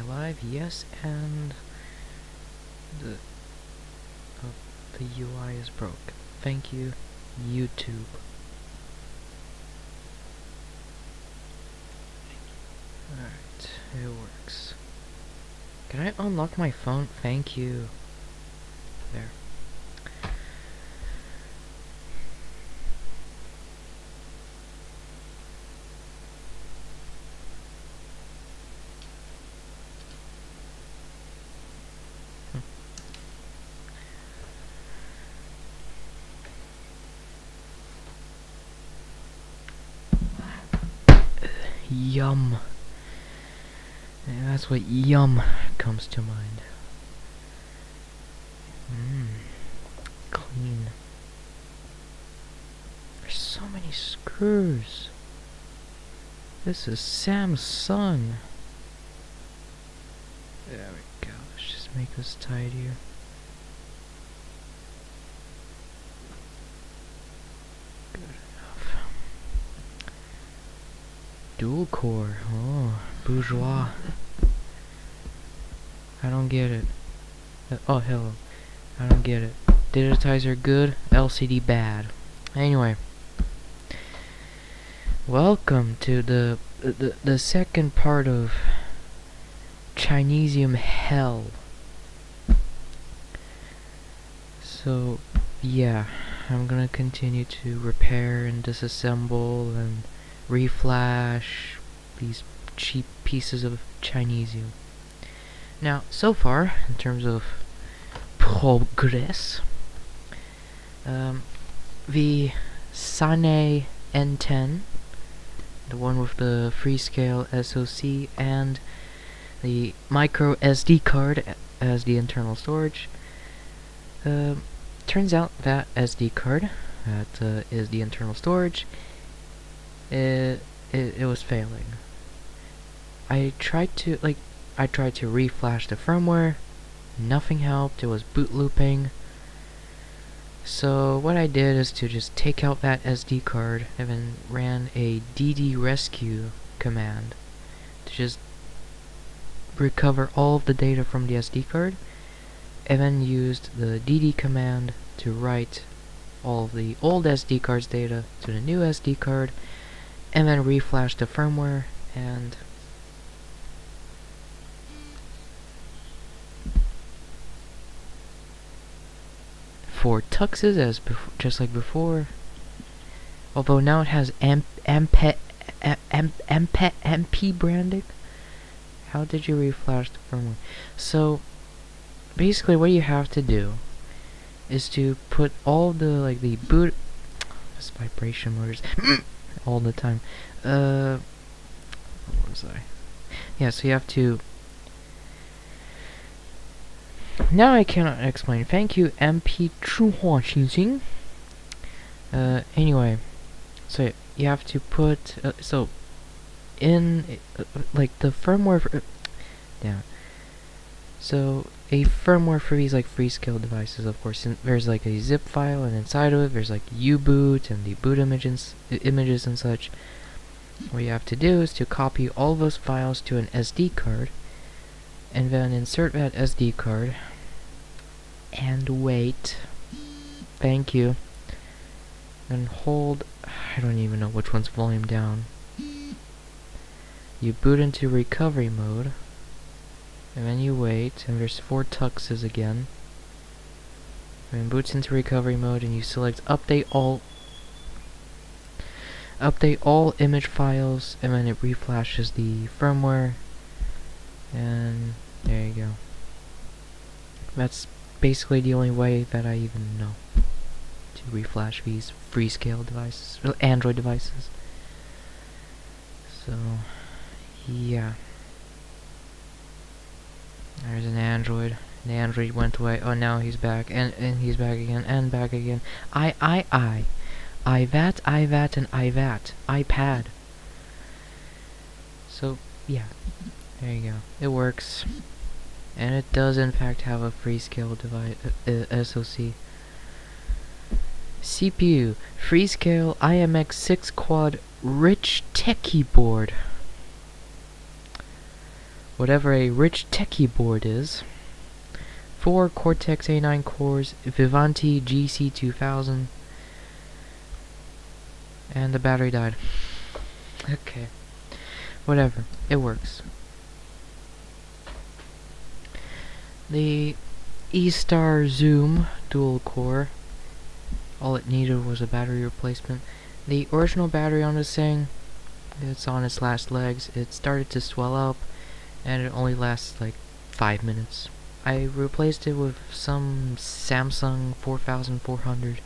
live, yes, and the UI is broke. Thank you, YouTube. Alright, it works. Can I unlock my phone? Thank you. There. Yum. Yeah, that's what yum comes to mind. Clean. There's so many screws. This is Samsung. There we go. Let's just make this tidier. Good enough. Dual core. Oh, bourgeois. I don't get it. Oh, hello. I don't get it. Digitizer good, LCD bad. Anyway. Welcome to the second part of Chinesium Hell. So, yeah, I'm gonna continue to repair and disassemble and reflash these cheap pieces of Chinesium. Now, so far, in terms of progress, the Sane N10, the one with the Freescale SoC and the micro SD card as the internal storage, turns out that SD card, that is the internal storage, it was failing. I tried to reflash the firmware, nothing helped, it was boot looping. So what I did is to just take out that SD card and then ran a dd rescue command to just recover all of the data from the SD card, and then used the dd command to write all of the old SD card's data to the new SD card, and then reflash the firmware, and four tuxes as just like before. Although now it has MP branding. How did you reflash the firmware? So basically, what you have to do is to put all the the boot. This vibration motors all the time. What was I? Yeah, so you have to. Now I cannot explain. Thank you, MP Chuhua Xinxing. Anyway, so you have to put in the firmware for so a firmware for these Freescale devices, of course, there's a zip file, and inside of it there's U-boot and the boot images and such. What you have to do is to copy all those files to an SD card, and then insert that SD card and wait. Thank you. And hold. I don't even know which one's volume down. You boot into recovery mode, and then you wait, and there's four tuxes again. And then boots into recovery mode, and you select update all image files, and then it reflashes the firmware, and there you go. That's basically the only way that I even know to reflash these Freescale devices, Android devices. So, yeah. There's an Android. The Android went away. Oh, now he's back, and he's back again, and back again. I that, and I that. iPad. So, yeah. There you go. It works. And it does, in fact, have a Freescale device, SoC. CPU, Freescale IMX6 Quad Rich Tech Keyboard. whatever a rich tech keyboard is. 4 Cortex A9 cores, Vivanti GC2000, and the battery died. Okay, whatever, it works. The E-Star Zoom dual core, all it needed was a battery replacement. The original battery on this thing, it's on its last legs. It started to swell up, and it only lasts like 5 minutes. I replaced it with some Samsung 4400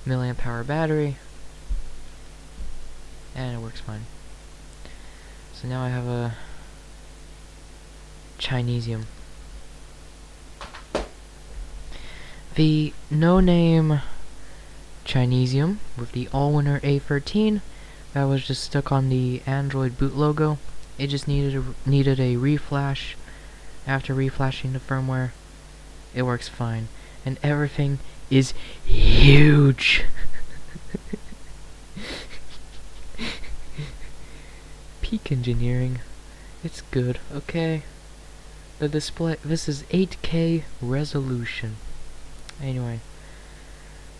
milliamp hour battery, and it works fine. So now I have a Chinesium. The no-name Chinesium with the Allwinner A13 that was just stuck on the Android boot logo. It just needed a reflash. After reflashing the firmware, it works fine, and everything is huge. Peak engineering. It's good, okay? The display, this is 8K resolution. Anyway,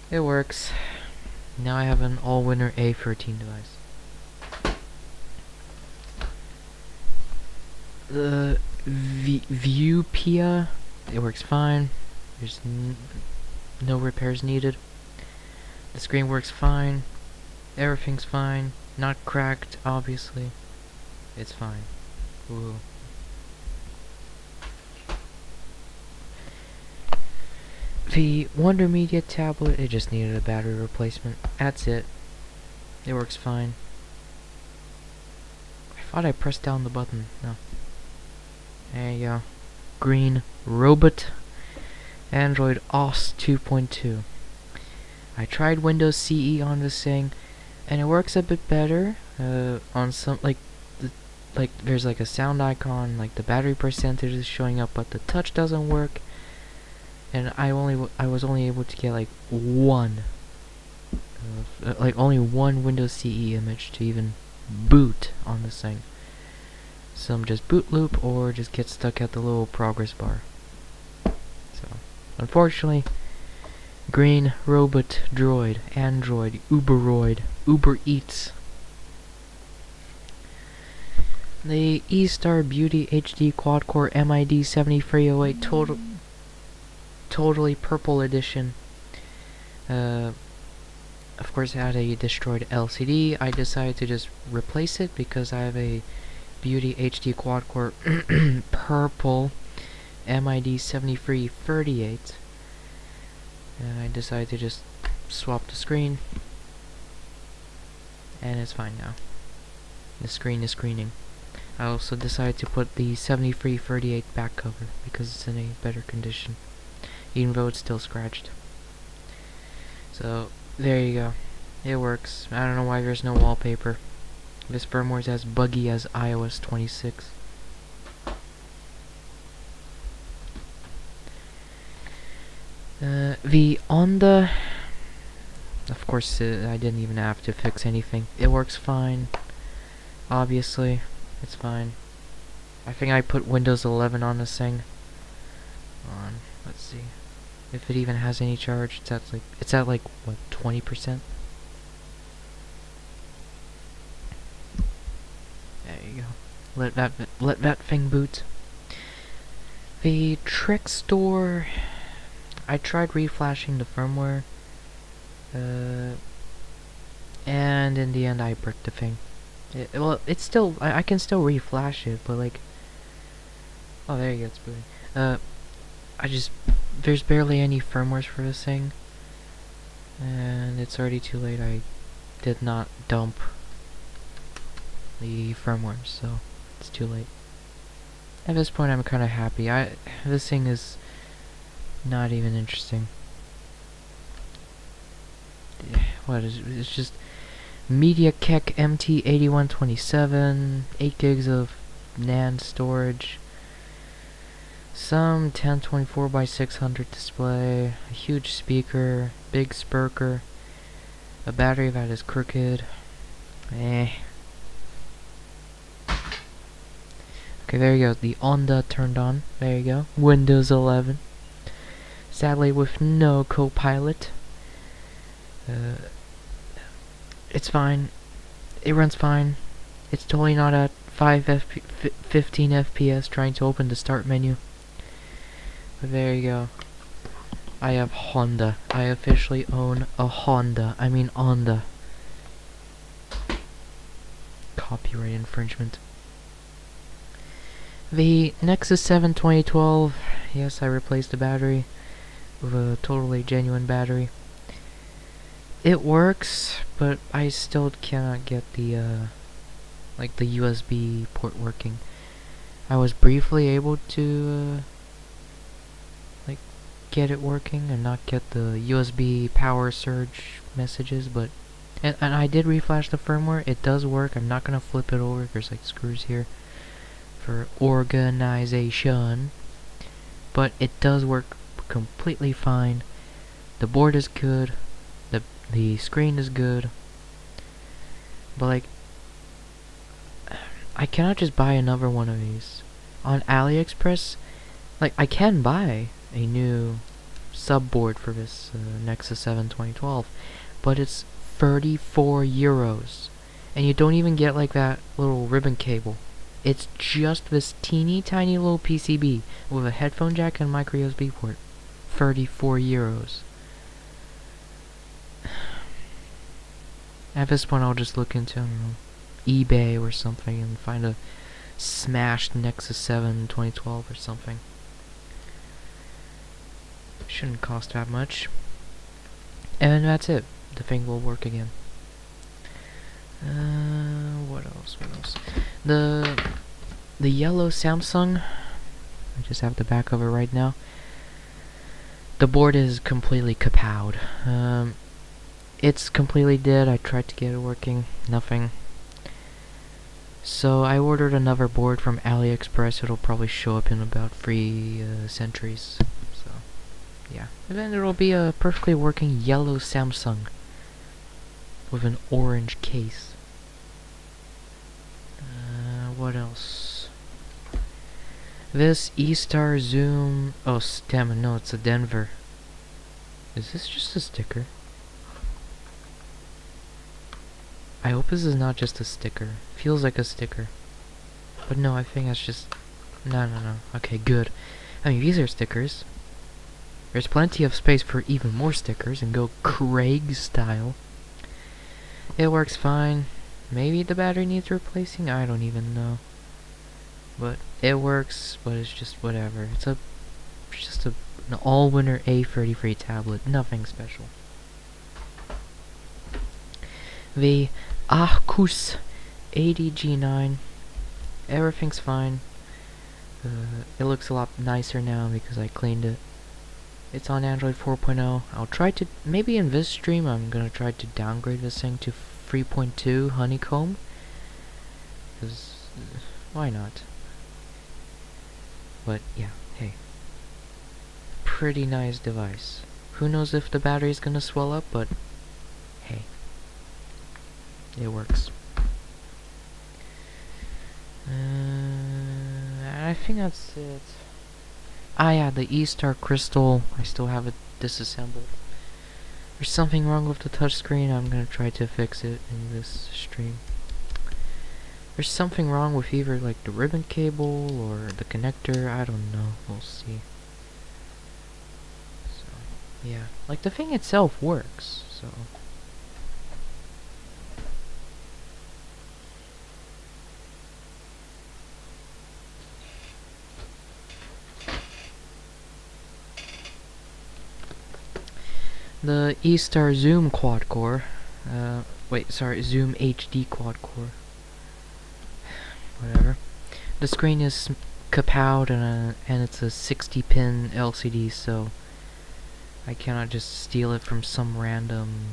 it works. Now I have an Allwinner A13 device. The Viewpia, it works fine. There's no repairs needed. The screen works fine. Everything's fine. Not cracked, obviously. It's fine. Ooh. The Wonder Media tablet, it just needed a battery replacement. That's it. It works fine. I thought I pressed down the button. No. There you go. Green Robot Android OS 2.2. I tried Windows CE on this thing, and it works a bit better. On some like there's like a sound icon, like the battery percentage is showing up, but the touch doesn't work. And I was only able to get like one, only one Windows CE image to even boot on this thing. Some just boot loop or just get stuck at the little progress bar. So, unfortunately, Green Robot Droid, Android, Uberoid, Uber Eats. The E-Star Beauty HD quad-core MID 7308 totally purple edition. Of course, it had a destroyed LCD. I decided to just replace it because I have a Beauty HD quad-core purple MID 7338, and I decided to just swap the screen, and it's fine now. The screen is screening. I also decided to put the 7338 back cover because it's in a better condition, even though it's still scratched. So there you go. It works. I don't know why there's no wallpaper. This firmware is as buggy as iOS 26. The Onda, of course, I didn't even have to fix anything. It works fine. Obviously, it's fine. I think I put Windows 11 on this thing. Let's see if it even has any charge. It's at like what, 20%. There you go. Let that thing boot. The Trick Store. I tried reflashing the firmware, and in the end I bricked the thing. It's still, I can still reflash it, but like, oh, there you go, it's booting. There's barely any firmwares for this thing, and it's already too late. I did not dump the firmware, so it's too late. At this point, I'm kind of happy. This thing is not even interesting. What is it? It's just MediaTek MT8127, 8 gigs of NAND storage, some 1024 by 600 display, a huge speaker, big spurker, a battery that is crooked. Okay, there you go. The Onda turned on. There you go. Windows 11. Sadly, with no Copilot. It's fine. It runs fine. It's totally not at 15 FPS trying to open the start menu. But there you go. I have Honda. I officially own a Honda. I mean Honda. Copyright infringement. The Nexus 7 2012. Yes, I replaced the battery with a totally genuine battery. It works, but I still cannot get the like the USB port working. I was briefly able to like get it working and not get the USB power surge messages, but and I did reflash the firmware. It does work. I'm not gonna flip it over. There's like screws here for organization, but it does work completely fine. The board is good. The screen is good. But like, I cannot just buy another one of these on AliExpress. Like, I can buy a new subboard for this Nexus 7 2012, but it's 34 euros, and you don't even get like that little ribbon cable. It's just this teeny tiny little PCB with a headphone jack and micro USB port. 34 euros. At this point, I'll just look into, I don't know, eBay or something and find a smashed Nexus 7 2012 or something. Shouldn't cost that much. And that's it. The thing will work again. What else? The yellow Samsung. I just have the back of it right now. The board is completely kapowed. It's completely dead. I tried to get it working. Nothing. So I ordered another board from AliExpress. It'll probably show up in about 3 centuries. So, yeah. And then it'll be a perfectly working yellow Samsung with an orange case. What else? This E-Star Zoom... Oh, damn it, no, it's a Denver. Is this just a sticker? I hope this is not just a sticker. Feels like a sticker. But no, I think that's just... No. Okay, good. I mean, these are stickers. There's plenty of space for even more stickers and go Craig style. It works fine. Maybe the battery needs replacing? I don't even know. But it works, but it's just whatever. It's just an all-winner A33 tablet. Nothing special. The Asus 80G9. Everything's fine. It looks a lot nicer now because I cleaned it. It's on Android 4.0. I'll try to, maybe in this stream, I'm gonna try to downgrade this thing to 3.2 Honeycomb. Because, why not? But, yeah, hey. Pretty nice device. Who knows if the battery's gonna swell up, but, hey. It works. I think that's it. Ah yeah, the E-Star Crystal, I still have it disassembled. There's something wrong with the touchscreen. I'm gonna try to fix it in this stream. There's something wrong with either like the ribbon cable or the connector. I don't know. We'll see. So yeah, like the thing itself works. So. The E-Star Zoom quad core. Zoom HD quad core. Whatever. The screen is kapowed and it's a 60-pin LCD, so I cannot just steal it from some random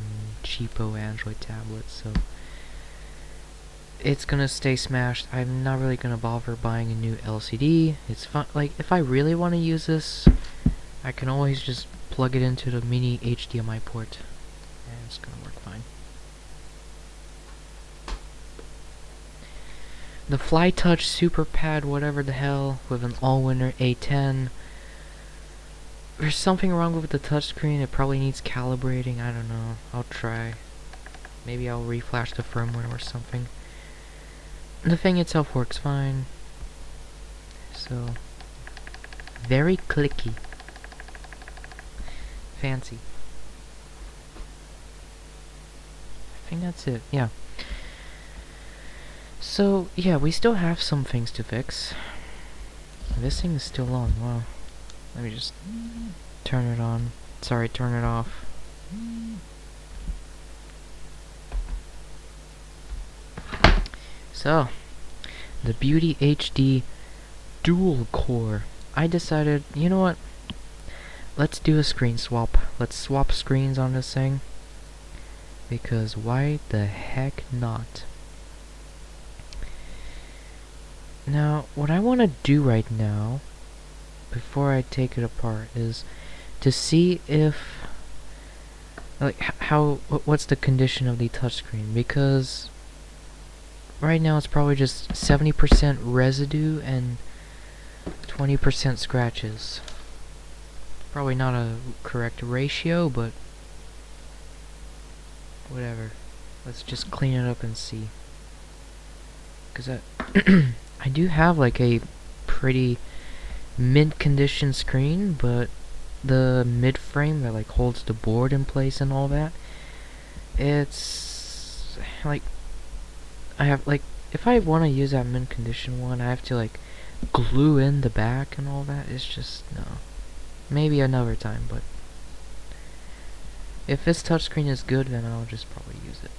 cheapo Android tablet. So it's gonna stay smashed. I'm not really gonna bother buying a new LCD. It's fun. Like if I really want to use this, I can always just plug it into the mini HDMI port and it's gonna work fine. the FlyTouch Super Pad, whatever the hell, with an Allwinner A10. There's something wrong with the touchscreen. It probably needs calibrating. I don't know. I'll try. Maybe I'll reflash the firmware or something. The thing itself works fine. So, very clicky. Fancy. I think that's it. Yeah. So, yeah, we still have some things to fix. This thing is still on. Wow. Let me just turn it on. Sorry, turn it off. So, the Beauty HD dual core. I decided, you know what? Let's do a screen swap. Let's swap screens on this thing. Because why the heck not? Now, what I want to do right now, before I take it apart, is to see if, like, what's the condition of the touchscreen, because right now it's probably just 70% residue and 20% scratches. Probably not a correct ratio, but whatever. Let's just clean it up and see. Because I do have like a pretty mint condition screen, but the mid frame that like holds the board in place and all that, it's like, I have like, if I want to use that mint condition one, I have to like glue in the back and all that. It's just, no. Maybe another time, but if this touchscreen is good, then I'll just probably use it.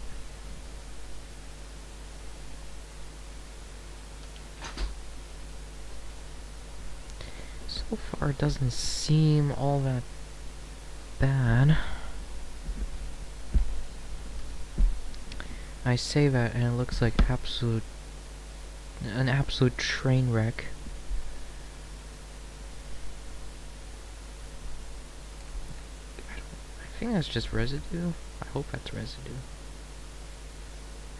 So far it doesn't seem all that bad. I say that and it looks like an absolute train wreck. I think that's just residue. I hope that's residue.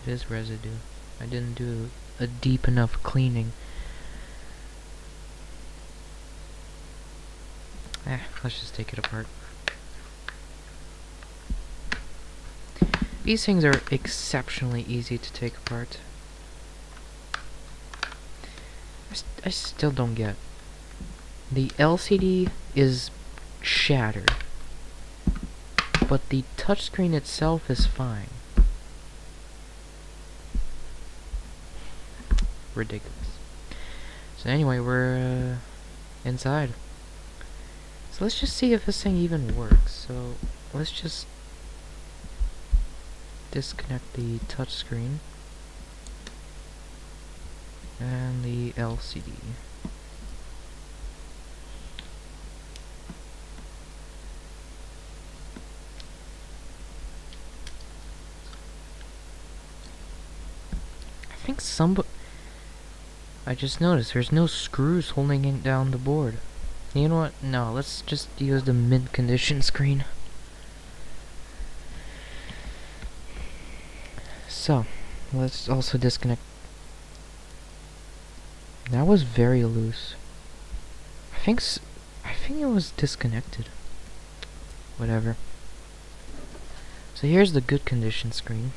It is residue. I didn't do a deep enough cleaning. Let's just take it apart. These things are exceptionally easy to take apart. I still don't get. The LCD is shattered, but the touchscreen itself is fine. Ridiculous. So anyway, we're inside. So let's just see if this thing even works. So let's just disconnect the touchscreen and the LCD. I think I just noticed there's no screws holding it down the board. You know what? No, let's just use the mint condition screen. So, let's also disconnect. That was very loose. I think it was disconnected. Whatever. So here's the good condition screen.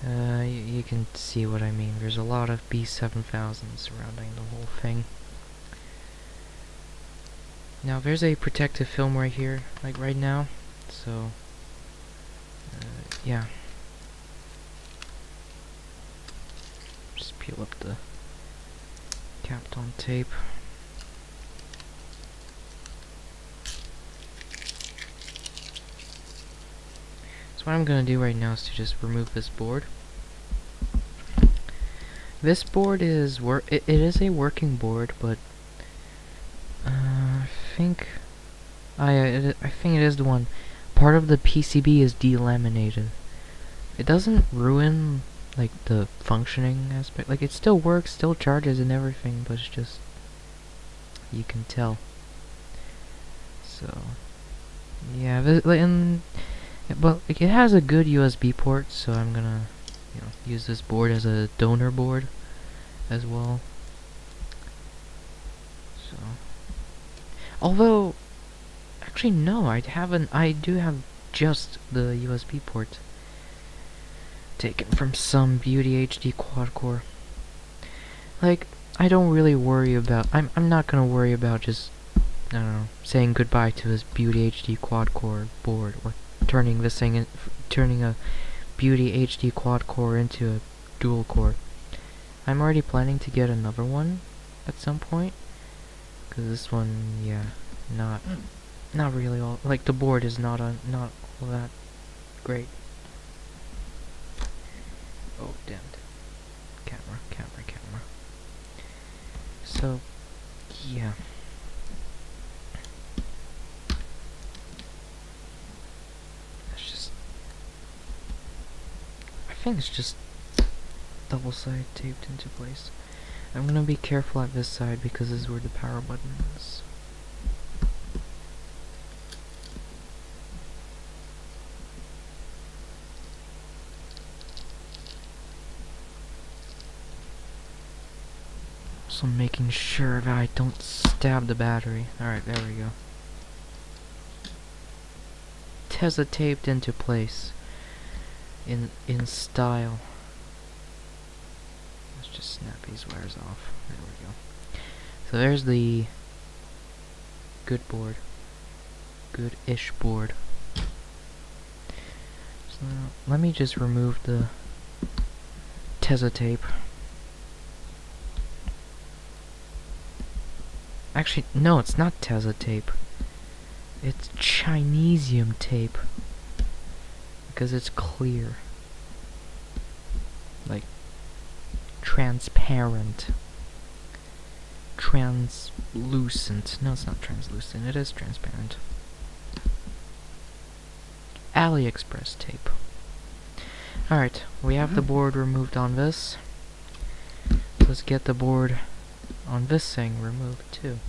You can see what I mean. There's a lot of B7000 surrounding the whole thing. Now there's a protective film right here, like right now. So, yeah. Just peel up the Kapton tape. So what I'm gonna do right now is to just remove this board. This board is it is a working board, but I think I think it is the one. Part of the PCB is delaminated. It doesn't ruin like the functioning aspect. Like it still works, still charges and everything, but it's just, you can tell. So yeah, but like, it has a good USB port, so I'm gonna use this board as a donor board. as well. So, although, actually no, I haven't. I do have just the USB port taken from some Beauty HD quad core. Like, I don't really worry about. I'm not gonna worry about just, I don't know, saying goodbye to this Beauty HD quad core board, or turning this thing in, turning a Beauty HD quad core into a dual core. I'm already planning to get another one at some point, cause this one, yeah, not really all, like, the board is not all that great. Oh, damn it. Camera. So, yeah. It's just, I think it's just double-sided taped into place. I'm gonna be careful at this side because this is where the power button is. So I'm making sure that I don't stab the battery. Alright, there we go. Tesla taped into place. In style. Let's just snap these wires off. There we go. So there's the good board. Good-ish board. So let me just remove the Tesla tape. Actually, no, it's not Tesla tape. It's Chinesium tape. Because it's clear. Like, transparent. Translucent. No, it's not translucent. It is transparent. AliExpress tape. Alright, we have the board removed on this. Let's get the board on this thing removed too.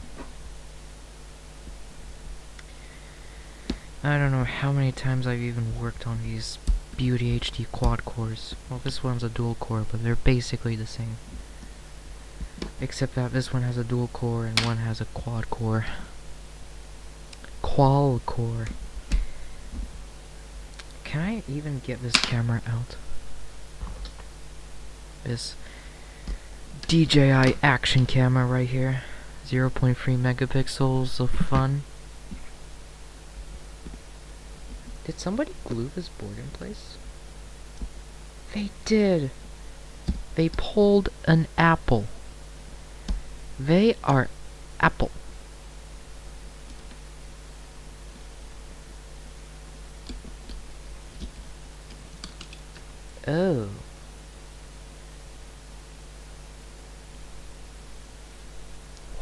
I don't know how many times I've even worked on these Beauty HD quad cores. Well, this one's a dual core, but they're basically the same. Except that this one has a dual core and one has a quad core. Qual core. Can I even get this camera out? This DJI action camera right here. 0.3 megapixels of fun. Did somebody glue this board in place? They did! They pulled an apple. They are Apple. Oh.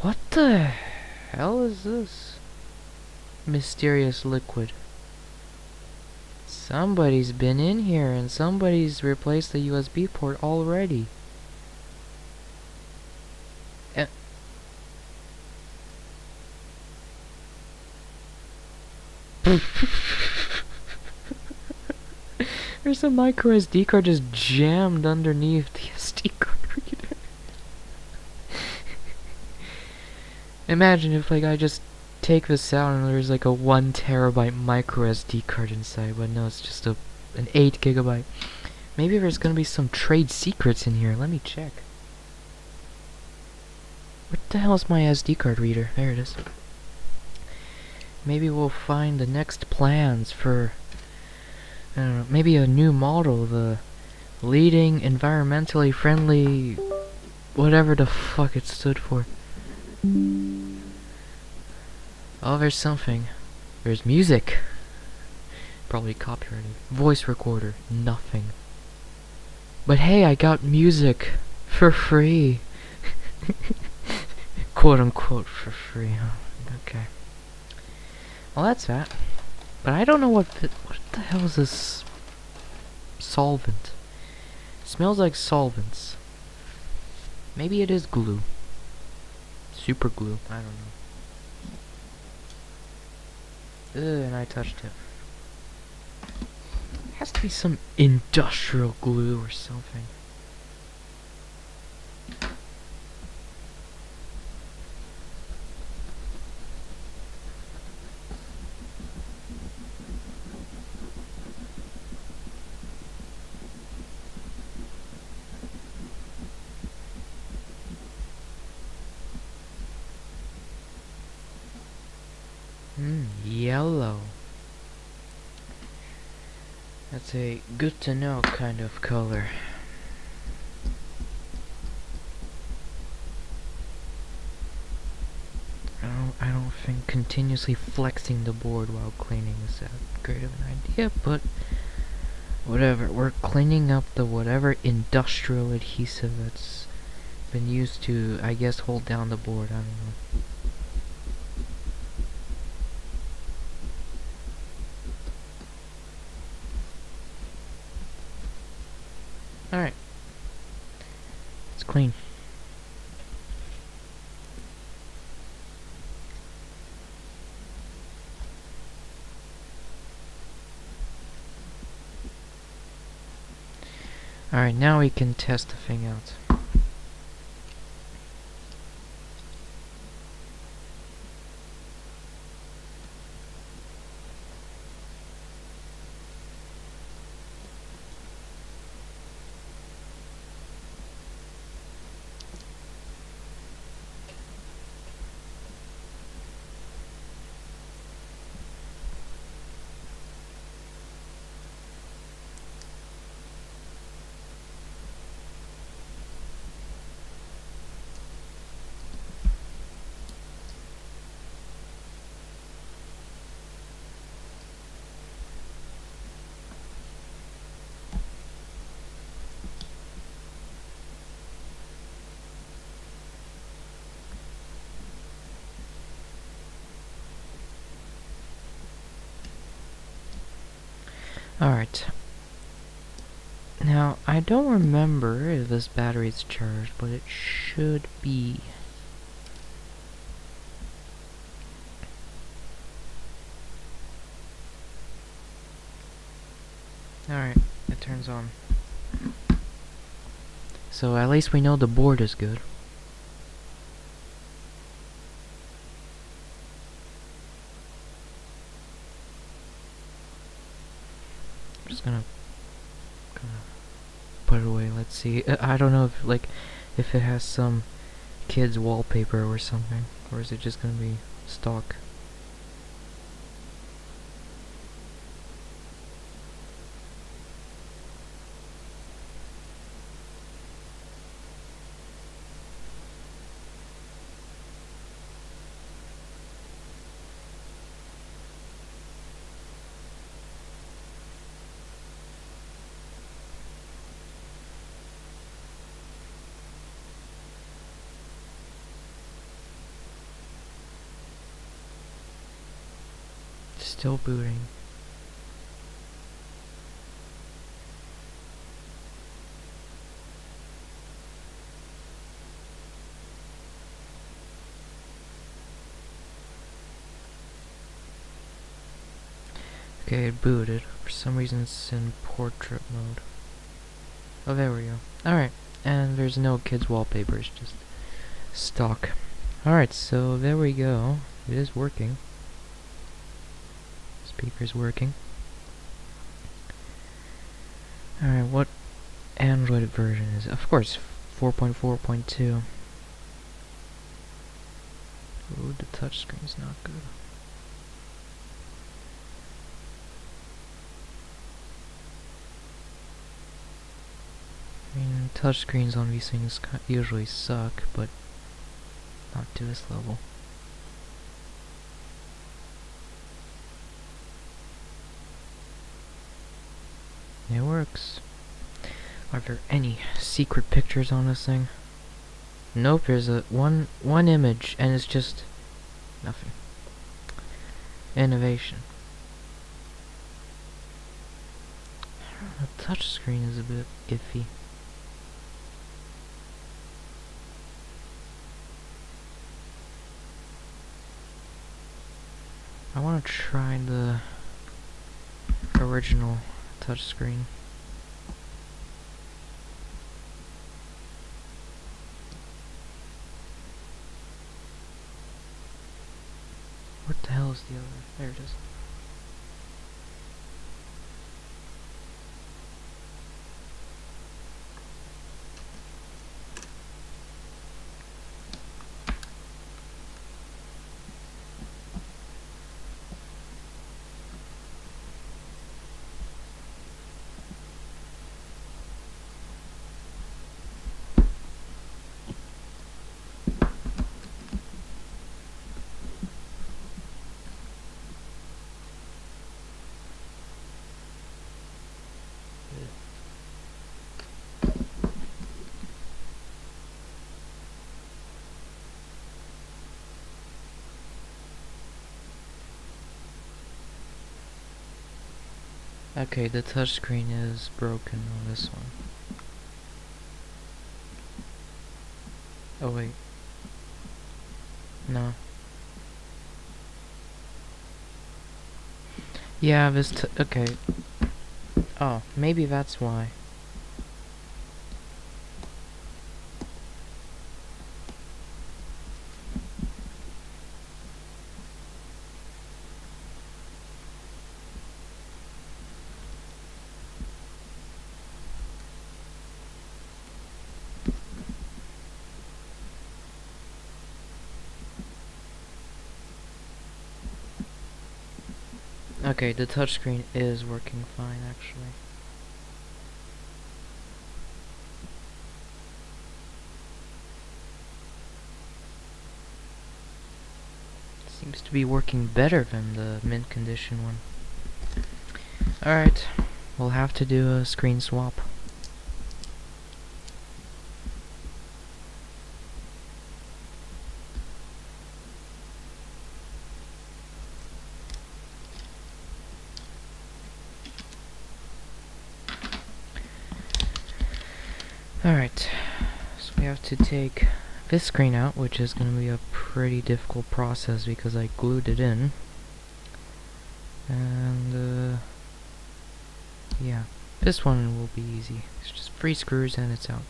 What the hell is this? Mysterious liquid. Somebody's been in here and somebody's replaced the USB port already. There's a micro SD card just jammed underneath the SD card reader. Imagine if, like, I just take this out and there's like a 1 terabyte micro SD card inside, but no, it's just an 8 gigabyte. Maybe there's gonna be some trade secrets in here. Let me check. What the hell is my SD card reader? There it is. Maybe we'll find the next plans for, I don't know, maybe a new model, the leading environmentally friendly, whatever the fuck it stood for. Oh, there's something. There's music. Probably copyrighted. Voice recorder. Nothing. But hey, I got music for free. Quote unquote for free. Oh, okay. Well, that's that. But I don't know what the hell is this solvent? It smells like solvents. Maybe it is glue. Super glue. I don't know. Ugh, and I touched it. Has to be some industrial glue or something. Yellow. That's a good to know kind of color. I don't think continuously flexing the board while cleaning is that great of an idea, but whatever. We're cleaning up the whatever industrial adhesive that's been used to, I guess, hold down the board. I don't know. Alright. It's clean. Alright, now we can test the thing out. Alright. Now, I don't remember if this battery is charged, but it should be. Alright, it turns on. So at least we know the board is good. I'm just gonna put it away. Let's see. I don't know if it has some kids wallpaper or something, or is it just gonna be stock? Still booting. Okay, it booted. For some reason it's in portrait mode. Oh, there we go. Alright, and there's no kids wallpaper, it's just stock. Alright, so there we go. It is working. Speaker's working. Alright, what Android version is it? Of course, 4.4.2. Ooh, the touchscreen's not good. I mean, touchscreens on these things usually suck, but not to this level. It works. Are there any secret pictures on this thing? Nope, there's a one image and it's just nothing. Innovation. The touchscreen is a bit iffy. I want to try the original touchscreen. What the hell is the other? There it is. Okay, the touchscreen is broken on this one. Oh wait. No. Yeah, okay. Oh, maybe that's why. Okay, the touchscreen is working fine, actually. Seems to be working better than the mint condition one. Alright, we'll have to do a screen swap. Alright, so we have to take this screen out, which is going to be a pretty difficult process because I glued it in. And, yeah, this one will be easy. It's just 3 screws and it's out.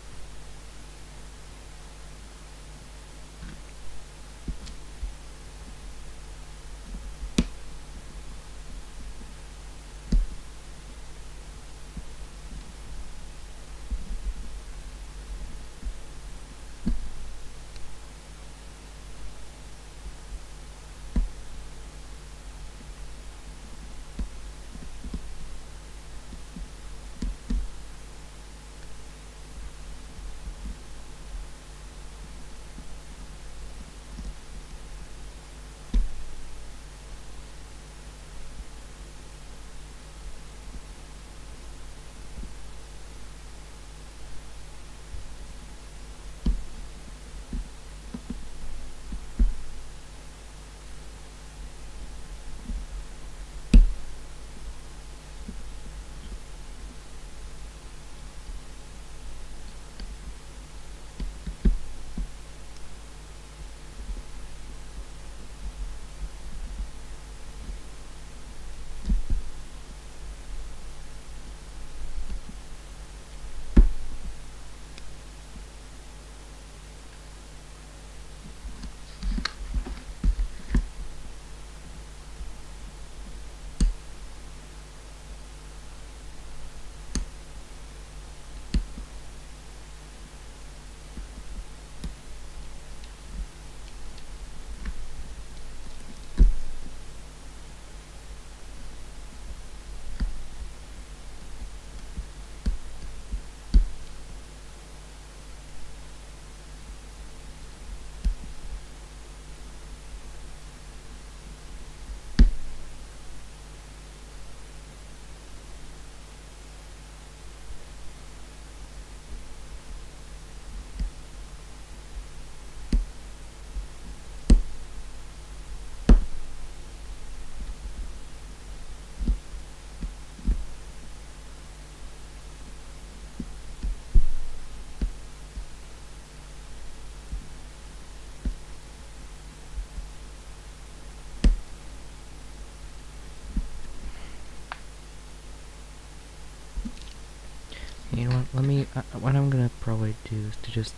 You know what, let me, what I'm gonna probably do is to just,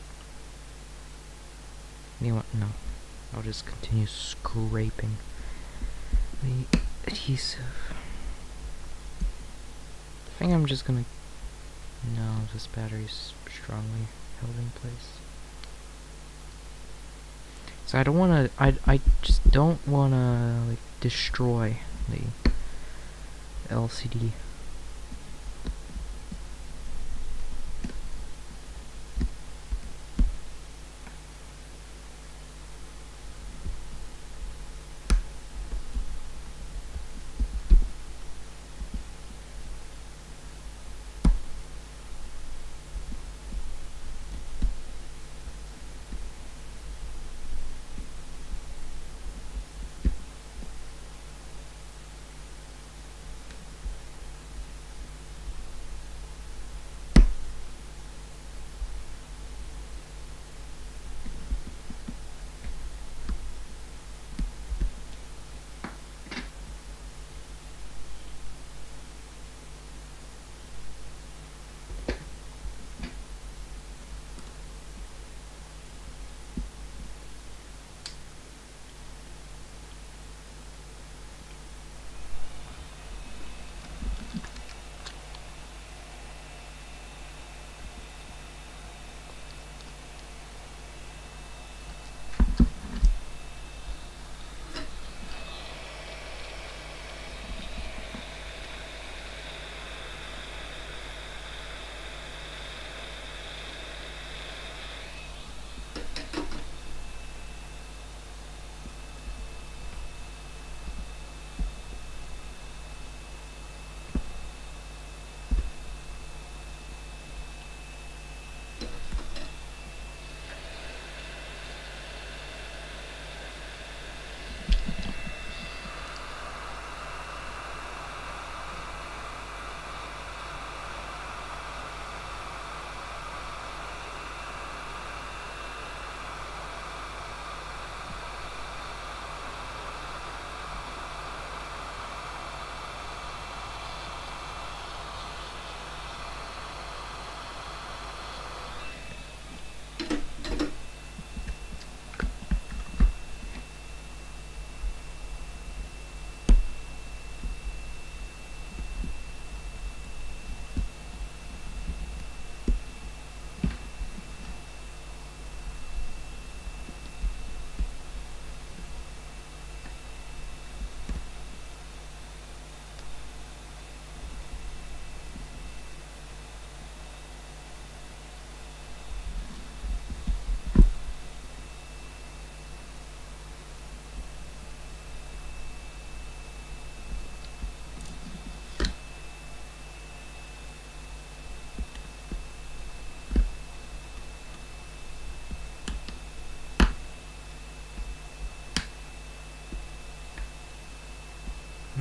you know what, no. I'll just continue scraping the adhesive. I think I'm just gonna, no, this battery's strongly held in place. So I don't wanna, I just don't wanna, like, destroy the LCD.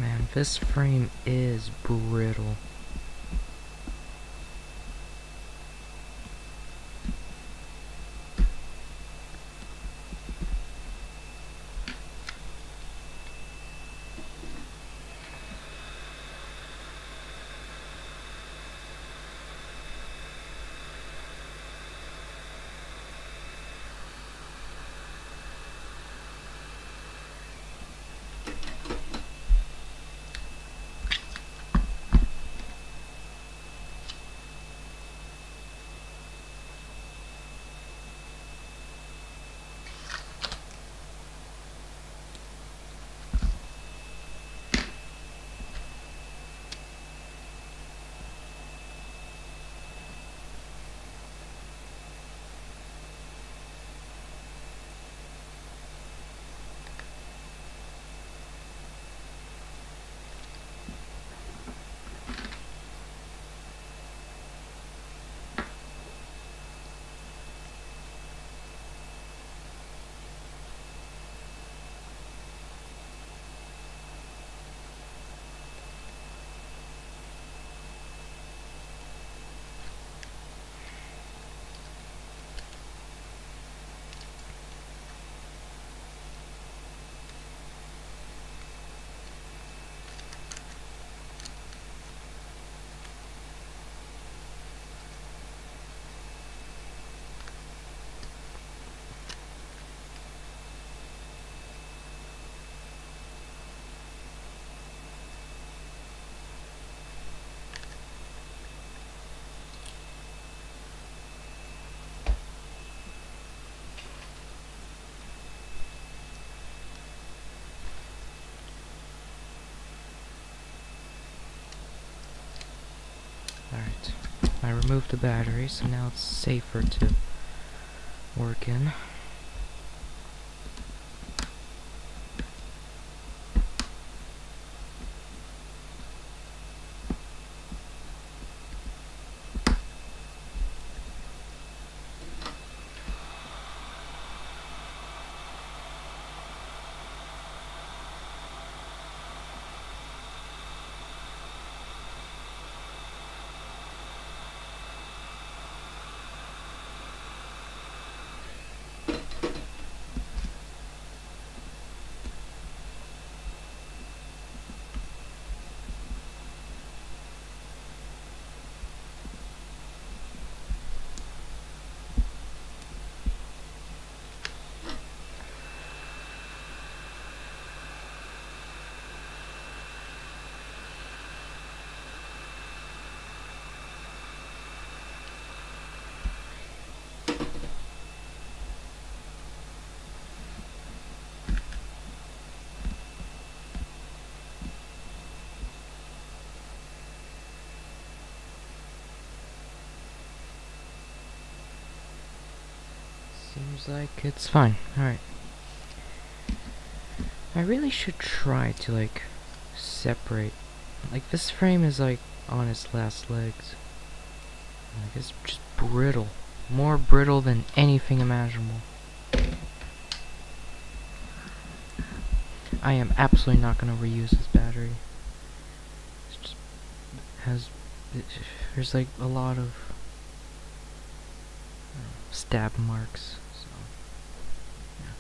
Man, this frame is brittle. Alright, I removed the battery, so now it's safer to work in. Seems like it's fine. Alright. I really should try to, like, separate. Like, this frame is, like, on its last legs. Like, it's just brittle. More brittle than anything imaginable. I am absolutely not going to reuse this battery. It just has... there's, like, a lot of stab marks. So, yeah.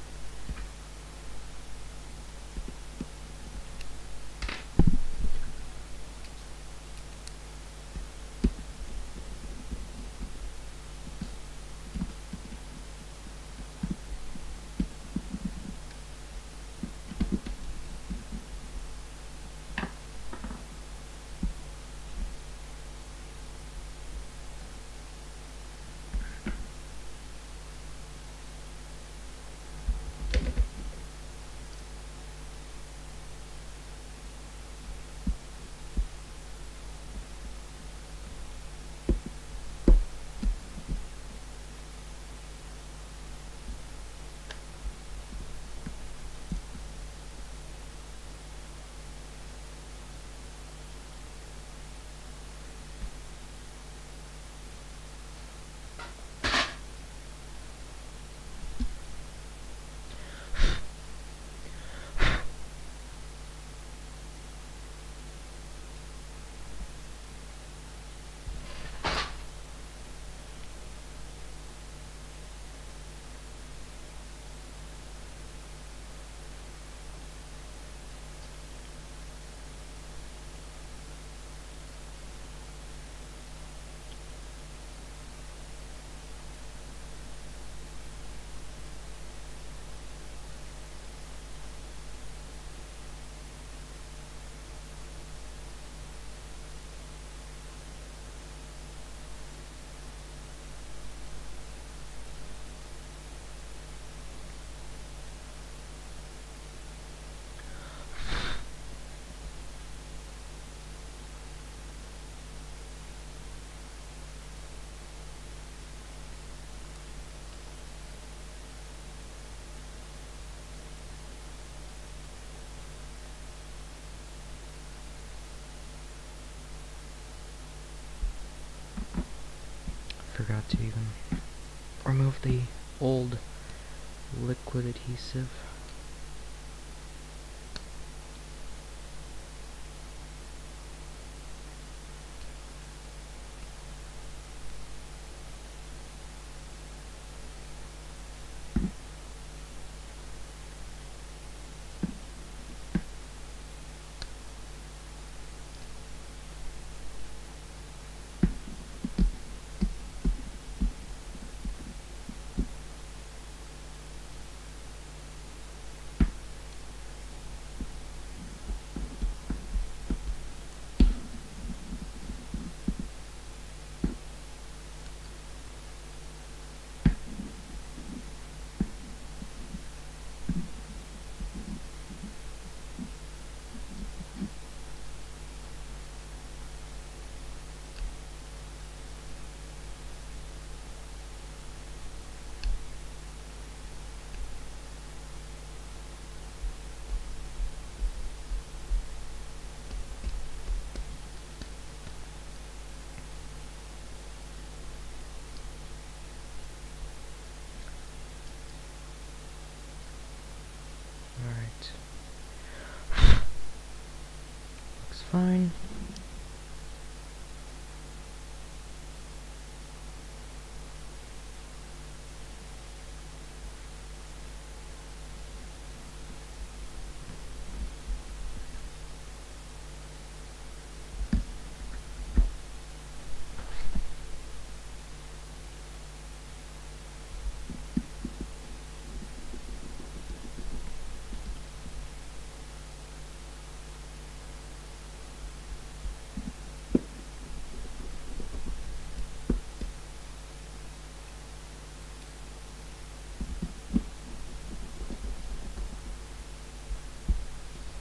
to even remove the old liquid adhesive. Alright. Looks fine.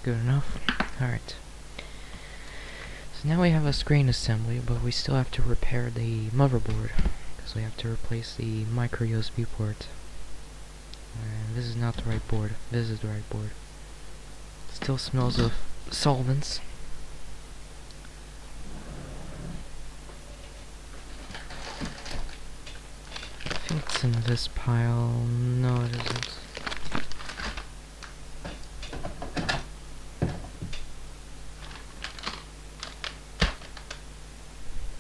Good enough. Alright. So now we have a screen assembly, but we still have to repair the motherboard, because we have to replace the micro USB port. And this is not the right board. This is the right board. It still smells of solvents. I think it's in this pile. No, it isn't.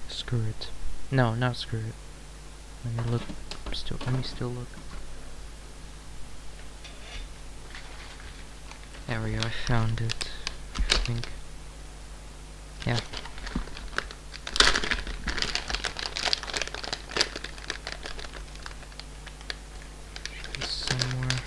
Screw it. No, not screw it. Let me look. Let me still look. There we go. I found it. I think. Yeah. Should be somewhere.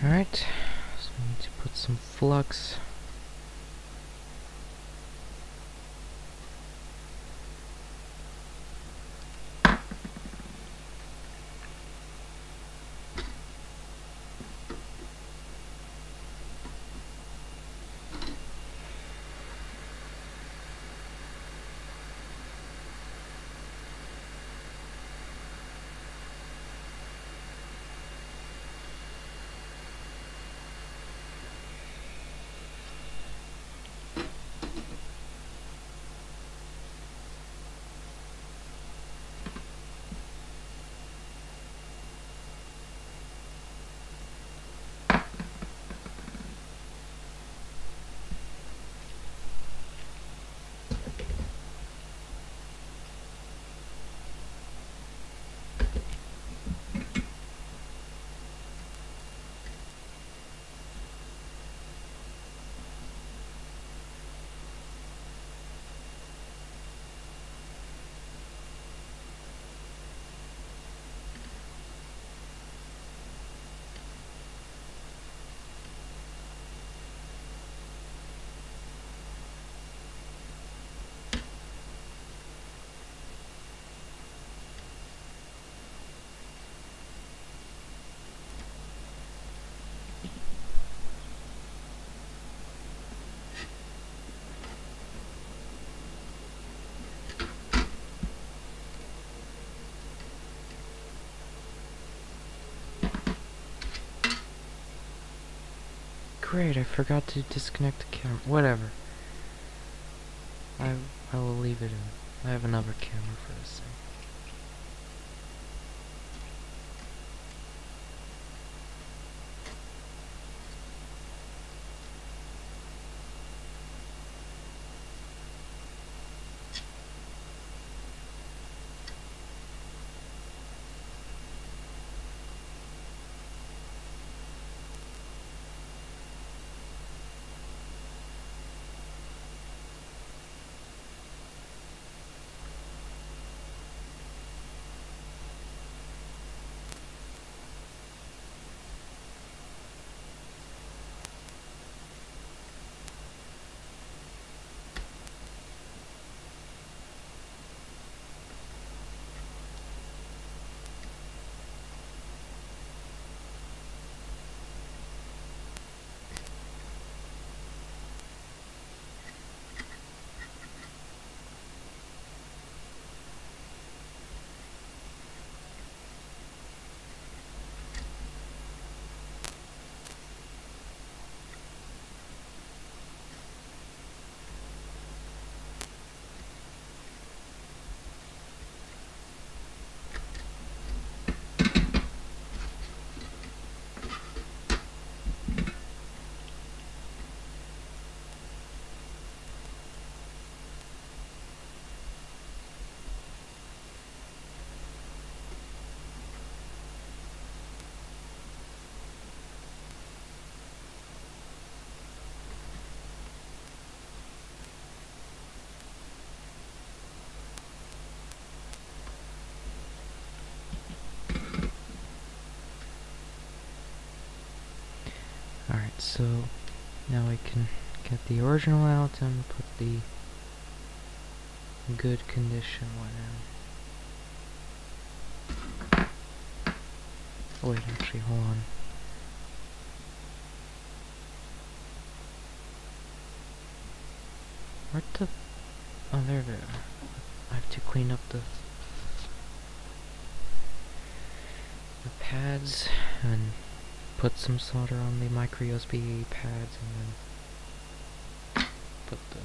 Alright, so we need to put some flux. great, I forgot to disconnect the camera. Whatever. I will leave it in. I have another camera for this thing. Alright, so now we can get the original out and put the good condition one in. Oh wait, actually, hold on. Where the... Oh, there. I have to clean up the pads and put some solder on the micro USB pads and then put the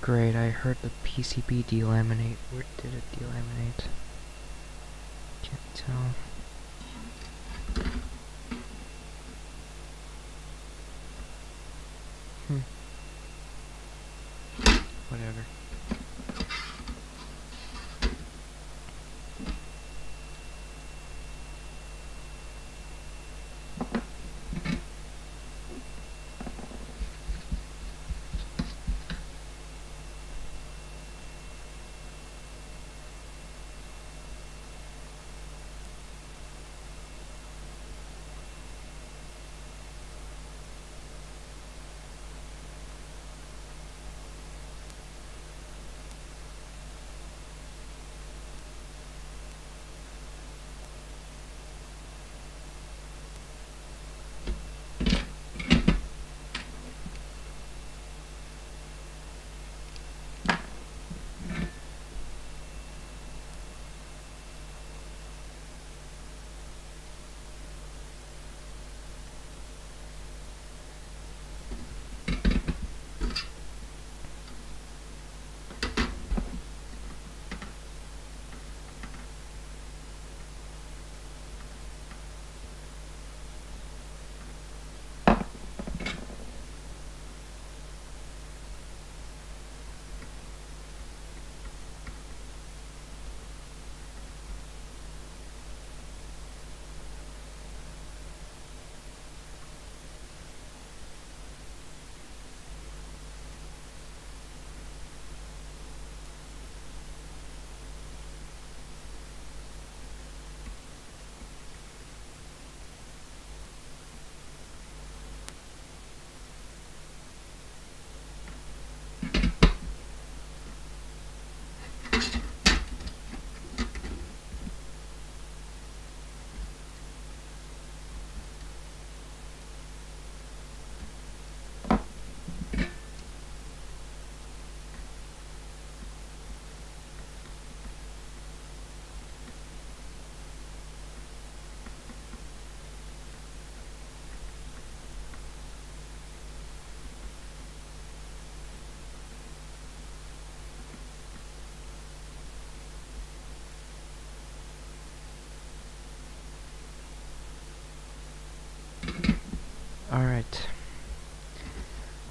Great, I heard the PCB delaminate. Where did it delaminate? Can't tell. Whatever.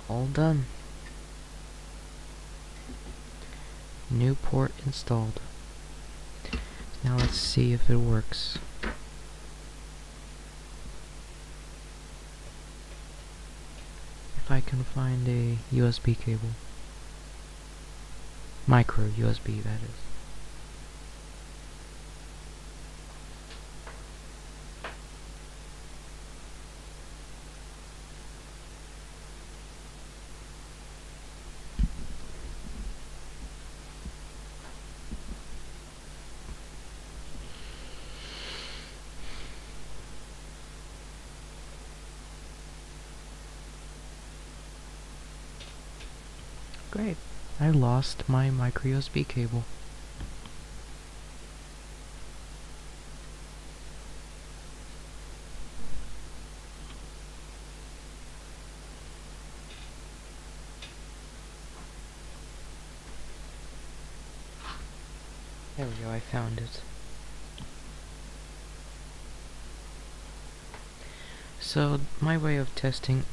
All done. New port installed. Now let's see if it works. If I can find a USB cable. Micro USB, that is. Great. I lost my micro USB cable. There we go, I found it. So, my way of testing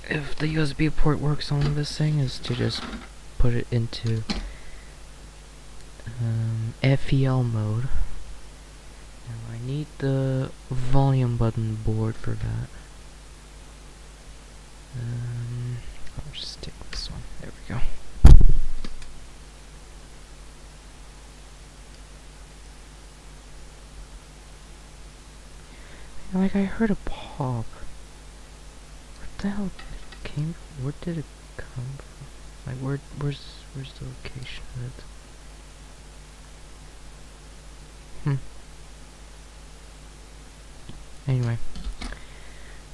if the USB port works on this thing is to just put it into FEL mode. Now I need the volume button board for that. I'll just take this one. There we go. Like I heard a pop. What the hell came? Where did it come from? Like where's the location of it? Anyway,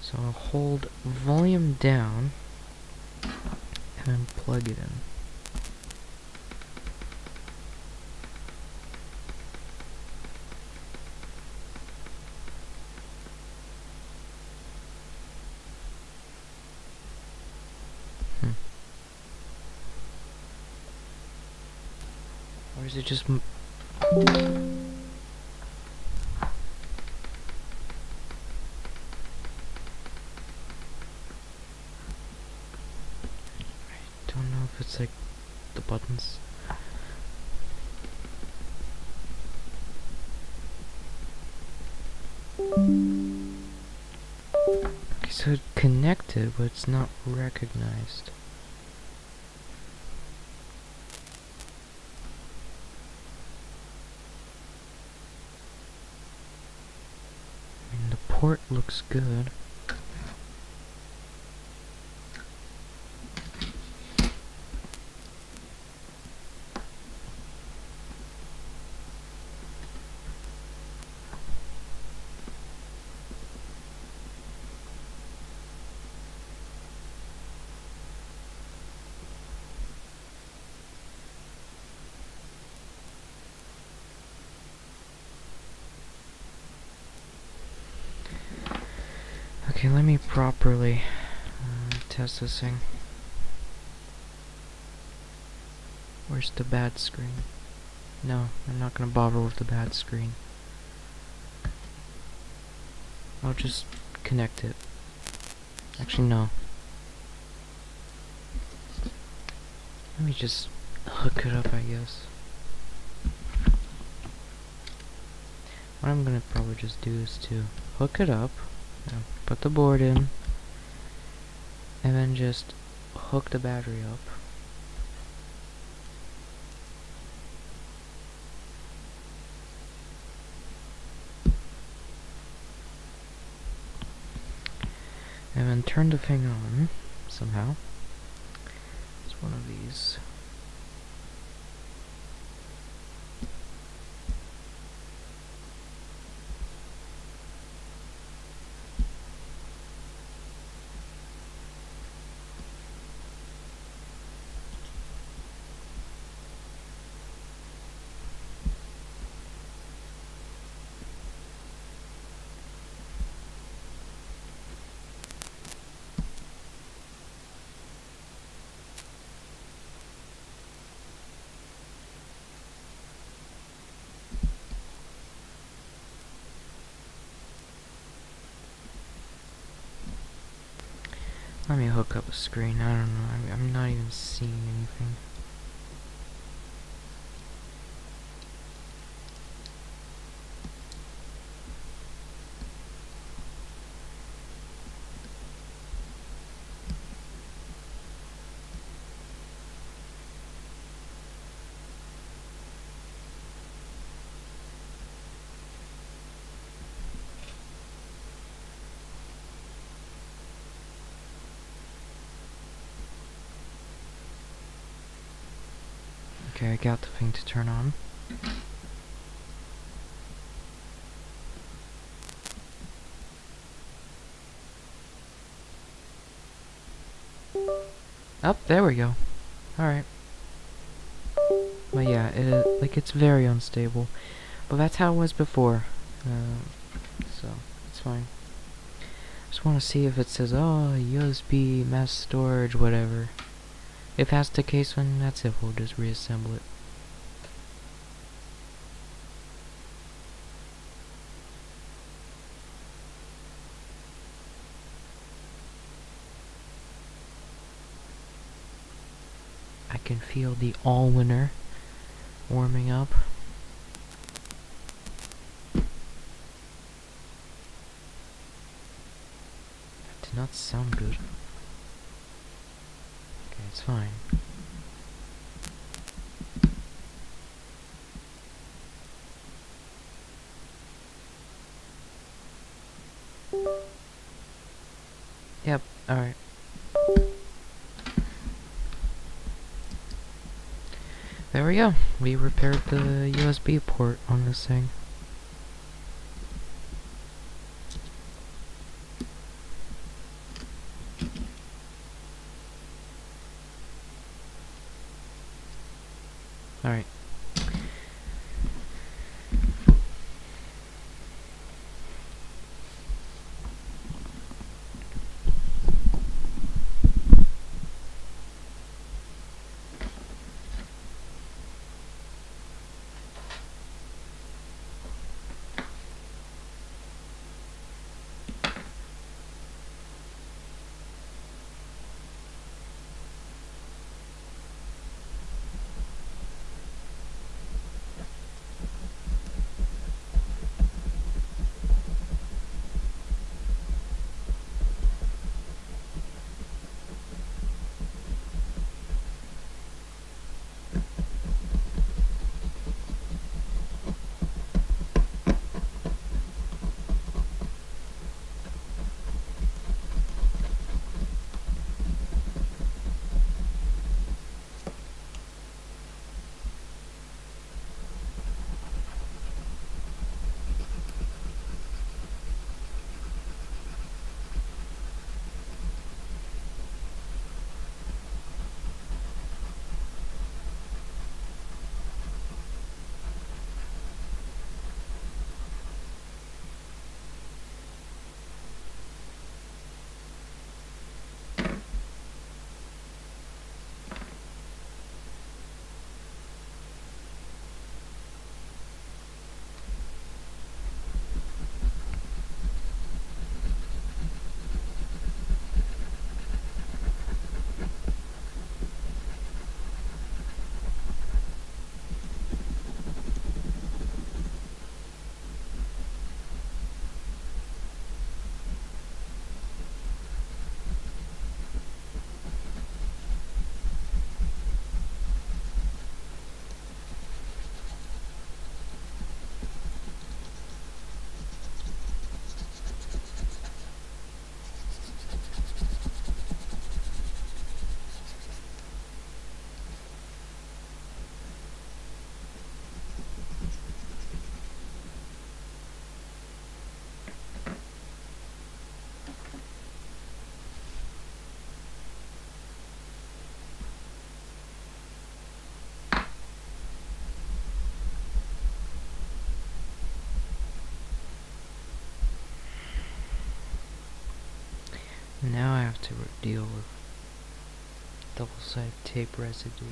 so I'll hold volume down and plug it in. Or is it just I don't know if it's like the buttons. Okay, so it connected, but it's not recognized. I mean, the port looks good. Okay, let me properly test this thing. Where's the bad screen? No, I'm not gonna bother with the bad screen. I'll just connect it. Actually, no. Let me just hook it up, I guess. What I'm gonna probably just do is to hook it up, put the board in, and then just hook the battery up. And then turn the thing on somehow. It's one of these. Let me hook up a screen. I don't know. I'm not even seeing anything. Okay, I got the thing to turn on. Oh, there we go. Alright. But yeah, it's very unstable. But that's how it was before. So, it's fine. Just want to see if it says, oh, USB, mass storage, whatever. If that's the case, then that's it. We'll just reassemble it. I can feel the Allwinner warming up. That did not sound good. Okay, it's fine. Yep, alright. There we go. We repaired the USB port on this thing. Alright. Now I have to deal with double-sided tape residue.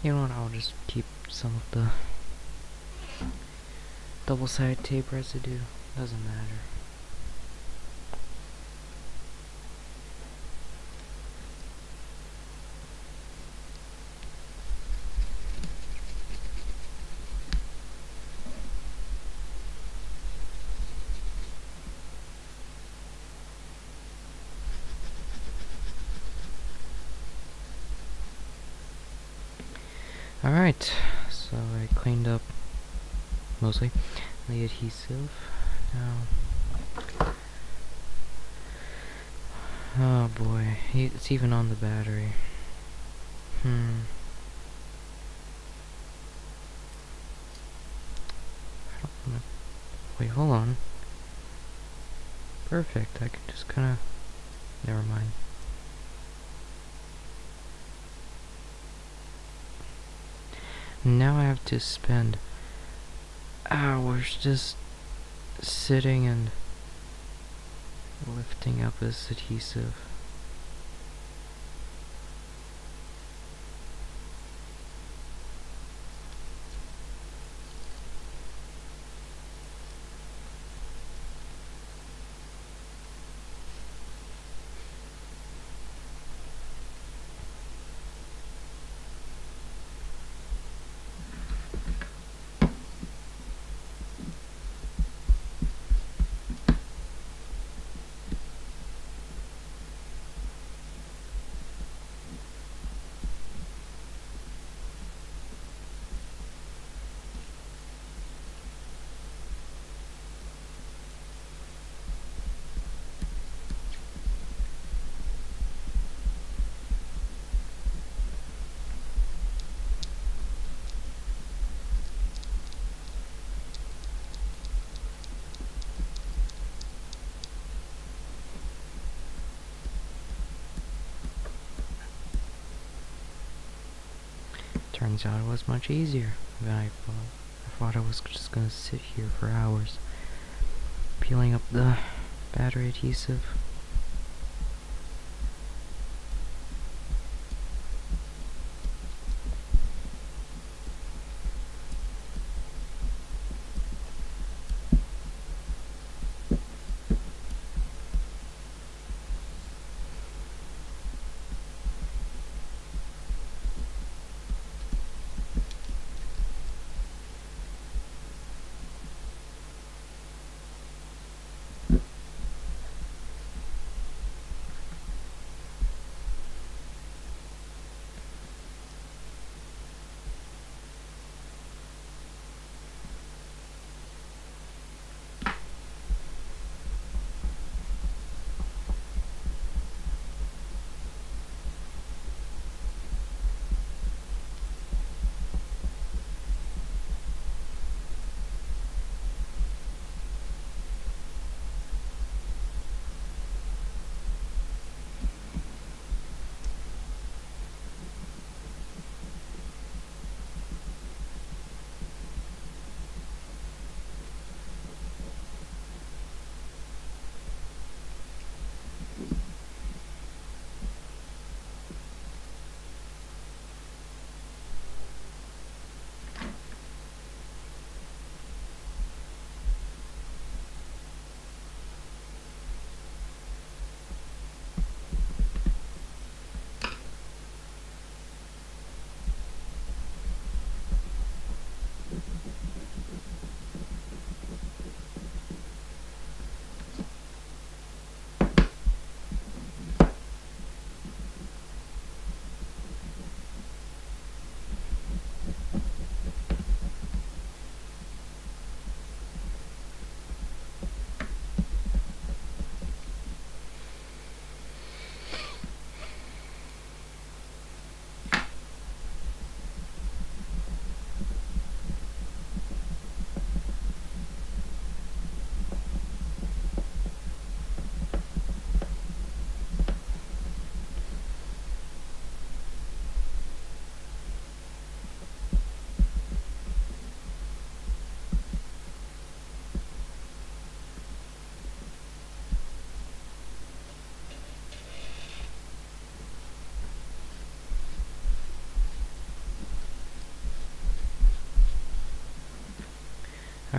You know what, I'll just keep some of the double-sided tape residue. Doesn't matter. Alright, so I cleaned up mostly the adhesive. Now, oh boy, it's even on the battery. I don't wanna... Wait, hold on. Perfect, I can just kinda... Never mind. Now I have to spend hours just sitting and lifting up this adhesive. Turns out it was much easier than I thought. I thought I was just gonna sit here for hours, peeling up the battery adhesive.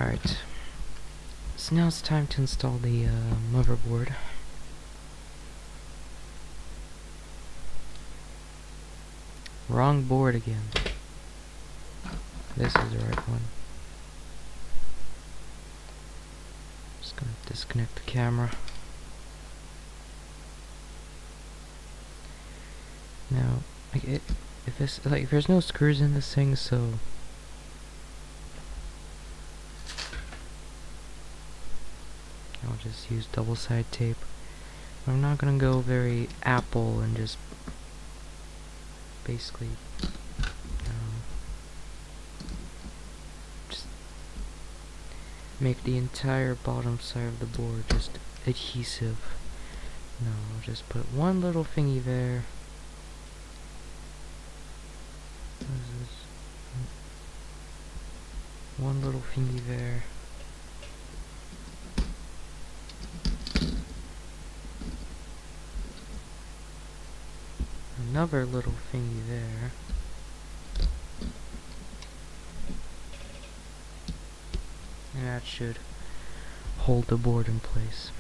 Alright. So now it's time to install the motherboard. Wrong board again. This is the right one. Just gonna disconnect the camera. Now, if there's no screws in this thing, so I'll just use double-sided tape. I'm not gonna go very Apple and just basically just make the entire bottom side of the board just adhesive. No, I'll just put one little thingy there. One little thingy there. Another little thingy there. And that should hold the board in place.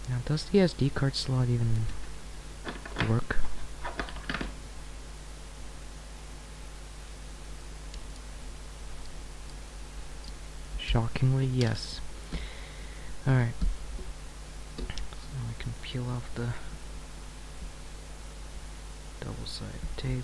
Now, does the SD card slot even work? Shockingly, yes. Alright. So now I can peel off the double-sided tape.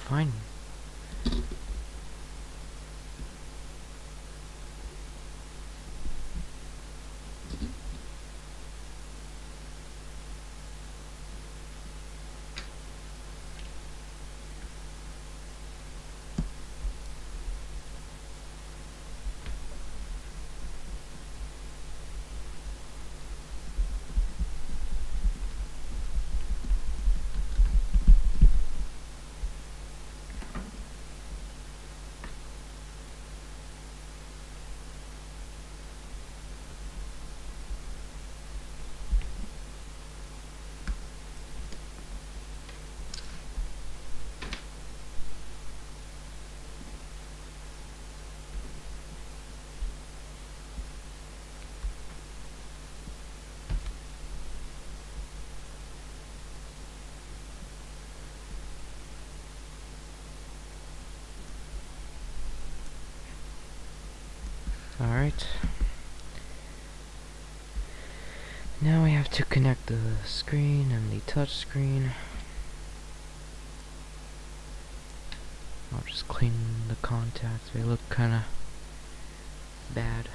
Fine. Alright. Now we have to connect the screen and the touch screen. I'll just clean the contacts. They look kinda bad.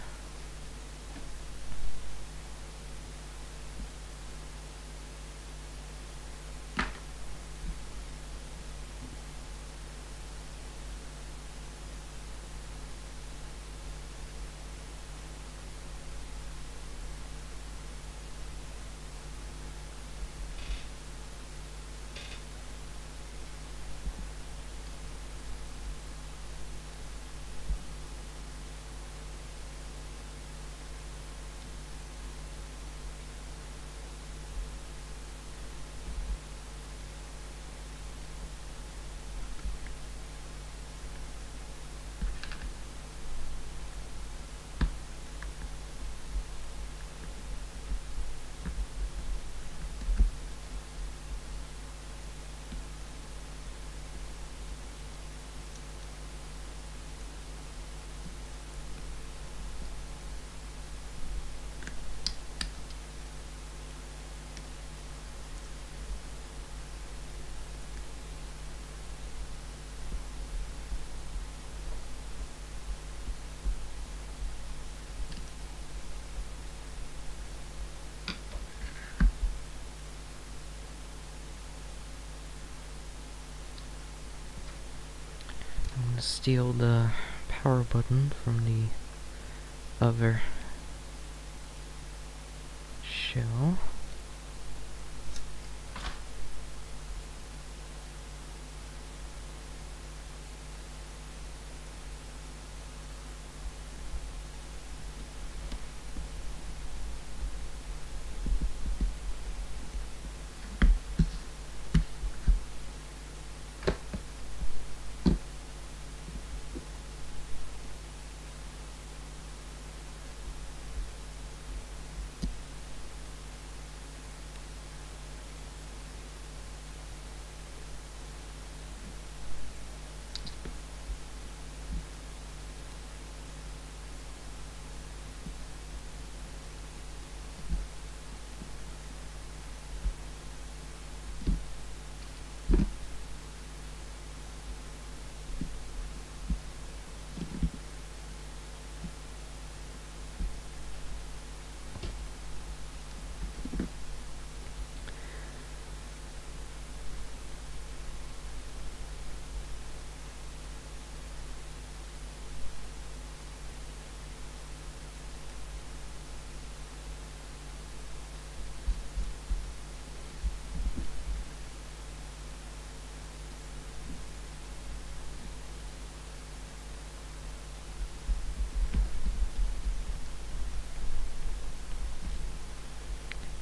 I'm gonna steal the power button from the other shell.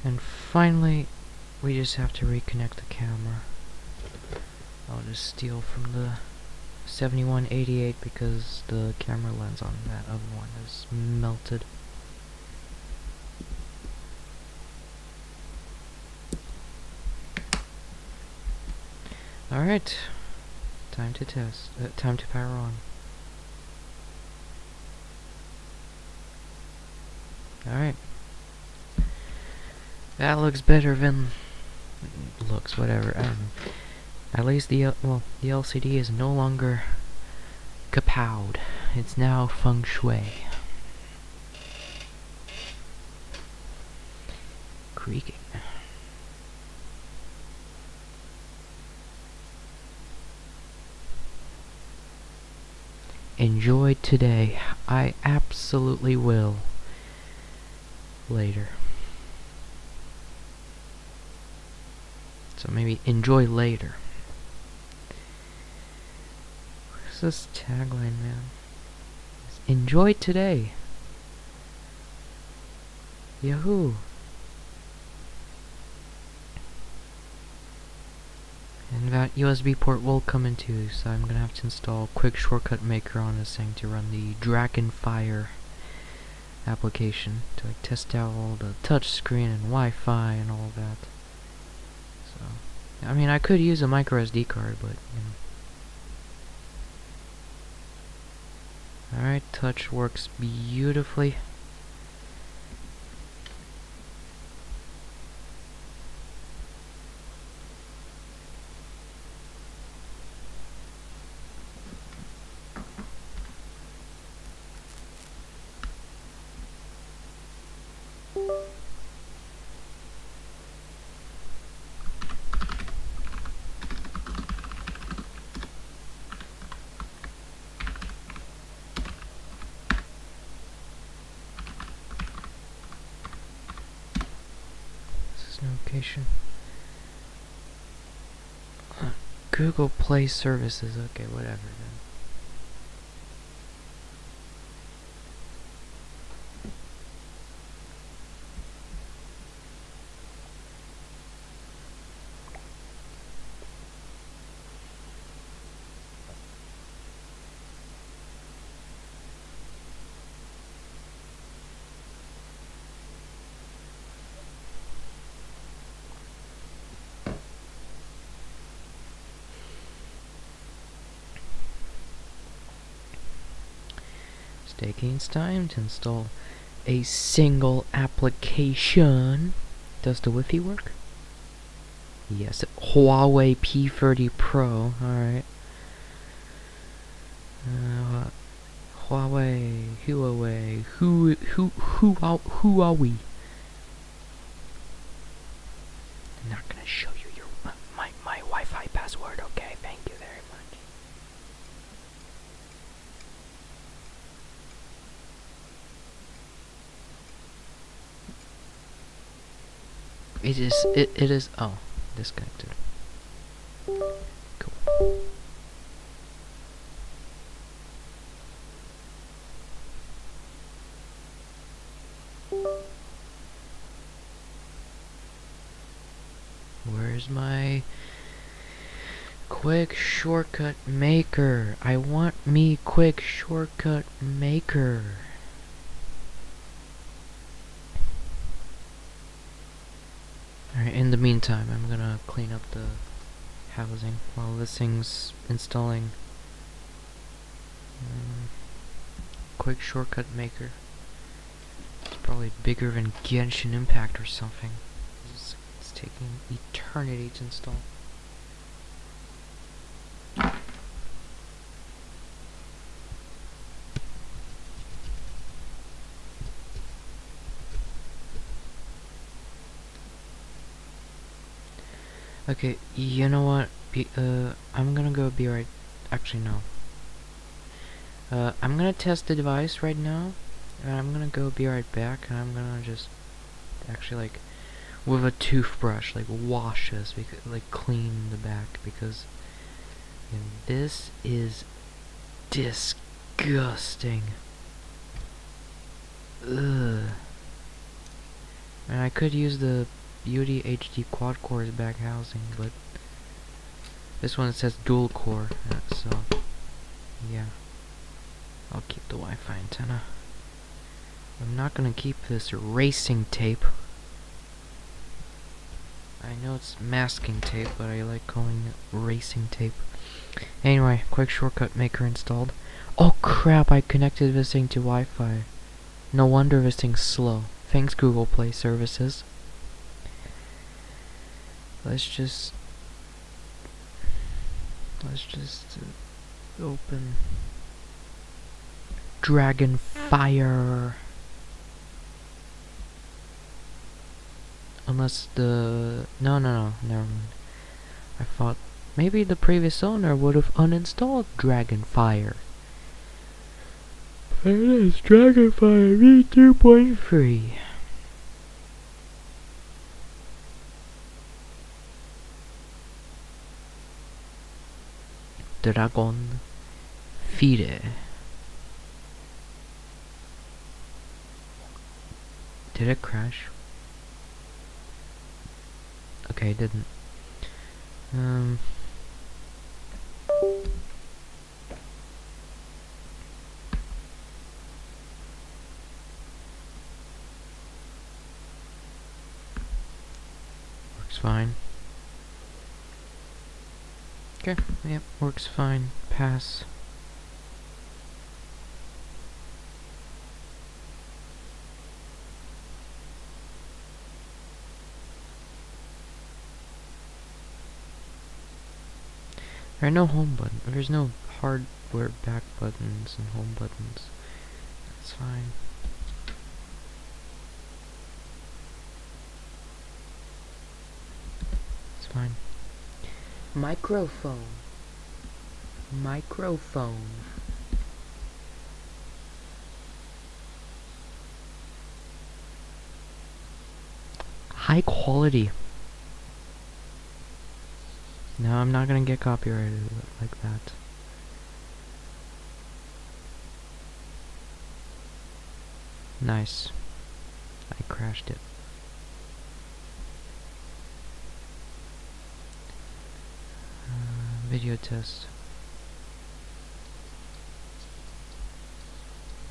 And finally, we just have to reconnect the camera. I'll just steal from the 7188 because the camera lens on that other one is melted. Alright, time to test. Time to power on. Alright. That looks better than... looks, whatever, I don't know. At least the LCD is no longer kapowed. It's now feng shui. Creaking. Enjoy today. I absolutely will. Later. So maybe enjoy later. What's this tagline, man? Enjoy today. Yahoo! And that USB port will come in too, so I'm gonna have to install Quick Shortcut Maker on this thing to run the Dragonfire application to like test out all the touch screen and Wi-Fi and all that. So, I mean, I could use a micro SD card, but you know. Alright, touch works beautifully. Notification. Google Play Services. Okay, whatever then. Taking its time to install a single application. Does the Wi-Fi work? Yes. Huawei P30 Pro. Alright. Huawei. Who are we? I'm not gonna show you your my Wi-Fi password. Okay, thank you very much. It is oh, disconnected. Cool. Where's my Quick Shortcut Maker? I want me Quick Shortcut Maker. Alright, in the meantime, I'm gonna clean up the housing while this thing's installing Quick Shortcut Maker. It's probably bigger than Genshin Impact or something. It's taking eternity to install. Okay, you know what? I'm gonna go be right... Actually, no. I'm gonna test the device right now, and I'm gonna go be right back, and I'm gonna just... Actually, like, with a toothbrush, like, wash this, because, like, clean the back, because... this is... disgusting. Ugh. And I could use the Beauty HD quad core as back housing, but this one says dual core, so yeah. I'll keep the Wi-Fi antenna. I'm not gonna keep this racing tape. I know it's masking tape, but I like calling it racing tape. Anyway, quick shortcut maker installed. Oh crap, I connected this thing to Wi-Fi. No wonder this thing's slow. Thanks, Google Play Services. Let's just open Dragonfire. Unless the... No, never mind. I thought maybe the previous owner would have uninstalled Dragonfire. But it is Dragonfire v2.3. Dragon Fire. Did it crash? Okay, it didn't. Works fine. Okay, yep, works fine. Pass. There are no home buttons. There's no hardware back buttons and home buttons. That's fine. It's fine. Microphone. High quality. No, I'm not gonna get copyrighted like that. Nice. I crashed it. Video test.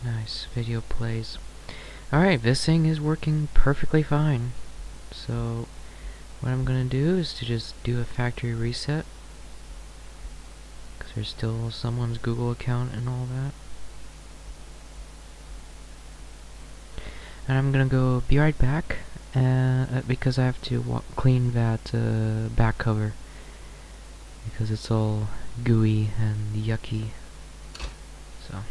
Nice. Video plays. Alright, this thing is working perfectly fine. So, what I'm gonna do is to just do a factory reset. Because there's still someone's Google account and all that. And I'm gonna go be right back. Because I have to clean that back cover. Because it's all gooey and yucky. So.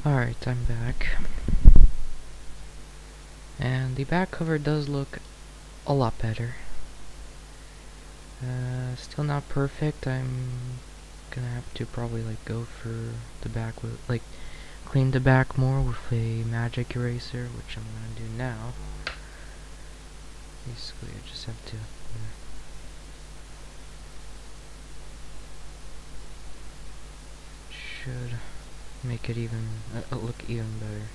Alright, I'm back. And the back cover does look a lot better. Still not perfect. I'm gonna have to probably like go for the back with like clean the back more with a magic eraser, which I'm gonna do now. Basically, I just have to should make it even look even better.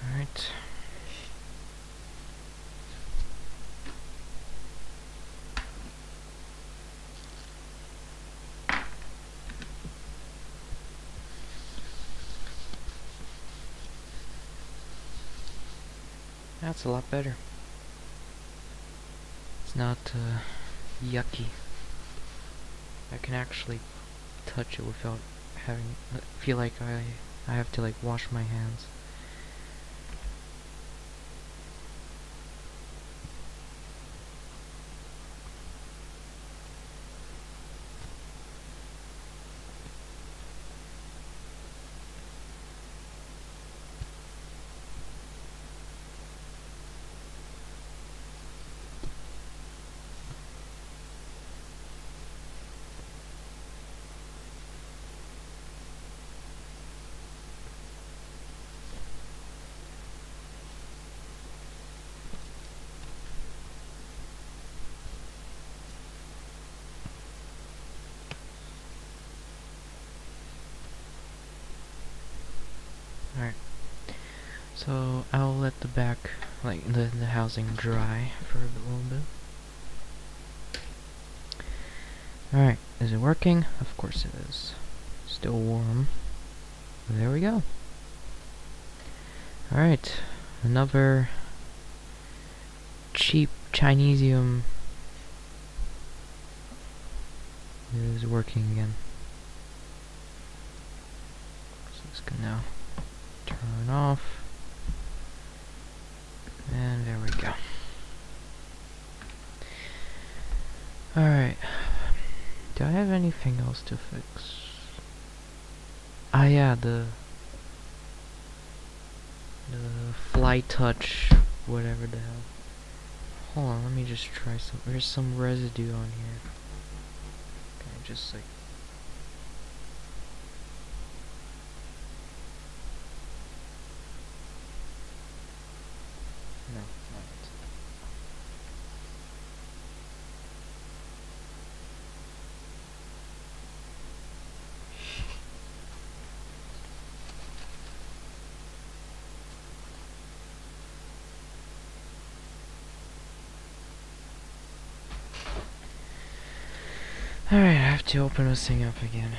Alright. That's a lot better. It's not yucky. I can actually touch it without having feel like I have to like wash my hands. Alright. So I'll let the back, like the housing dry for a little bit. Alright, is it working? Of course it is. Still warm. There we go. Alright, another cheap Chinesium is working again. So it's gonna now turn off. And there we go. Alright. Do I have anything else to fix? Ah yeah, the fly touch, whatever the hell. Hold on, let me just try some. There's some residue on here. Can I just like... No, not it. Alright, I have to open this thing up again.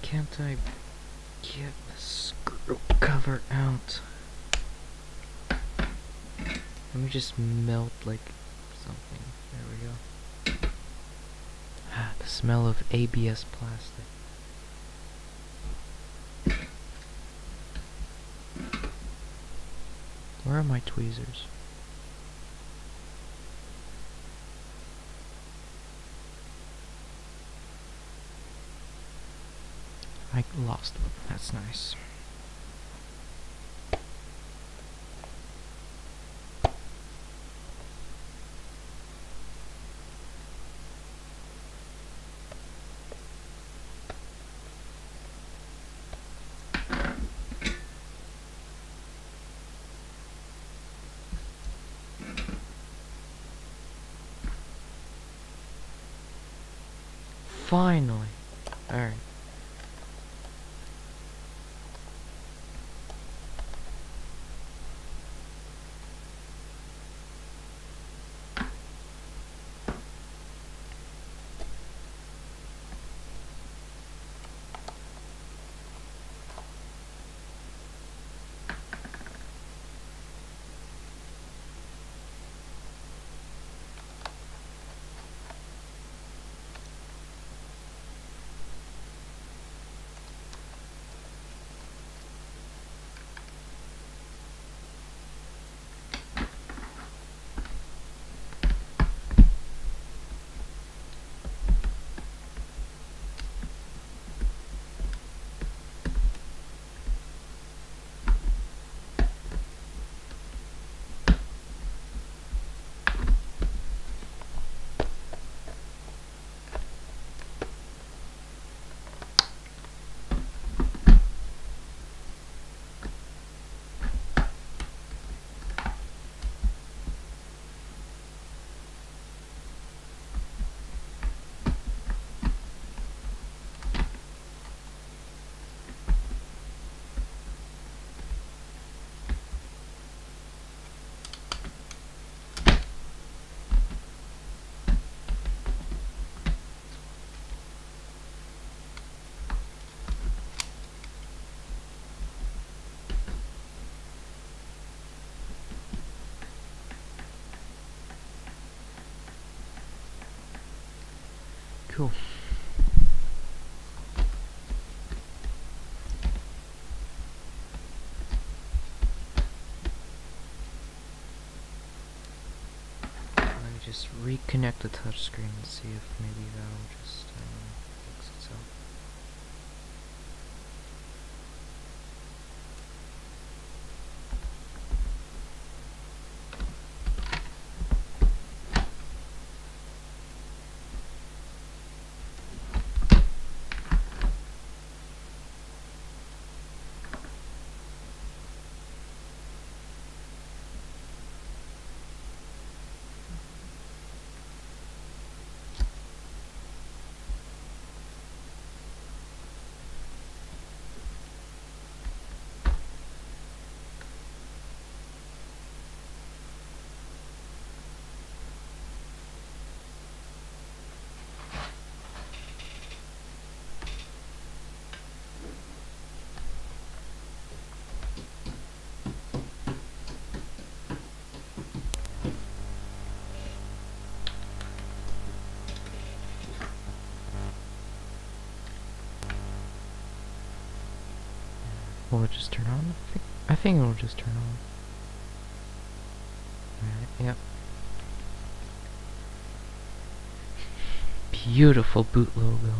can't I get the screw cover out? Let me just melt like something. There we go. Ah, the smell of ABS plastic. Where are my tweezers? I lost them. That's nice. Finally. Alright. Cool. Let me just reconnect the touchscreen and see if maybe that'll just fix itself. Will it just turn on? I think it'll just turn on. Alright, yep. Beautiful boot logo.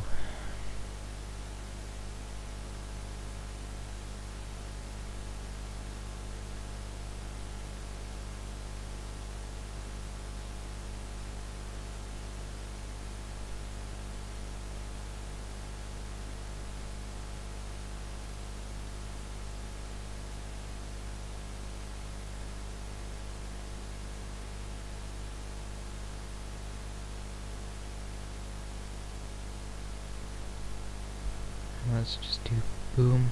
Let's just do boom,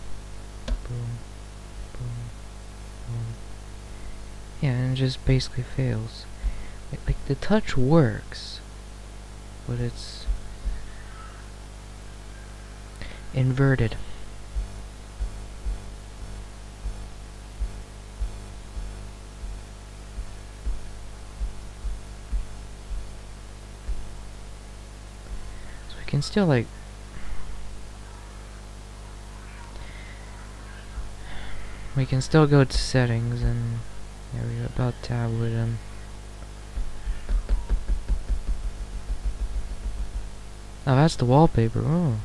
boom, boom, boom. Yeah, and it just basically fails. Like the touch works, but inverted. So we can still like we can still go to settings and there we go, about tablet and oh, that's the wallpaper. Oh,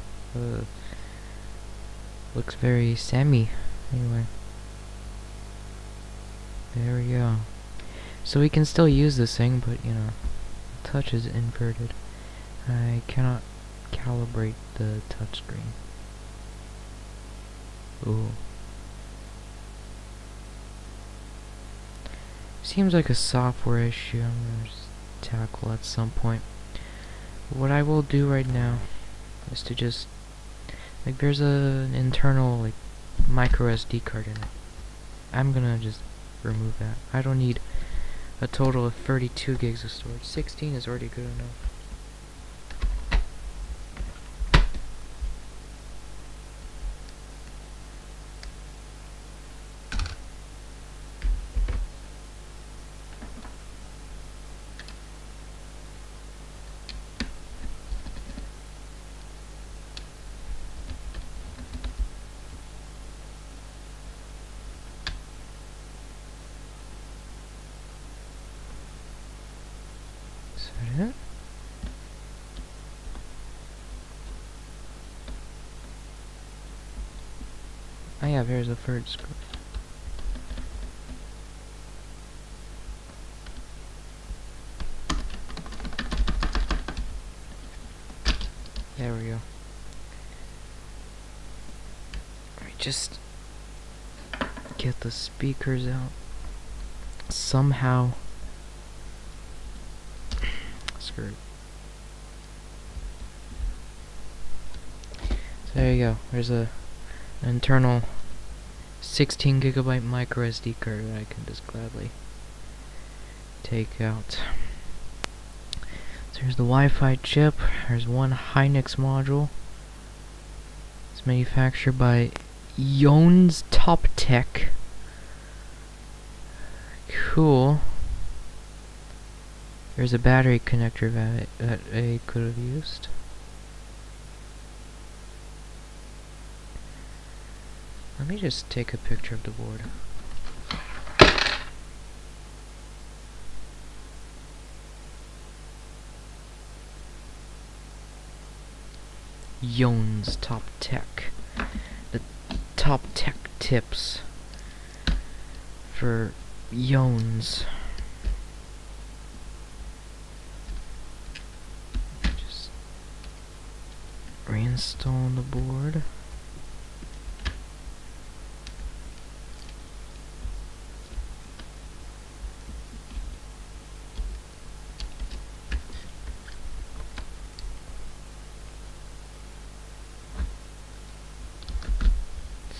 looks very Sammy. Anyway, there we go. So we can still use this thing, but you know, touch is inverted. I cannot calibrate the touchscreen. Ooh. Seems like a software issue I'm gonna just tackle at some point. What I will do right now is to just like there's an internal like micro SD card in it. I'm gonna just remove that. I don't need a total of 32 gigs of storage. 16 is already good enough. Is that it? Oh yeah, there's a third screw. There we go. Let me just get the speakers out. Somehow. Screw it. So there you go. There's an internal 16 gigabyte micro SD card that I can just gladly take out. So here's the Wi-Fi chip. There's one Hynix module. It's manufactured by Yones Top Tech. Cool. There's a battery connector that I could have used. Let me just take a picture of the board. Yones Top Tech. The top tech tips for Yones. Just reinstall the board.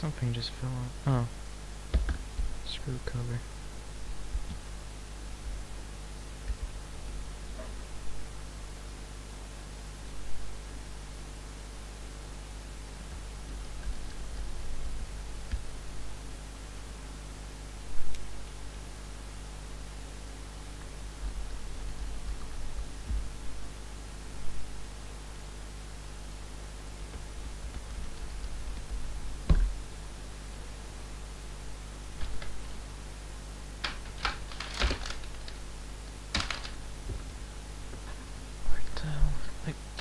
Something just fell out. Oh. Screw cover.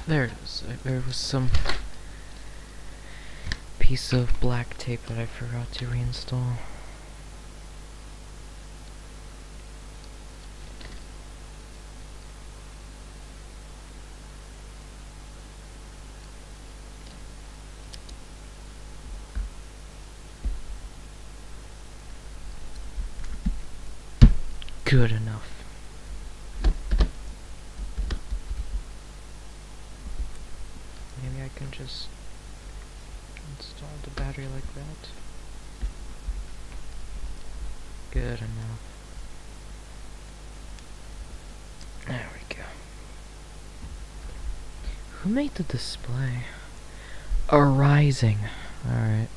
There it is. There was some piece of black tape that I forgot to reinstall. Good enough. Maybe I can just install the battery like that. Good enough. There we go. Who made the display? Arising. Alright.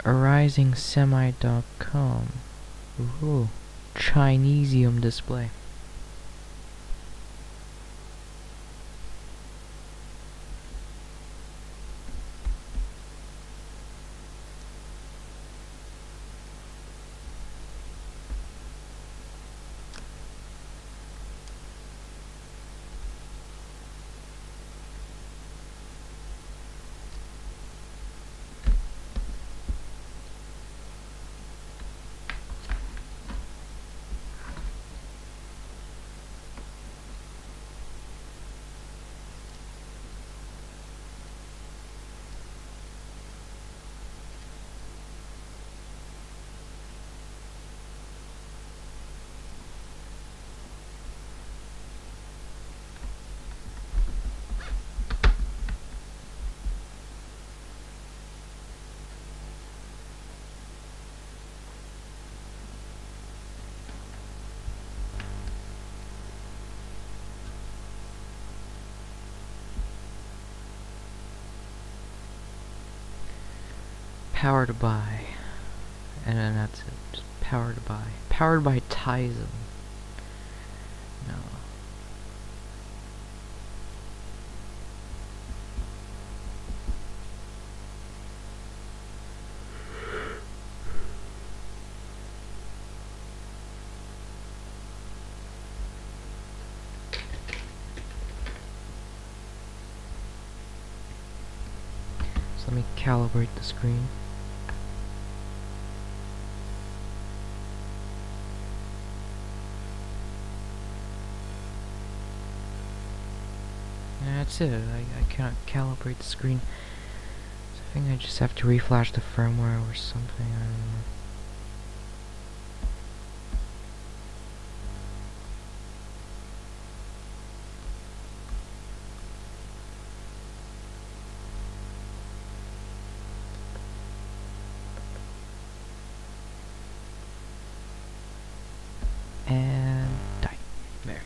ArisingSemi.com. Ooh. Chinesium display. Power to buy. And then that's it. Just power to buy. Powered by Tizen. No. So let me calibrate the screen. That's it. I cannot calibrate the screen. So I think I just have to reflash the firmware or something. I don't know. And die. There.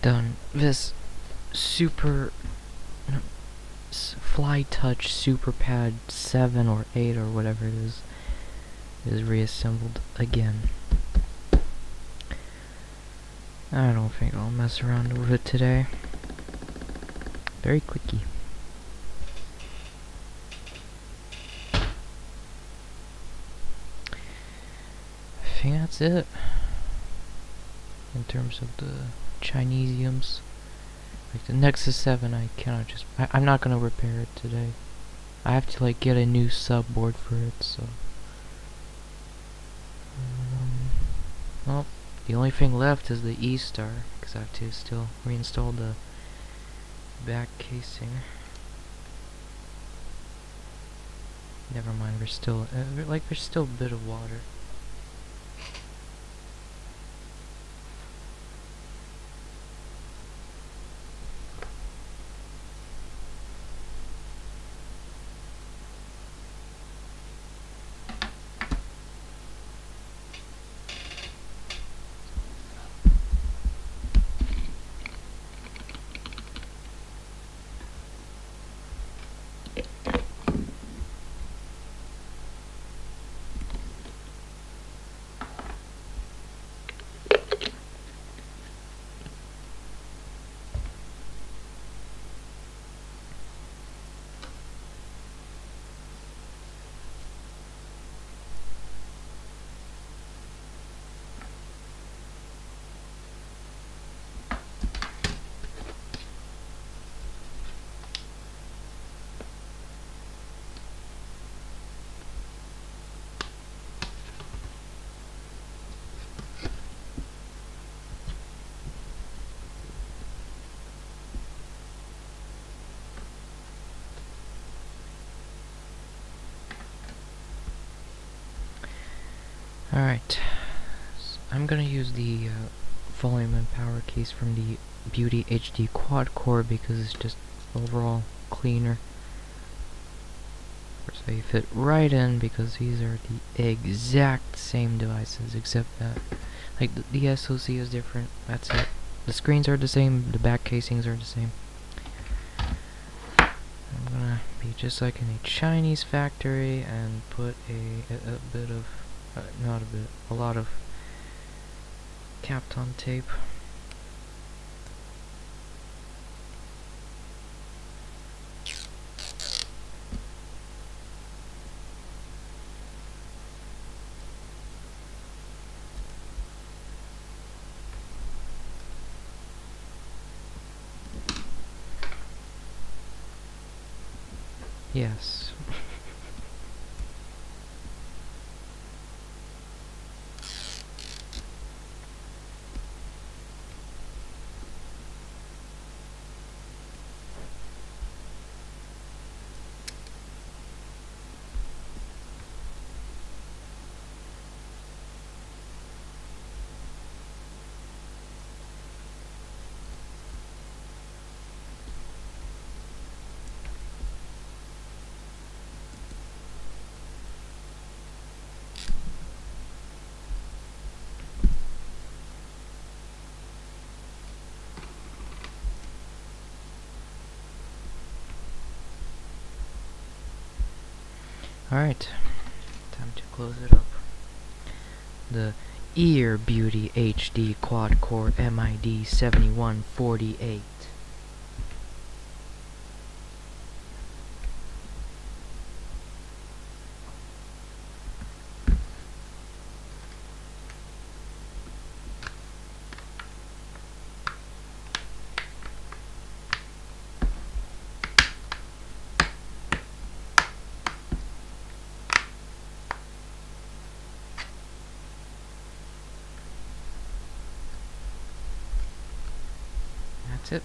Done. This super Fly Touch Super Pad 7 or 8 or whatever it is reassembled again. I don't think I'll mess around with it today. Very quickie. I think that's it. In terms of the Chinesiums. Like the Nexus 7, I cannot just... I'm not gonna repair it today. I have to like get a new sub board for it, so... well, The only thing left is the E-star, because I have to still reinstall the back casing. Never mind, there's still there's still a bit of water. Alright, so I'm gonna use the volume and power keys from the Beauty HD quad core because it's just overall cleaner. Of course, they fit right in because these are the exact same devices, except that like the SoC is different. That's it. The screens are the same, the back casings are the same. I'm gonna be just like in a Chinese factory and put a bit of not a bit, a lot of Kapton tape. Yes. Alright, time to close it up. The Ear Beauty HD quad core MID 7148. That's it.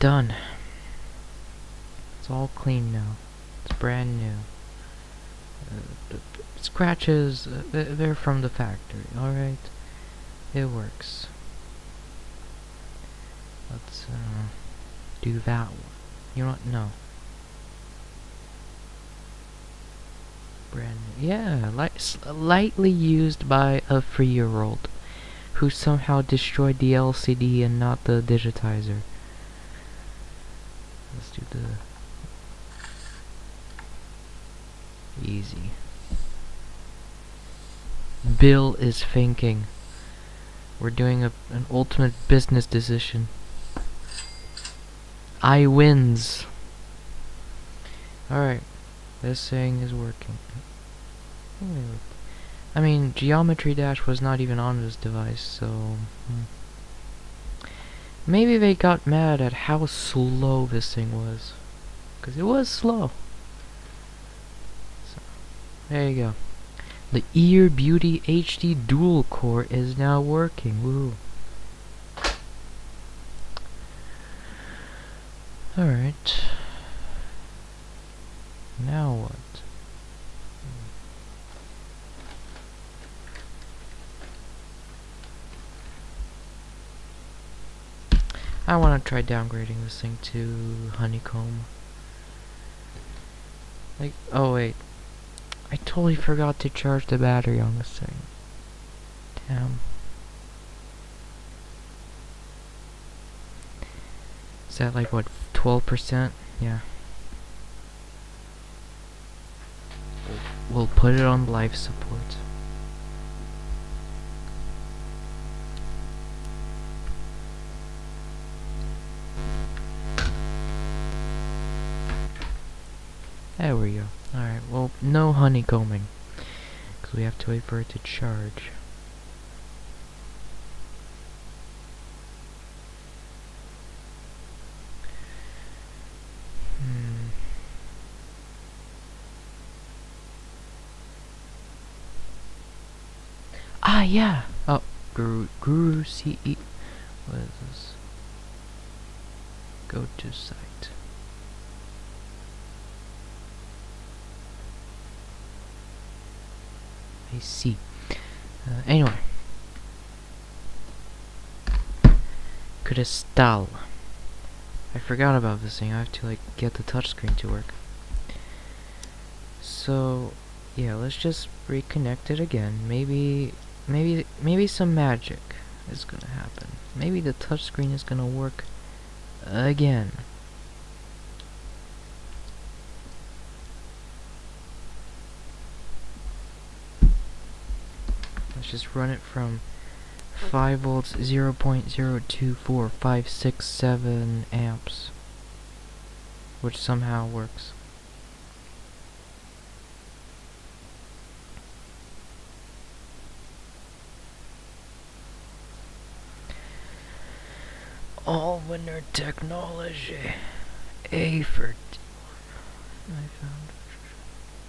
done. It's all clean now. It's brand new. The scratches, they're from the factory, alright? It works. Let's do that one. You know what? No. Brand new. Yeah, lightly used by a 3-year-old who somehow destroyed the LCD and not the digitizer. Let's do the easy. Bill is thinking. We're doing an ultimate business decision. I wins. Alright. This thing is working. I mean, Geometry Dash was not even on this device, so... Maybe they got mad at how slow this thing was. Because it was slow. So, there you go. The Ear Beauty HD Dual Core is now working. Woo. Alright. Now what? I want to try downgrading this thing to Honeycomb. Like, oh wait. I totally forgot to charge the battery on this thing. Damn. Is that like, what, 12%? Yeah. We'll put it on life support. There we go. Alright, well, no honeycombing. Because we have to wait for it to charge. Ah, yeah! Oh, Guru CE. What is this? Go to site. I see. Anyway. Crystal. I forgot about this thing. I have to, like, get the touchscreen to work. So, yeah, let's just reconnect it again. Maybe some magic is gonna happen. Maybe the touchscreen is gonna work again. Let's just run it from 5 volts, 0.024567 amps, which somehow works. All winner technology. A for I found.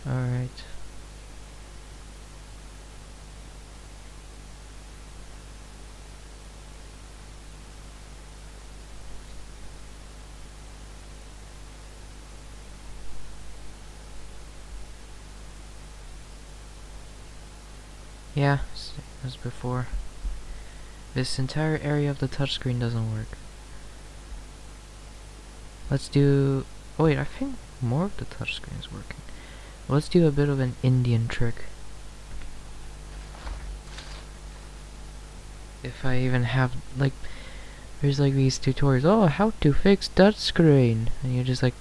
Alright. Yeah, same as before. This entire area of the touchscreen doesn't work. Let's do... Oh wait, I think more of the touchscreen is working. Let's do a bit of an Indian trick. If I even have, like... There's like these tutorials. Oh, how to fix touchscreen! And you just like...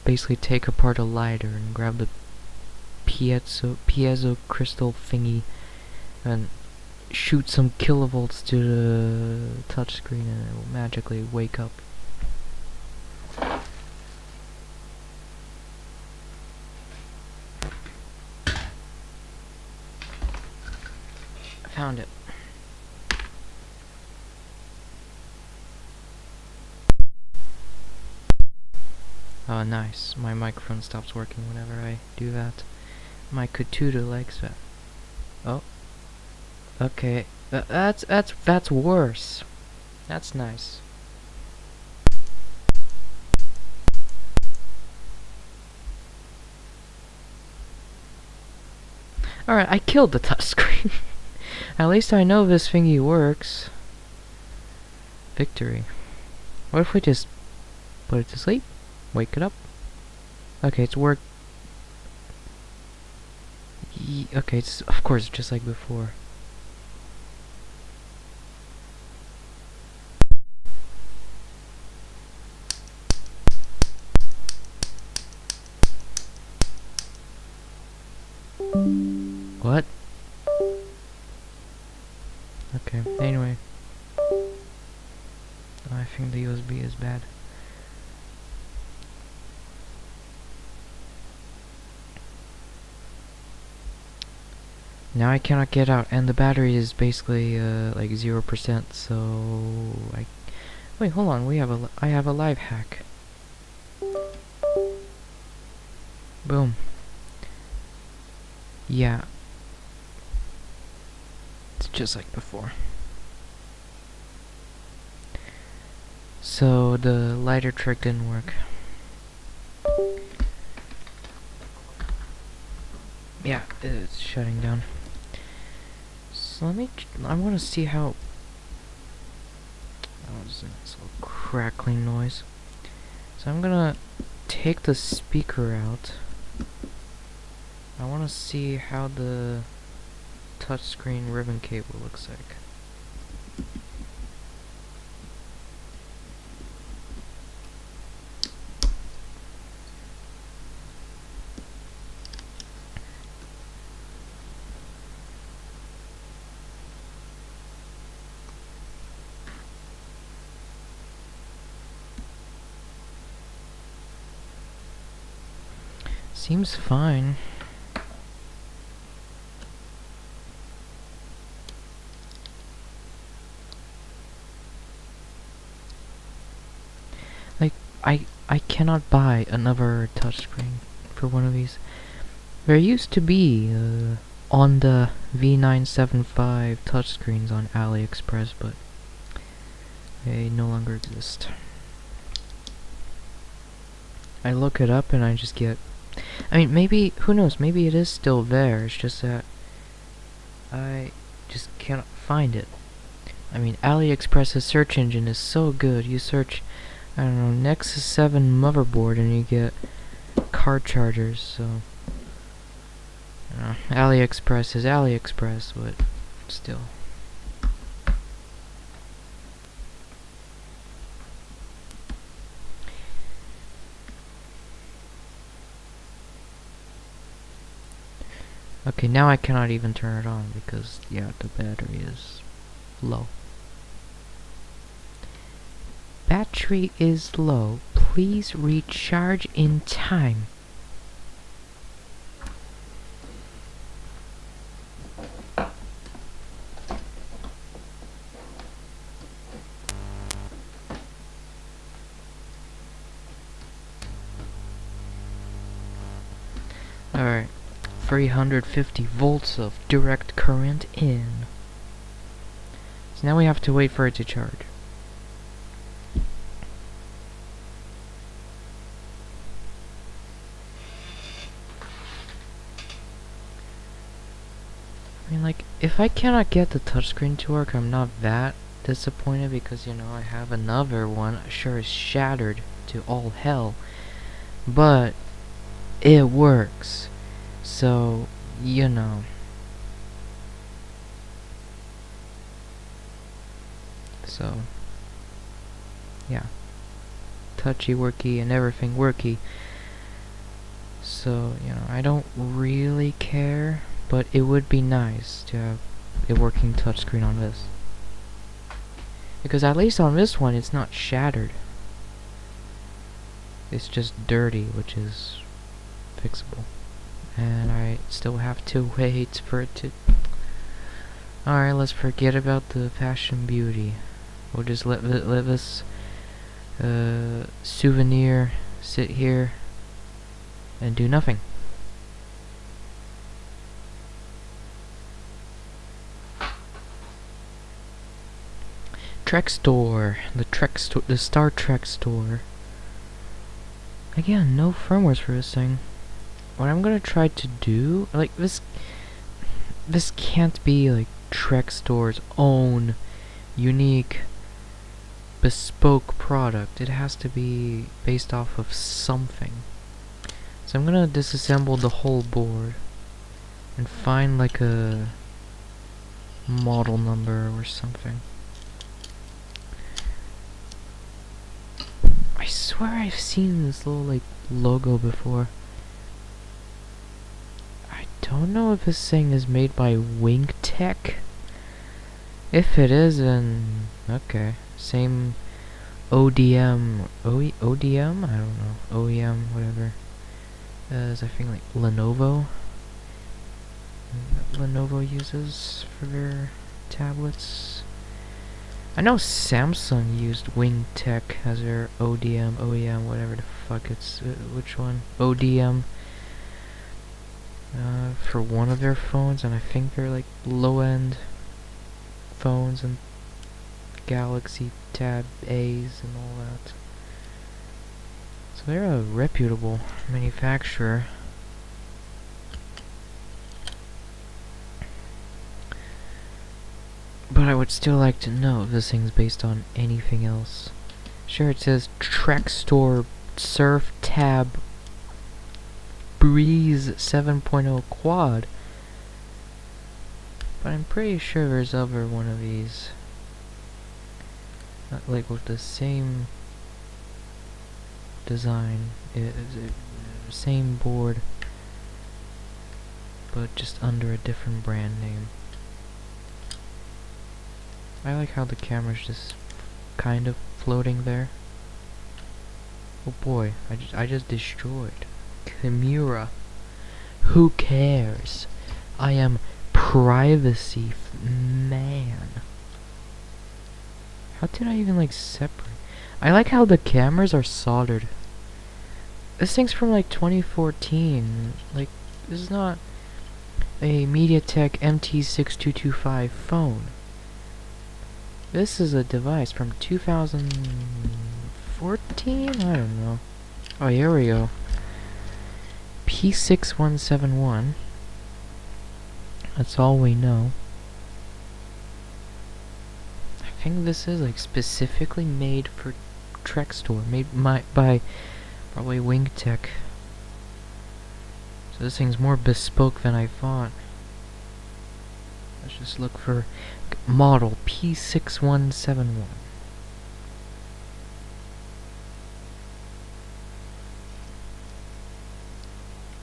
basically take apart a lighter and grab the piezo crystal thingy and shoot some kilovolts to the touchscreen and it will magically wake up. I found it. Oh, nice. My microphone stops working whenever I do that. My Cthulhu likes that. Oh. Okay. That's worse. That's nice. Alright, I killed the touchscreen. At least I know this thingy works. Victory. What if we just put it to sleep? Wake it up? Okay, it's work. Okay, it's of course just like before. What? Okay, anyway. I think the USB is bad. Now I cannot get out, and the battery is basically like 0%. So wait, hold on. I have a live hack. Boom. Yeah. It's just like before. So the lighter trick didn't work. Yeah, it's shutting down. So I want to see how. Oh, it's a little crackling noise. So I'm gonna take the speaker out. I want to see how the touchscreen ribbon cable looks like. Seems fine. Like, I cannot buy another touchscreen for one of these. There used to be on the V975 touchscreens on AliExpress, but they no longer exist. I look it up and I just get. I mean, maybe, who knows, maybe it is still there, it's just that I just cannot find it. I mean, AliExpress's search engine is so good. You search, I don't know, Nexus 7 motherboard and you get car chargers, so. You know, AliExpress is AliExpress, but still. Okay, now I cannot even turn it on because, yeah, the battery is low. Battery is low. Please recharge in time. Alright. 350 volts of direct current in. So now we have to wait for it to charge. I mean, like, if I cannot get the touchscreen to work, I'm not that disappointed because, you know, I have another one. Sure, it's shattered to all hell, but it works. So, you know. So, yeah. Touchy worky and everything worky. So, you know, I don't really care, but it would be nice to have a working touchscreen on this. Because at least on this one, it's not shattered. It's just dirty, which is fixable. And I still have to wait for it to. Alright, let's forget about the Passion Beauty. We'll just let this souvenir sit here and do nothing. Trek Store, the Star Trek store. Again, no firmwares for this thing. What I'm gonna try to do, like this, this can't be like Trek Store's own unique bespoke product. It has to be based off of something. So I'm gonna disassemble the whole board and find like a model number or something. I swear I've seen this little like logo before. I don't know if this thing is made by WingTech. If it is, then okay. Same ODM, ODM? I don't know. OEM, whatever. As I think like Lenovo. That Lenovo uses for their tablets. I know Samsung used WingTech as their ODM, OEM, whatever the fuck it's, which one? ODM. For one of their phones, and I think they're like low-end phones and Galaxy Tab A's and all that. So they're a reputable manufacturer. But I would still like to know if this thing's based on anything else. Sure, it says Trek Store Surf Tab Breeze 7.0 Quad. But I'm pretty sure there's other one of these. Like with the same design, same board, but just under a different brand name. I like how the camera's just kind of floating there. Oh boy, I just destroyed Kimura. Who cares? I am privacy man. How did I even like separate? I like how the cameras are soldered. This thing's from like 2014. Like, this is not a MediaTek MT6225 phone. This is a device from 2014? I don't know. Oh, here we go. P6171. That's all we know. I think this is like specifically made for Trek Store. Made by probably WingTech. So this thing's more bespoke than I thought. Let's just look for model P6171.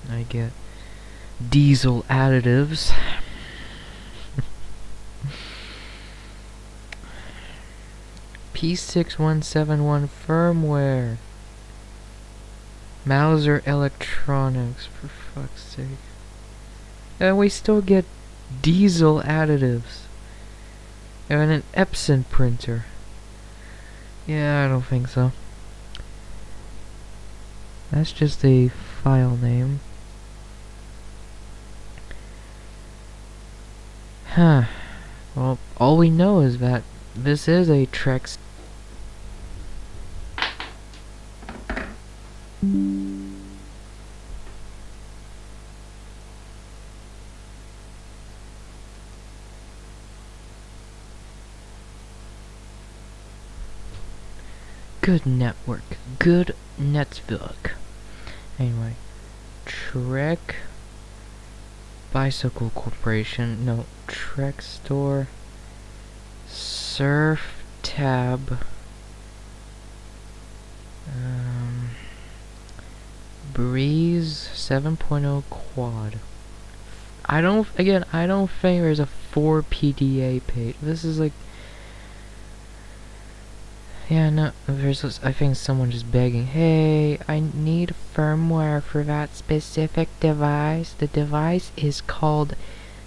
I get diesel additives. P6171 firmware. Mauser Electronics, for fuck's sake. And we still get diesel additives. And an Epson printer. Yeah, I don't think so. That's just a file name. Huh. Well, all we know is that this is a Trek. Good network. Good network. Anyway. Trek Bicycle Corporation. No. Trek Store. Surf Tab. Breeze 7.0 Quad. I don't think there's a 4 PDA page. This is like, yeah, no, I think someone just begging, hey, I need firmware for that specific device. The device is called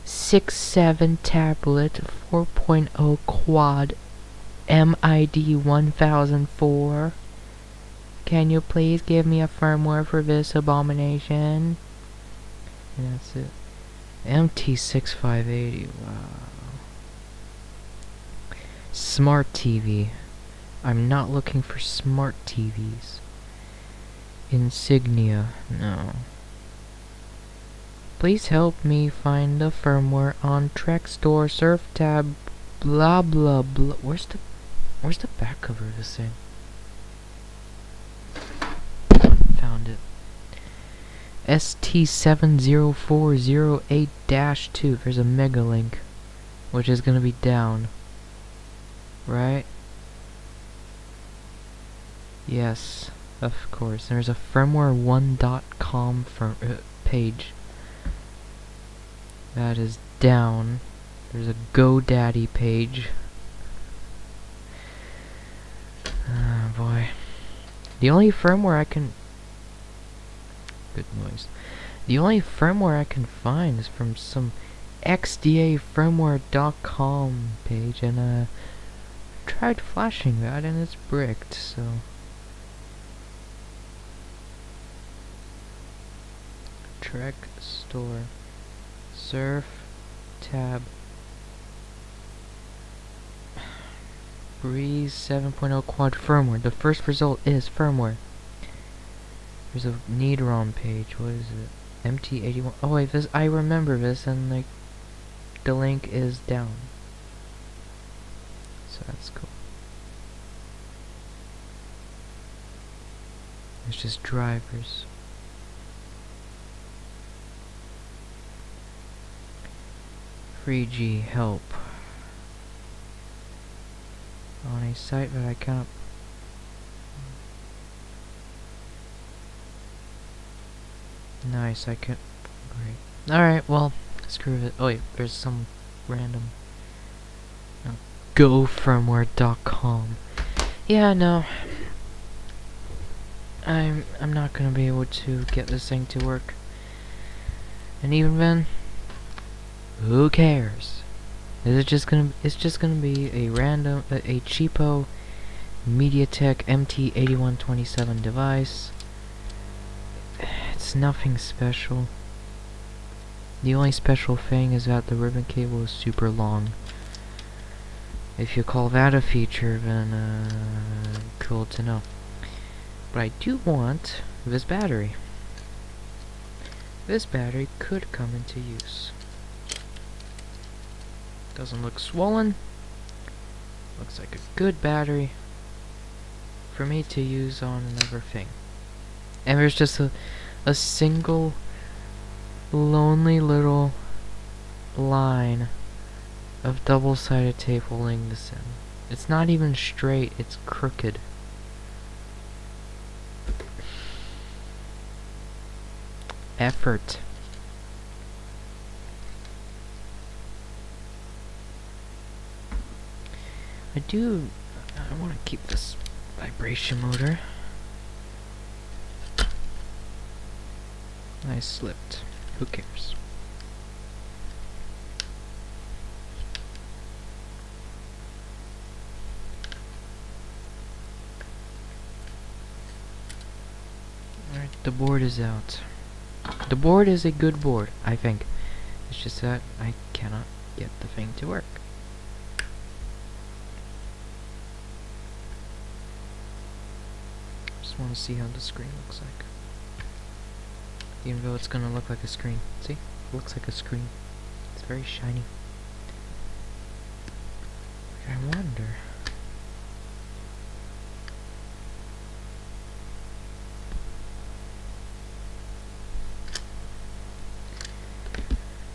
6.7 Tablet 4.0 Quad MID 1004. Can you please give me a firmware for this abomination? And that's it. MT6580, wow. Smart TV. I'm not looking for smart TVs. Insignia, no. Please help me find the firmware on Trek Store Surf Tab blah blah blah. Where's the back cover of this thing? Found it. ST70408-2. There's a mega link, which is gonna be down. Right? Yes, of course. There's a firmware1.com page. That is down. There's a GoDaddy page. Oh boy. The only firmware I can... Good noise. The only firmware I can find is from some xdafirmware.com page, and tried flashing that and it's bricked, so... Trek Store Surf Tab Breeze 7.0 Quad firmware. The first result is firmware. There's a need-ROM page. What is it? MT81. Oh wait, this, I remember this, and like the link is down. So that's cool. It's just drivers. FreeG help. On a site that I cannot... Nice, I can... Great. Alright, well, screw it. Oh wait, there's some random... GoFirmware.com. Yeah, no. I'm not gonna be able to get this thing to work. And even then, who cares? It's just gonna be a random, a cheapo MediaTek MT8127 device. It's nothing special. The only special thing is that the ribbon cable is super long. If you call that a feature, then cool to know. But I do want this battery. This battery could come into use. Doesn't look swollen. Looks like a good battery for me to use on another thing. And there's just a single lonely little line of double-sided tape holding this in. It's not even straight, it's crooked. Effort. I want to keep this vibration motor. I slipped. Who cares? Alright, the board is out. The board is a good board, I think. It's just that I cannot get the thing to work. Just want to see how the screen looks like. Even though it's gonna look like a screen. See? It looks like a screen. It's very shiny. I wonder...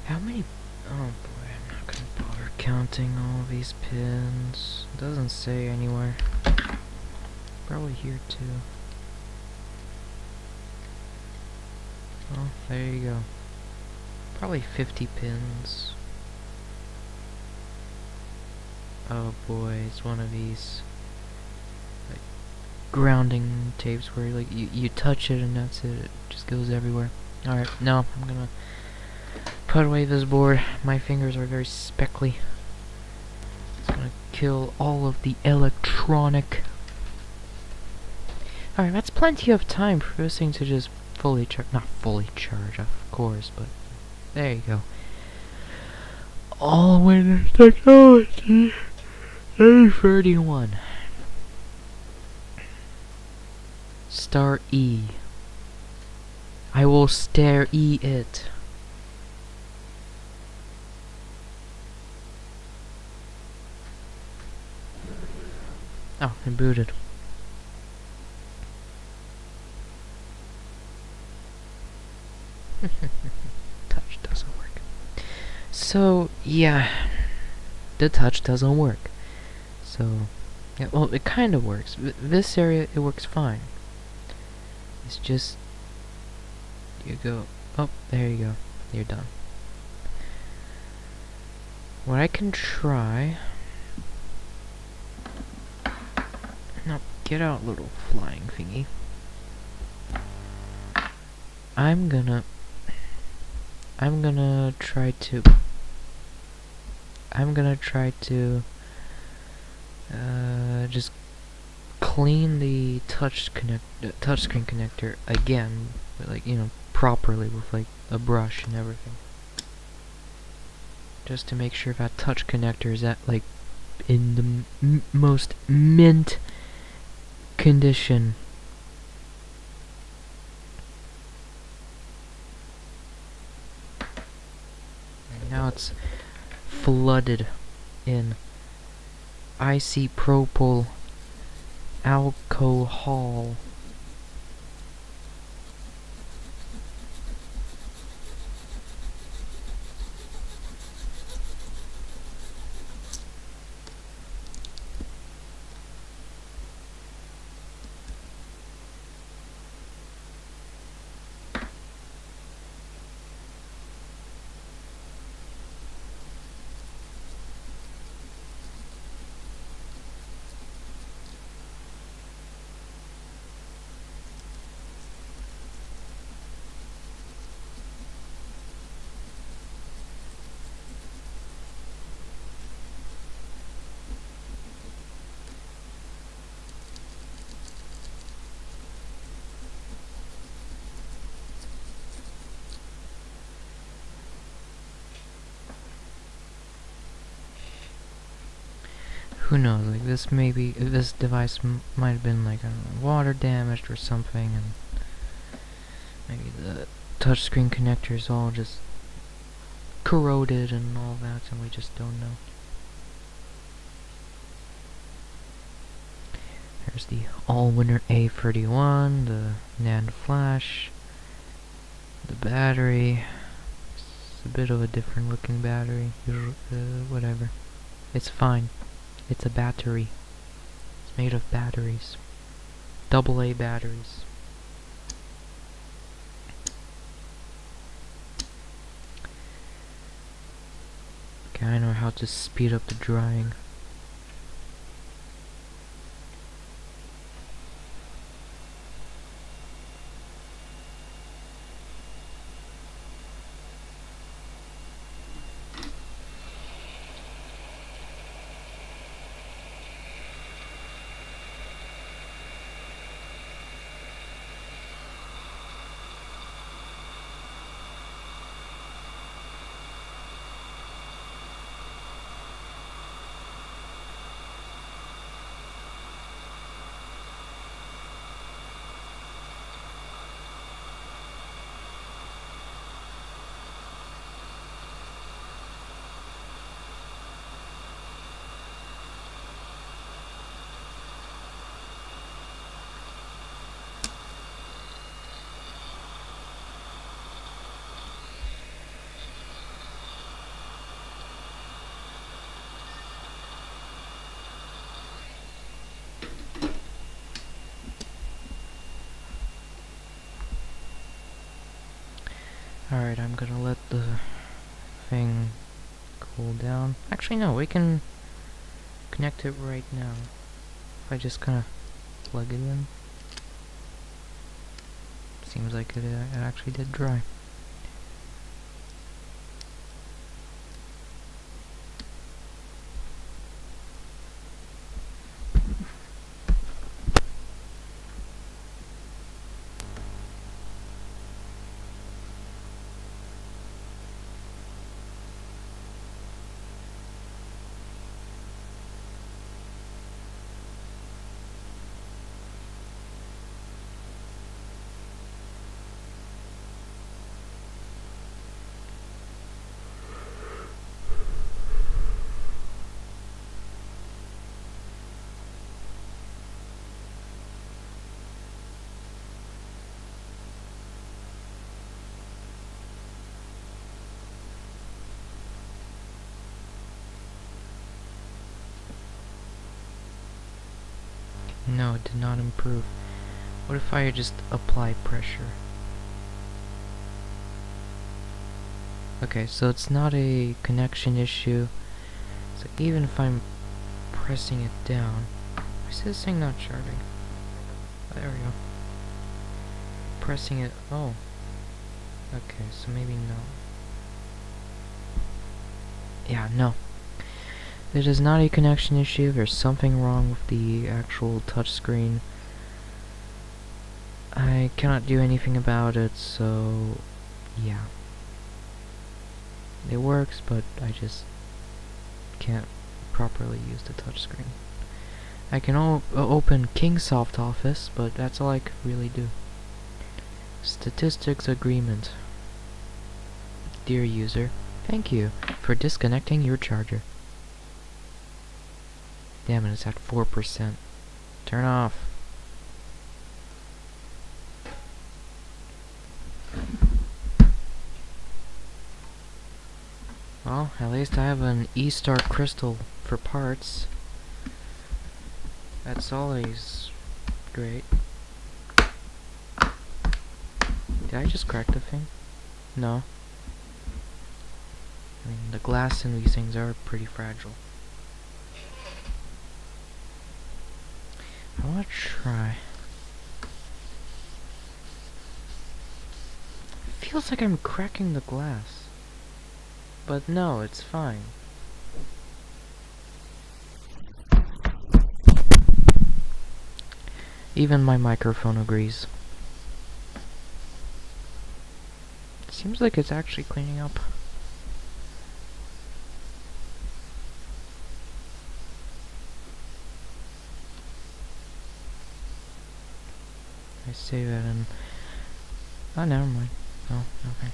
How many... Oh boy, I'm not gonna bother counting all these pins. It doesn't say anywhere. Probably here too. Oh, there you go. Probably 50 pins. Oh boy, it's one of these like grounding tapes where like you touch it and that's it. It just goes everywhere. Alright, no, I'm gonna put away this board. My fingers are very speckly. It's gonna kill all of the electronic. Alright, that's plenty of time for this thing to just fully charge. Not fully charge, of course, but there you go. All Windows Technology A31. Star E. I will stare E it. Oh, it booted. Touch doesn't work. So, yeah, the touch doesn't work. So, yeah, well, it kind of works. This area, it works fine. It's just, you go, oh, there you go. You're done. What I can try... Now, get out, little flying thingy. I'm gonna try to... just clean the touchscreen connector again, like, you know, properly with, like, a brush and everything. Just to make sure that touch connector is at, like, in the most mint condition. And now it's flooded in isopropyl alcohol. Who knows, like, this device might have been, like, I don't know, water damaged or something, and maybe the touchscreen connector is all just corroded and all that, and we just don't know. There's the Allwinner A31, the NAND flash, the battery. It's a bit of a different looking battery, whatever. It's fine. It's a battery. It's made of batteries. AA batteries. Okay, I know how to speed up the drying. Alright, I'm gonna let the thing cool down. Actually, no, we can connect it right now. If I just kinda plug it in. Seems like it actually did dry. No, it did not improve. What if I just apply pressure? Okay, so it's not a connection issue. So even if I'm pressing it down, why is this thing not charging? There we go. Pressing it, oh. Okay, so maybe no. Yeah, no. It is not a connection issue. There's something wrong with the actual touchscreen. I cannot do anything about it, so yeah. It works, but I just can't properly use the touchscreen. I can open Kingsoft Office, but that's all I could really do. Statistics agreement. Dear user, thank you for disconnecting your charger. Damn it, it's at 4%. Turn off. Well, at least I have an E-Star crystal for parts. That's always great. Did I just crack the thing? No. I mean, the glass in these things are pretty fragile. I want to try. Feels like I'm cracking the glass. But no, it's fine. Even my microphone agrees. Seems like it's actually cleaning up. I save that in... Oh, never mind. Oh, okay.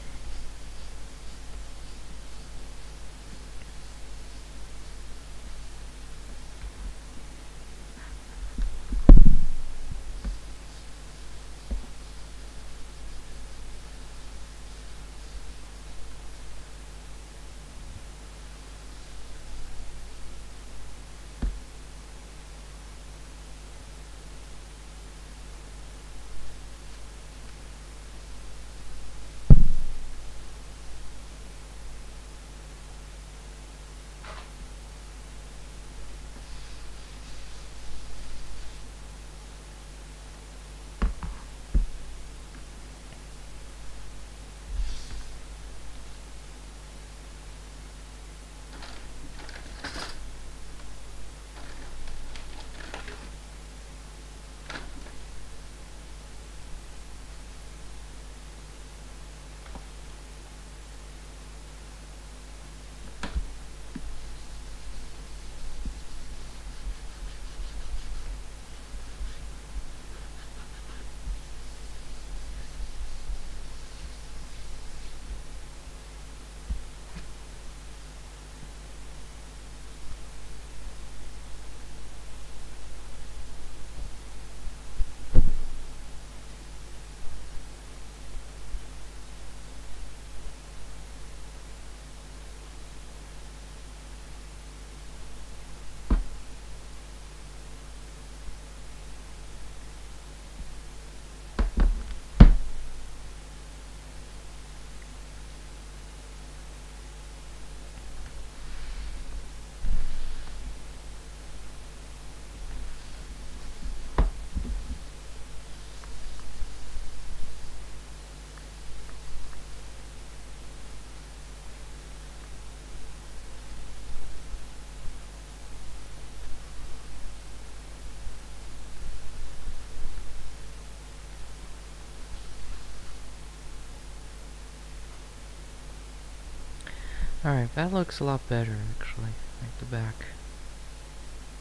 Alright, that looks a lot better, actually. Like the back.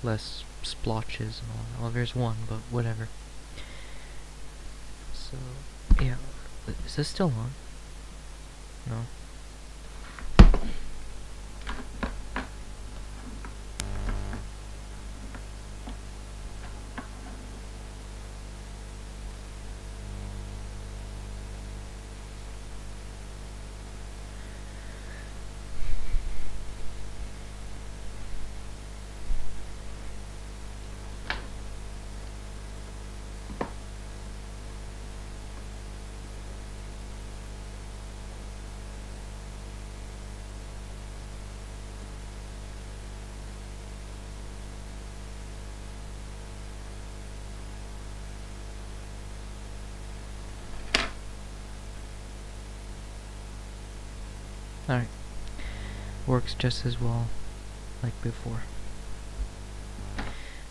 Less splotches and all that. Well, there's one, but whatever. So, yeah. Is this still on? No. Alright. Works just as well like before.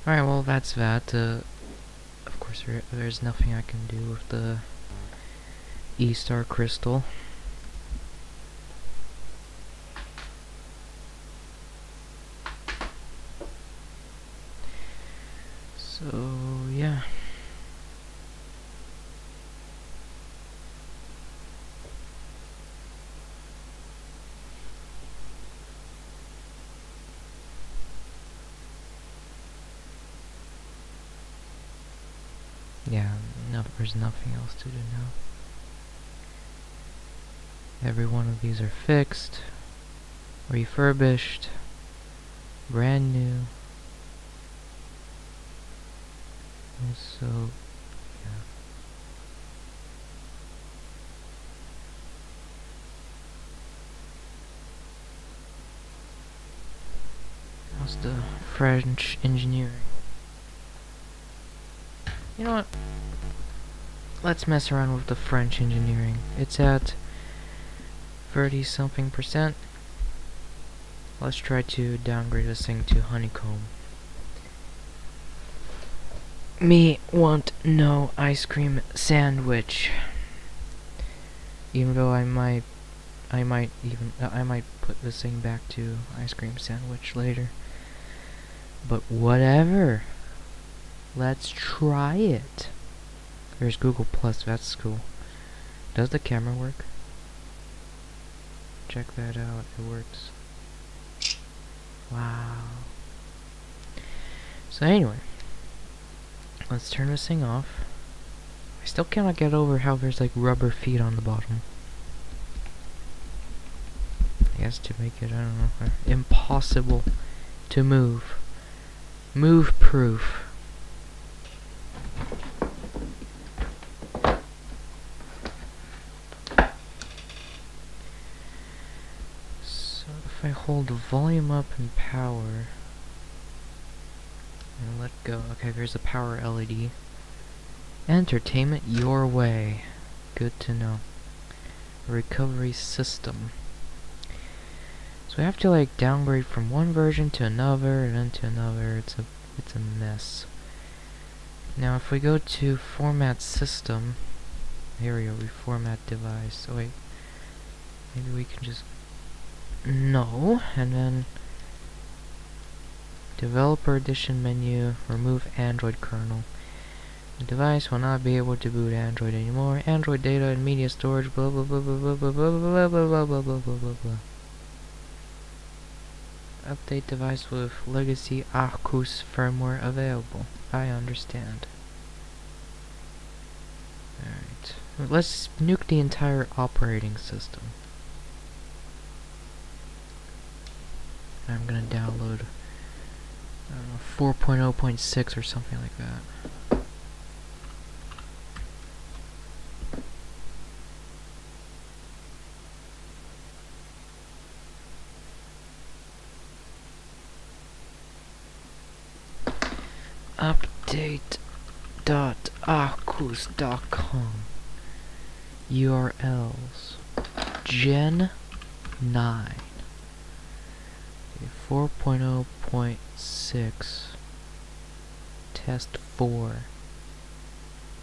Alright, well that's that. Of course there's nothing I can do with the E-Star crystal. So, yeah. Yeah, no, there's nothing else to do now. Every one of these are fixed, refurbished, brand new. And so, yeah. How's the French engineering? You know what? Let's mess around with the French engineering. It's at 30-something%. Let's try to downgrade this thing to honeycomb. Me want no ice cream sandwich. Even though I might put this thing back to ice cream sandwich later. But whatever. Let's try it. There's Google Plus, that's cool. Does the camera work? Check that out, it works. Wow. So anyway, let's turn this thing off. I still cannot get over how there's like rubber feet on the bottom. I guess to make it, I don't know, impossible to move. Move proof. So if I hold the volume up and power and let go, okay, there's a power LED. Entertainment your way. Good to know. Recovery system. So we have to like downgrade from one version to another and then to another. It's a mess. Now if we go to format system, here we go, reformat device. Oh wait, maybe we can just no, and then developer edition menu, remove Android kernel. The device will not be able to boot Android anymore. Android data and media storage, blah blah blah blah blah blah blah blah blah blah blah blah blah blah blah. Update device with legacy Arcus firmware available. I understand. Alright. Let's nuke the entire operating system. I'm gonna download, I don't know, 4.0.6 or something like that. Update.arcus.com URLs Gen 9 4.0.6 Test 4.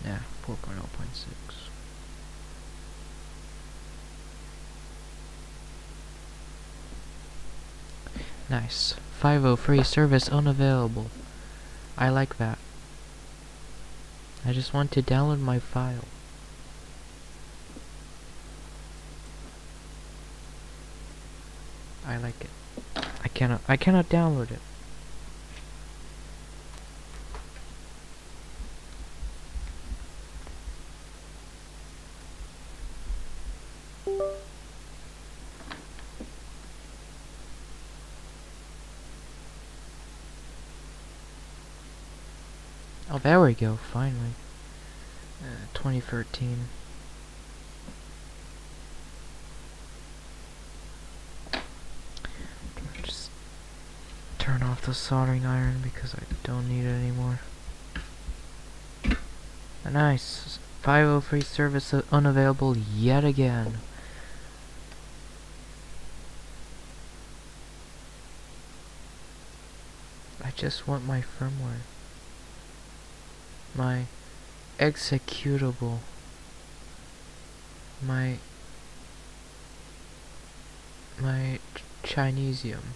Yeah, 4.0.6. Nice. 503 service unavailable. I like that. I just want to download my file. I like it. I cannot download it. Oh, there we go, finally. 2013. Just turn off the soldering iron because I don't need it anymore. Nice. 503 service unavailable yet again. just want my firmware. My executable. My Chinesium.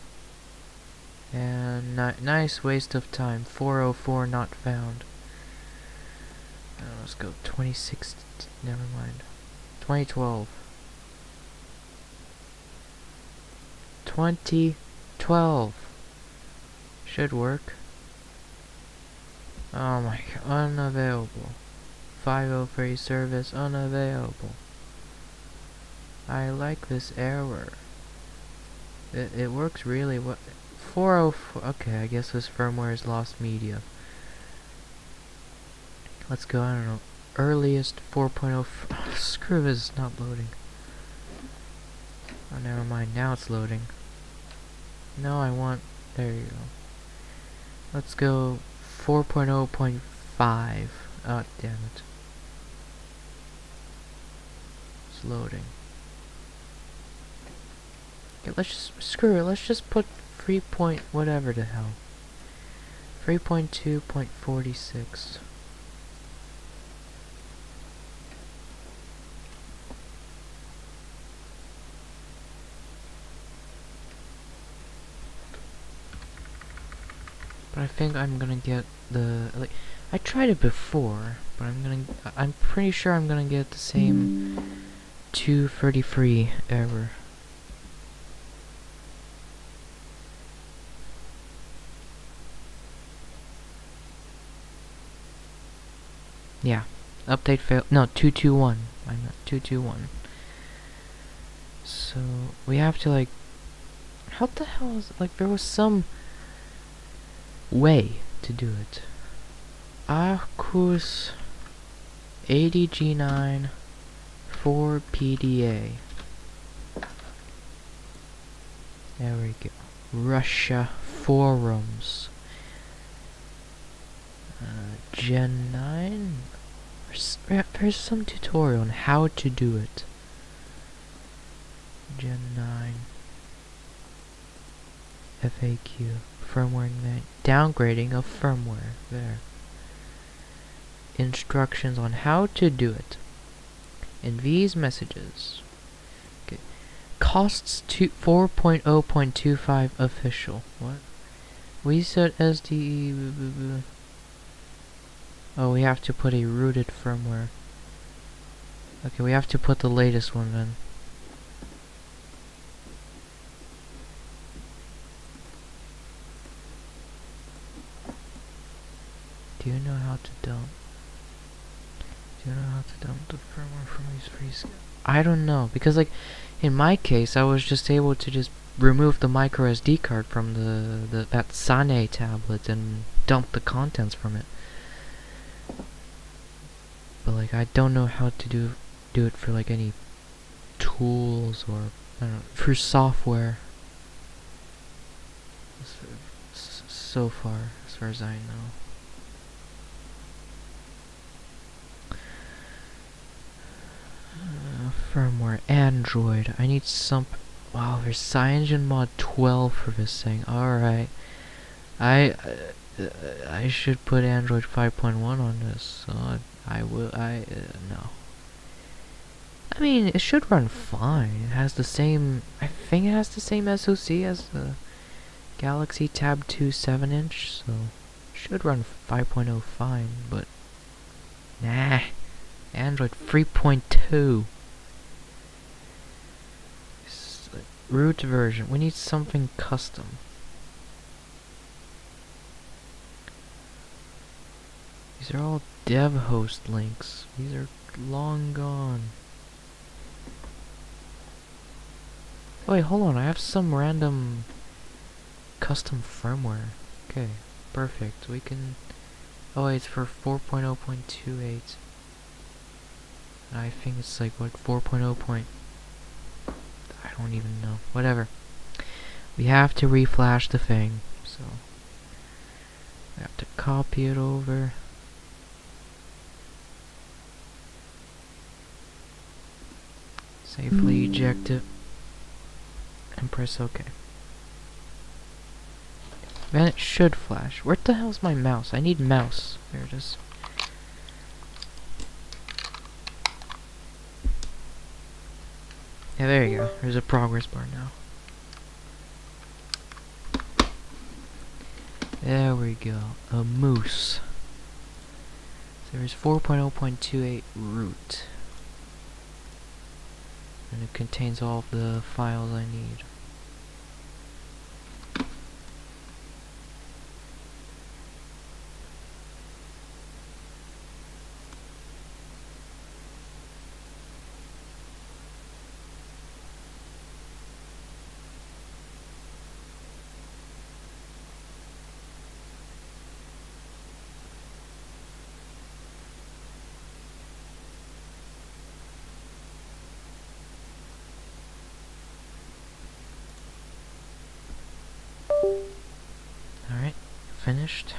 And nice waste of time. 404 not found. Let's go 26. Never mind. 2012. 2012. Should work. Oh my god. Unavailable. 503 service unavailable. I like this error. It works really well. 404. Okay, I guess this firmware is lost media. Let's go, I don't know. Earliest 4.0. Screw this, it's not loading. Oh, never mind. Now it's loading. No, I want. There you go. Let's go 4.0.5. Oh, damn it. It's loading. Okay, let's just. Screw it. Let's just put 3. Whatever the hell. 3.2.46. But I think I'm gonna get the, like, I tried it before, but I'm pretty sure I'm gonna get the same 233 error. Yeah, update failed. No, 221. I'm not 221. So we have to, like, how the hell is it? Like, there was some way to do it. Arcus 80G9 for PDA. There we go. Russia forums. Gen 9. There's some tutorial on how to do it. Gen 9. FAQ. Firmware downgrading of firmware. There. Instructions on how to do it. In these messages. Okay. Costs 4.0.25 official. What? We set SDE. Oh, we have to put a rooted firmware. Okay, we have to put the latest one then. Do you know how to dump? Do you know how to dump the firmware from these free I don't know, because, like, in my case, I was just able to just remove the micro SD card from that Sane tablet and dump the contents from it. But, like, I don't know how to do it for, like, any tools or, I don't know, for software. So far, as far as I know. Firmware, Android. I need some. Wow, there's CyanogenMod 12 for this thing. Alright. I should put Android 5.1 on this. So I will. No. I mean, it should run fine. It has the same. I think it has the same SoC as the Galaxy Tab 2 7-inch. So should run 5.0 fine. But nah. Android 3.2. Root version. We need something custom. These are all dev host links. These are long gone. Oh, wait, hold on. I have some random custom firmware. Okay, perfect. We can. Oh, wait, it's for 4.0.28. I think it's like what 4.0 point. I don't even know. Whatever. We have to reflash the thing, so we have to copy it over. Safely eject it and press OK. Then it should flash. Where the hell's my mouse? I need mouse. There it is. Yeah, there you go. There's a progress bar now. There we go. A moose. So there's 4.0.28 root. And it contains all of the files I need. Alright, finished.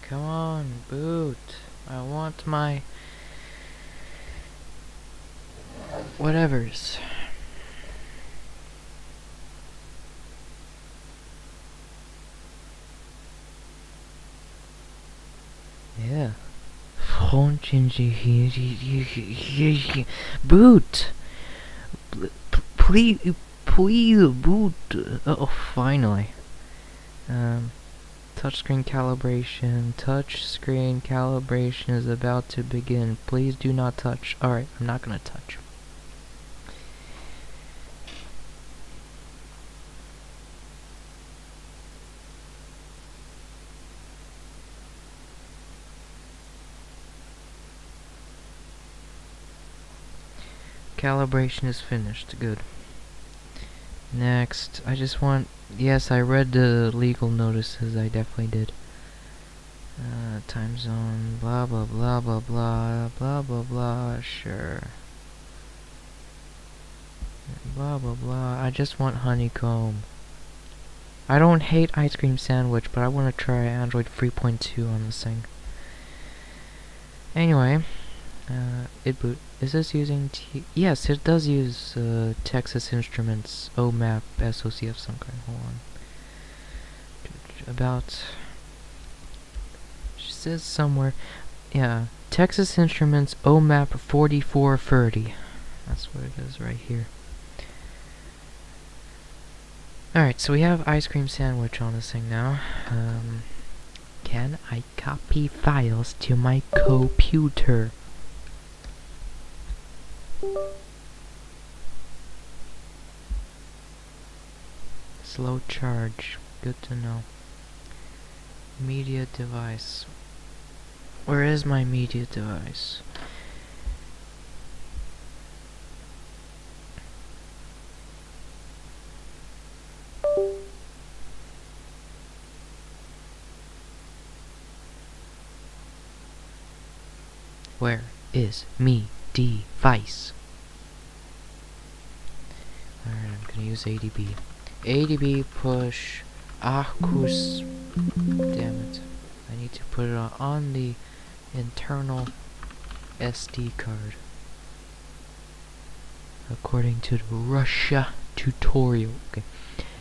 Come on, boot. I want my whatevers. Yeah. Boot. Please, please, boot. Oh, finally. Touchscreen calibration is about to begin. Please do not touch. Alright, I'm not gonna touch. Calibration is finished. Good. Next, I just want... Yes, I read the legal notices. I definitely did. Time zone, blah blah blah blah blah, blah blah blah, sure. Blah blah blah, I just want honeycomb. I don't hate ice cream sandwich, but I want to try Android 3.2 on this thing. Anyway, it boot. Is this using yes, it does use Texas Instruments OMAP SOCF some kind. Hold on. About... She says somewhere... Yeah, Texas Instruments OMAP 4430. That's what it is right here. Alright, so we have ice cream sandwich on this thing now. Can I copy files to my computer? Slow charge. Good to know. Media device. Where is my media device? Where is me device? Alright, I'm gonna use ADB. ADB push Acus. Damn it. I need to put it on the internal SD card. According to the Russia tutorial. Okay.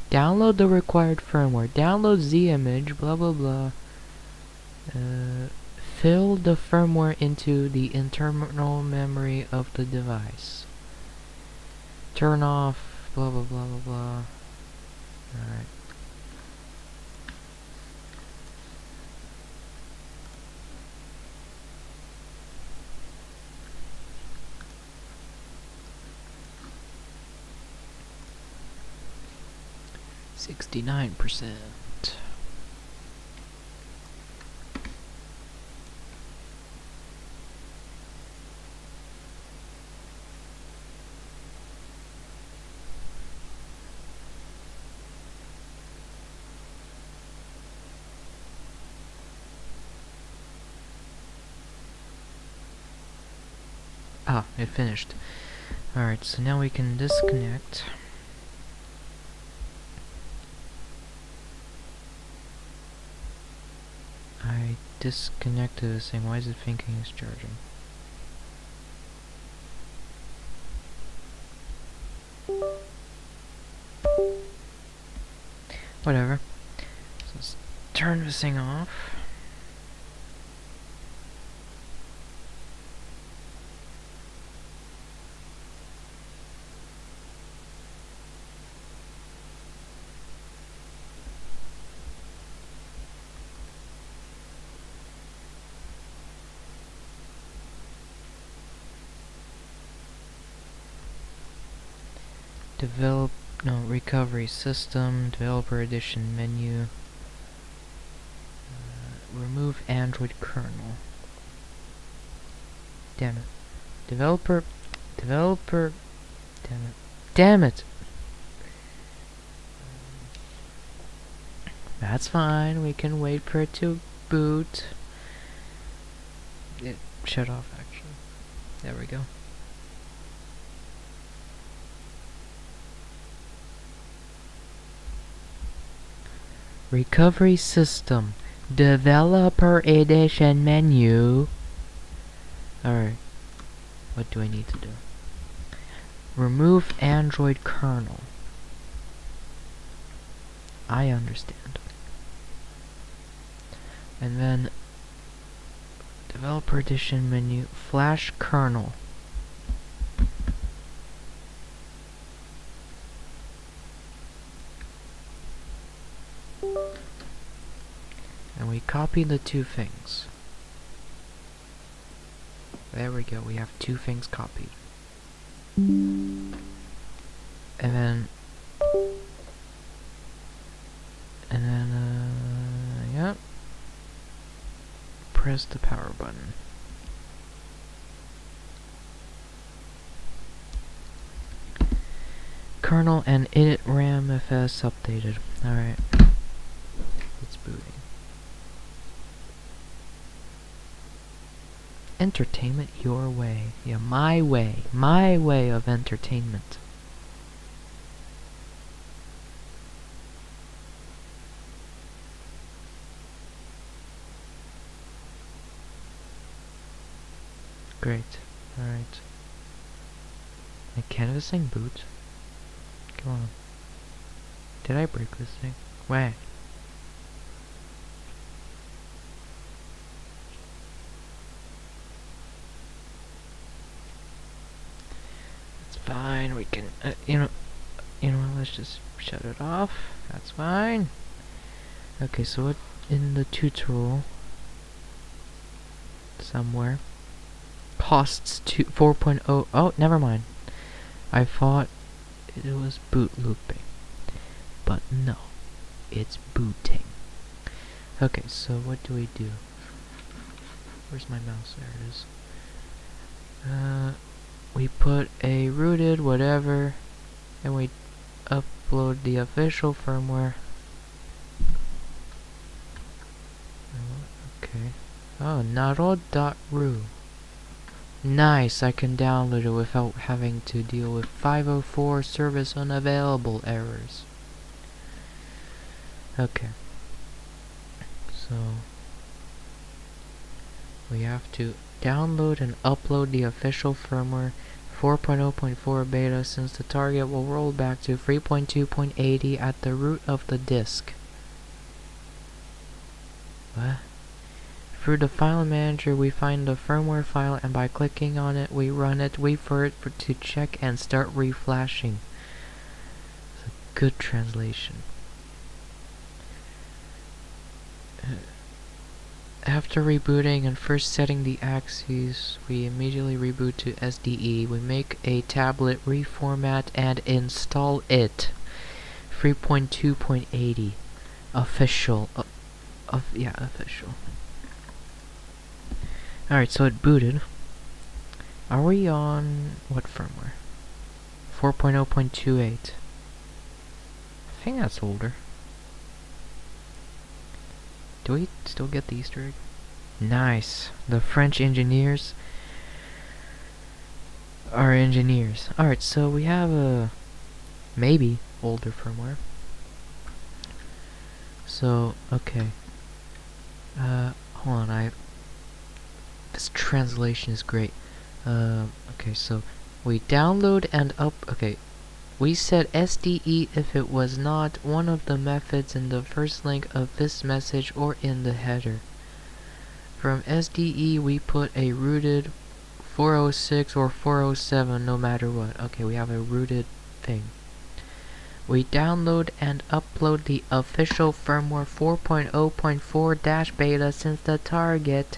Download the required firmware. Download ZImage, blah blah blah. Fill the firmware into the internal memory of the device. Turn off, blah blah blah blah blah. Alright. %. Ah, it finished. Alright, so now we can disconnect. I disconnected this thing. Why is it thinking it's charging? Whatever. So let's turn this thing off. Recovery system, developer edition menu. Remove Android kernel. Damn it. Developer, damn it. That's fine, we can wait for it to boot. It shut off actually. There we go. Recovery system, developer edition menu. Alright, what do I need to do? Remove Android kernel. I understand. And then developer edition menu, flash kernel. And we copy the two things. There we go, we have two things copied. And then yep. Press the power button. Kernel and init RAM FS updated. Alright. It's booting. Entertainment your way. Yeah, my way. My way of entertainment. Great. Alright. Can this thing boot? Come on. Did I break this thing? Where? It's fine. We can. You know what? Let's just shut it off. That's fine. Okay. So what in the tutorial somewhere costs 4.0. Oh, never mind. I thought it was boot looping, but no, it's booting. Okay, so what do we do? Where's my mouse? There it is. We put a rooted whatever, and we upload the official firmware. Okay. Oh, naro.ru. Nice, I can download it without having to deal with 504 service unavailable errors. Okay. So we have to download and upload the official firmware 4.0.4 beta, since the target will roll back to 3.2.80 at the root of the disk. What? Through the file manager, we find the firmware file, and by clicking on it, we run it, wait for it to check, and start reflashing. It's a good translation. After rebooting and first setting the axes, we immediately reboot to SDE. We make a tablet, reformat, and install it. 3.2.80. Official. Official. Alright, so it booted. Are we on what firmware? 4.0.28. I think that's older. Do we still get the Easter egg? Nice. The French engineers are engineers. Alright, so we have a maybe older firmware. So, okay. Hold on, this translation is great. Okay, so we download and okay. We set SDE if it was not one of the methods in the first link of this message or in the header. From SDE we put a rooted 406 or 407 no matter what. Okay, we have a rooted thing. We download and upload the official firmware 4.0.4-beta, since the target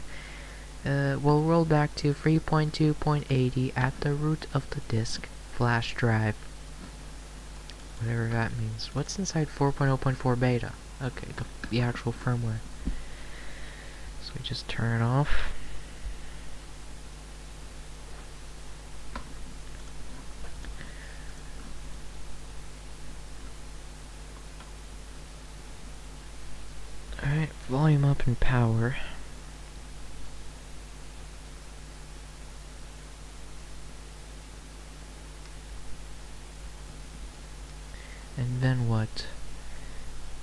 will roll back to 3.2.80 at the root of the disk flash drive. Whatever that means. What's inside 4.0.4 beta? Okay, the actual firmware. So we just turn it off. Alright, volume up and power. And then what?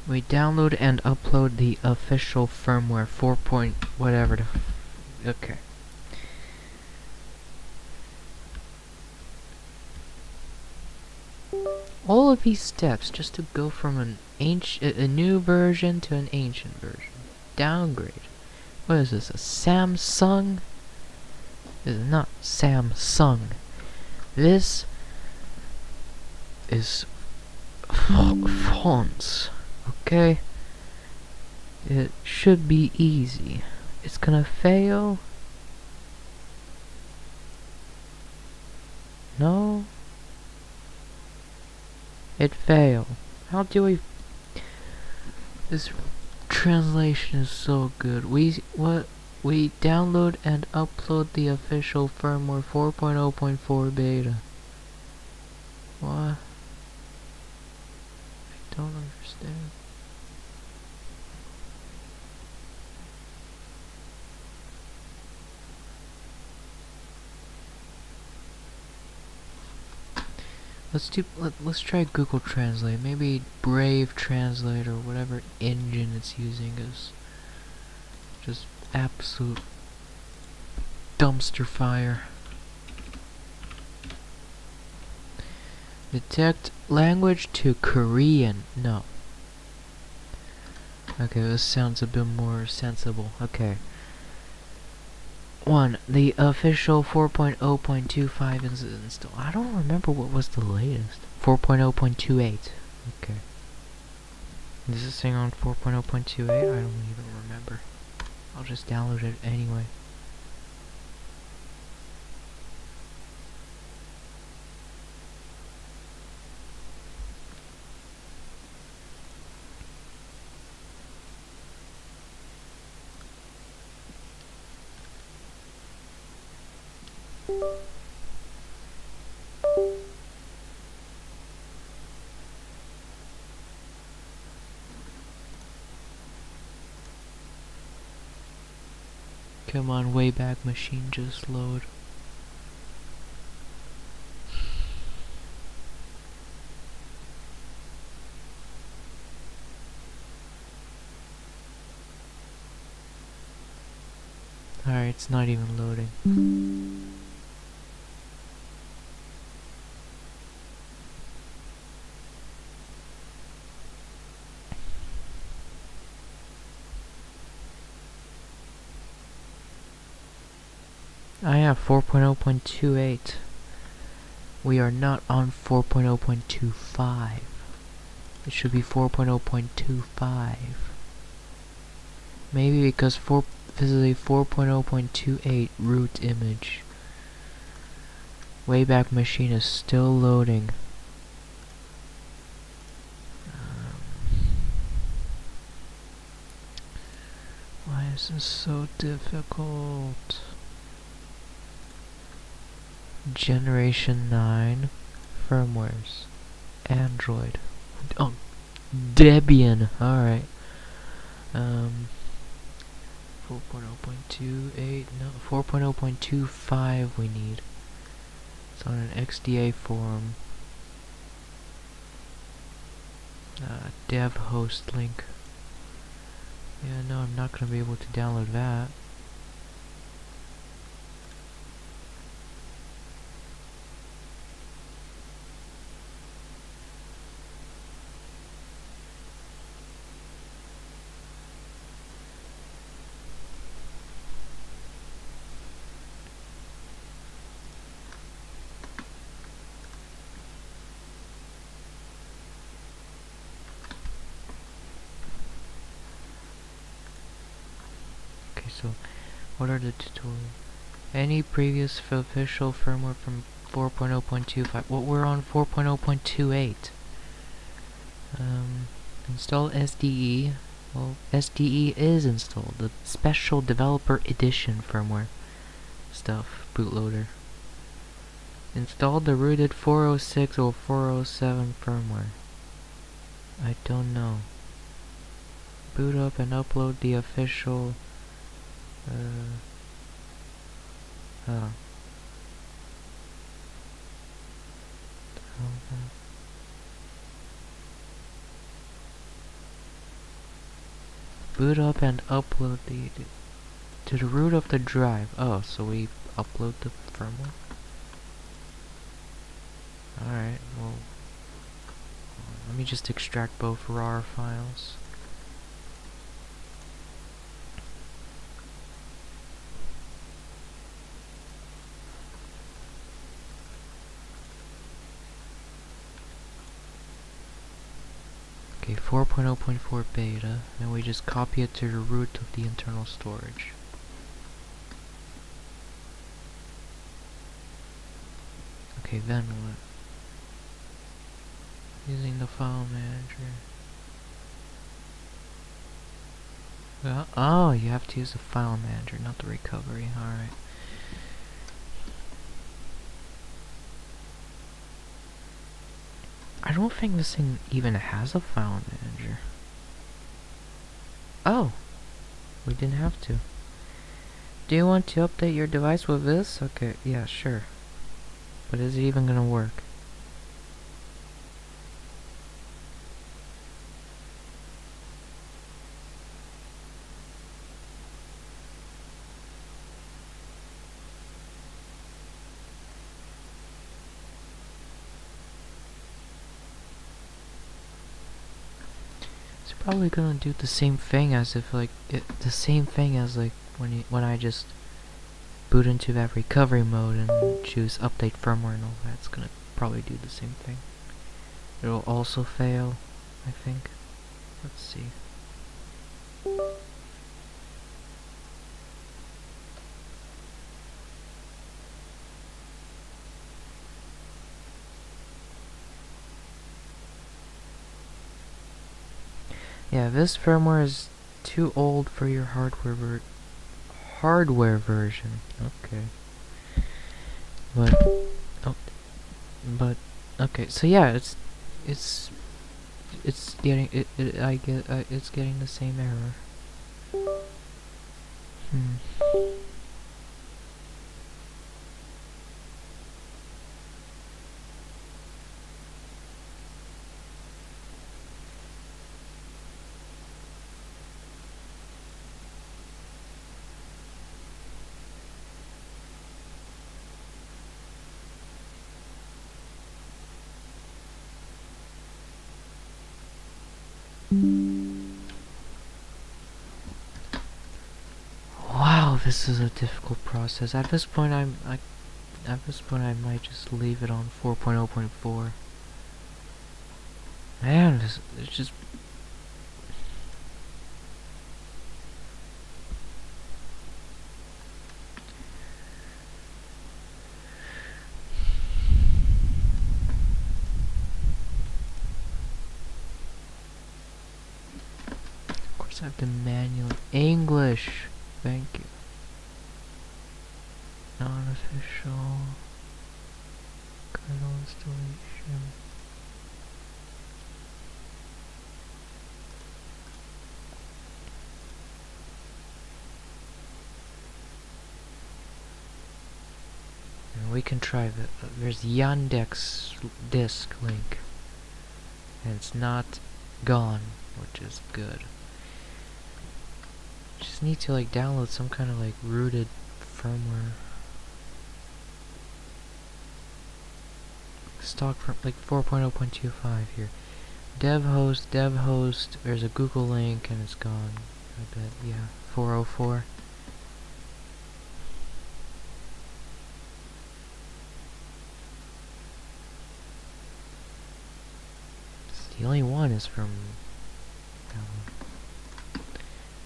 We download and upload the official firmware 4. Whatever the okay. All of these steps just to go from a new version to an ancient version. Downgrade. What is this? A Samsung? This is not Samsung. This is fonts. Okay? It should be easy. It's gonna fail. No? It failed. How do we... This translation is so good. We download and upload the official firmware 4.0.4 beta. What? I don't understand. Let's try Google Translate. Maybe Brave Translate or whatever engine it's using is just absolute dumpster fire. Detect language to Korean. No. Okay, this sounds a bit more sensible. Okay. 1. The official 4.0.25 is installed. I don't remember what was the latest. 4.0.28. Okay. Is this thing on 4.0.28? I don't even remember. I'll just download it anyway. Come on, Wayback Machine, just load. It's not even loading. I have 4.0.28. We are not on 4.0.25. It should be 4.0.25. Maybe because this is a 4.0.28 root image. Wayback Machine is still loading. Why is this so difficult? Generation 9 firmwares. Android. Oh, Debian. Alright. 4.0.28, no, 4.0.25 we need. It's on an XDA form. Dev host link. Yeah, no, I'm not gonna be able to download that. Okay, so what are the tutorials? Any previous official firmware from 4.0.25. Well, we're on 4.0.28. Install SDE. Well, SDE is installed. The Special Developer Edition firmware stuff. Bootloader. Install the rooted 406 or 407 firmware. I don't know. Boot up and upload the official... Boot up and upload to the root of the drive. Oh, so we upload the firmware? Alright, well... let me just extract both RAR files. Okay, 4.0.4 beta, and we just copy it to the root of the internal storage. Okay, then what? Using the file manager. Oh, you have to use the file manager, not the recovery. Alright. I don't think this thing even has a file manager. Oh! We didn't have to. Do you want to update your device with this? Okay, yeah, sure. But is it even gonna work? It's probably gonna do the same thing as if like the same thing as like when I just boot into that recovery mode and choose update firmware and all that. It's gonna probably do the same thing. It'll also fail, I think. Let's see. Yeah, this firmware is too old for your hardware version. Okay. But okay. So yeah, it's getting it's getting the same error. Wow, this is a difficult process. At this point, I might just leave it on 4.0.4. Man, it's just. Of course, I have to manual English. Thank you. Non-official kernel installation. And we can try that. There's Yandex disk link, and it's not gone, which is good. Just need to like download some kind of like rooted firmware. Stock from like 4.0.25 here. Dev host, there's a Google link and it's gone. I bet, yeah. 404. The only one is from that one.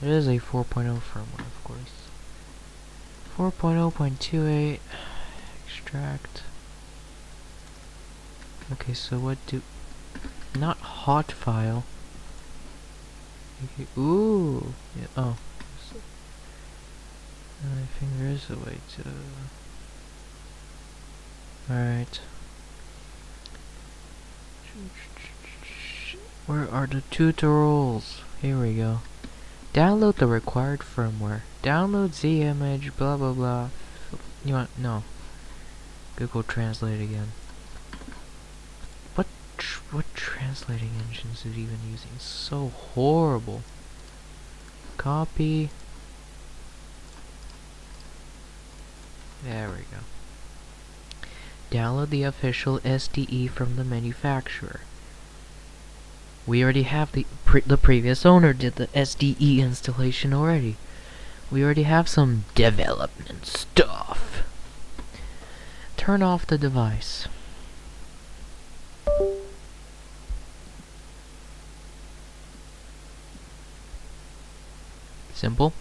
It is a 4.0 firmware, of course. 4.0.28 extract. Okay, so what do... Not hot file. Okay, ooh! Yeah, oh. I think there is a way to... Alright. Where are the tutorials? Here we go. Download the required firmware. Download ZImage, blah blah blah. You want... No. Google Translate again. What translating engines is it even using? It's so horrible. Copy. There we go. Download the official SDE from the manufacturer. We already have the previous owner did the SDE installation already. We already have some development stuff. Turn off the device. Simple.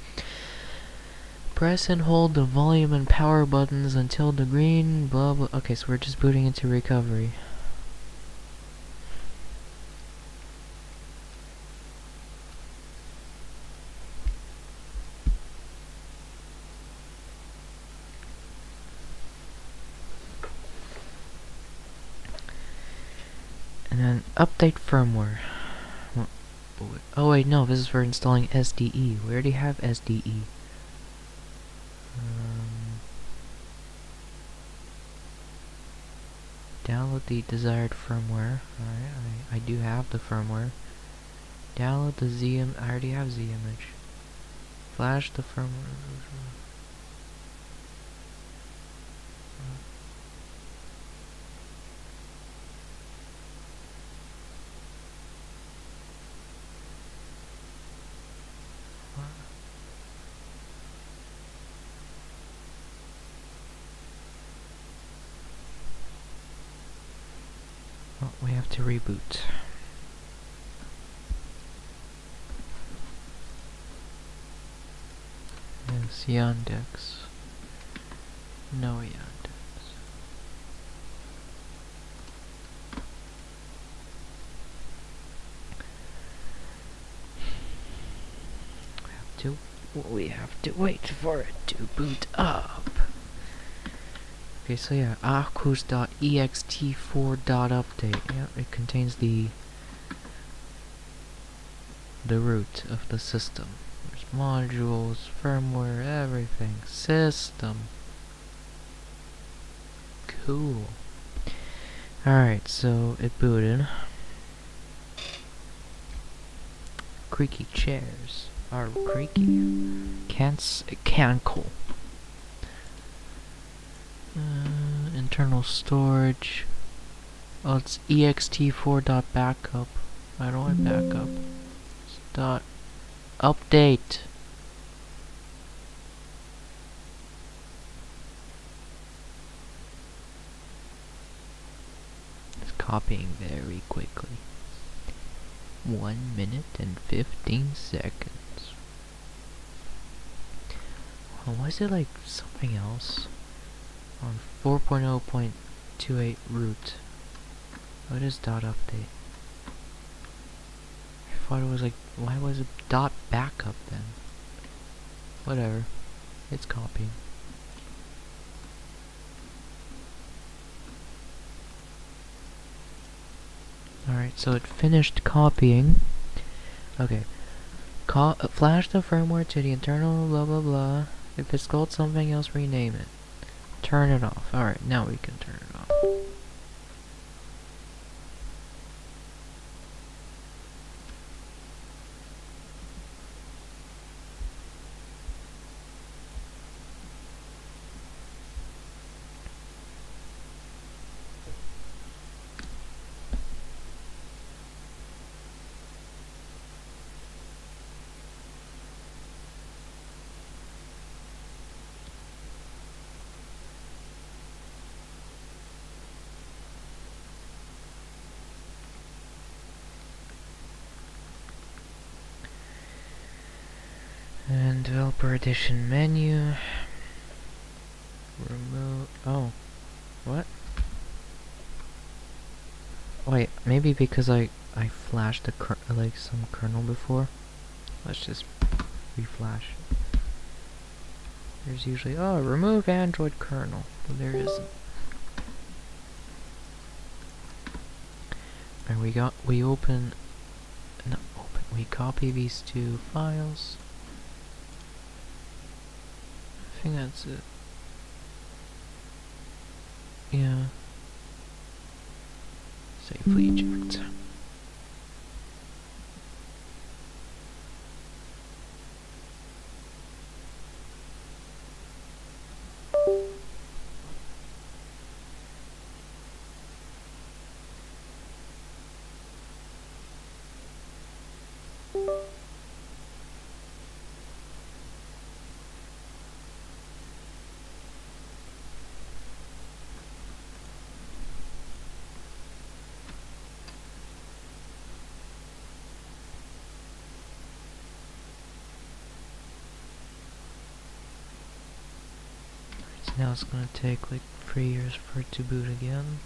Press and hold the volume and power buttons until the green blah blah. Okay, so we're just booting into recovery. And then update firmware. Oh wait, no, this is for installing SDE. We already have SDE. Download the desired firmware. Alright, I do have the firmware. Download the ZImage. I already have ZImage. Flash the firmware. Well, we have to reboot. Yes, Yandex. No Yandex. We have to wait for it to boot up. Okay, so yeah, arcus.ext4.update. Yeah, it contains the root of the system. There's modules, firmware, everything. System. Cool. Alright, so it booted. Creaky chairs are creaky. Cancel. Internal storage. Oh, it's ext4.backup. I don't want backup. dot update. It's copying very quickly. 1 minute and 15 seconds. Oh, was it like something else? On 4.0.28 root. What is dot update? I thought it was like, why was it dot backup then? Whatever. It's copying. Alright, so it finished copying. Okay. Flash the firmware to the internal blah blah blah. If it's called something else, rename it. Turn it off. Alright, now we can turn it off. And developer edition menu. Remove. Oh. What? Wait, maybe because I flashed the like some kernel before. Let's just reflash. There's usually remove Android kernel, but there isn't. And we copy these two files. I think that's it. Yeah. Safely eject. Now it's gonna take like 3 years for it to boot again.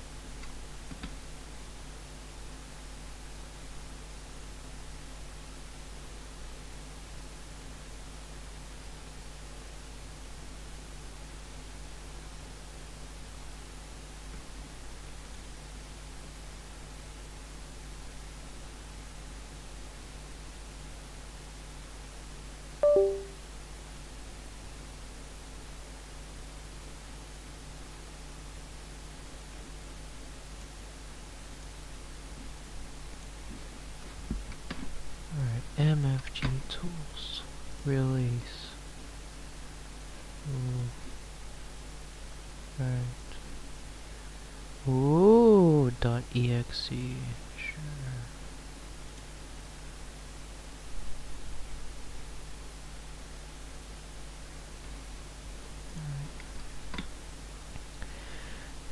MFG tools. Release. Right. Ooh, .exe. Sure.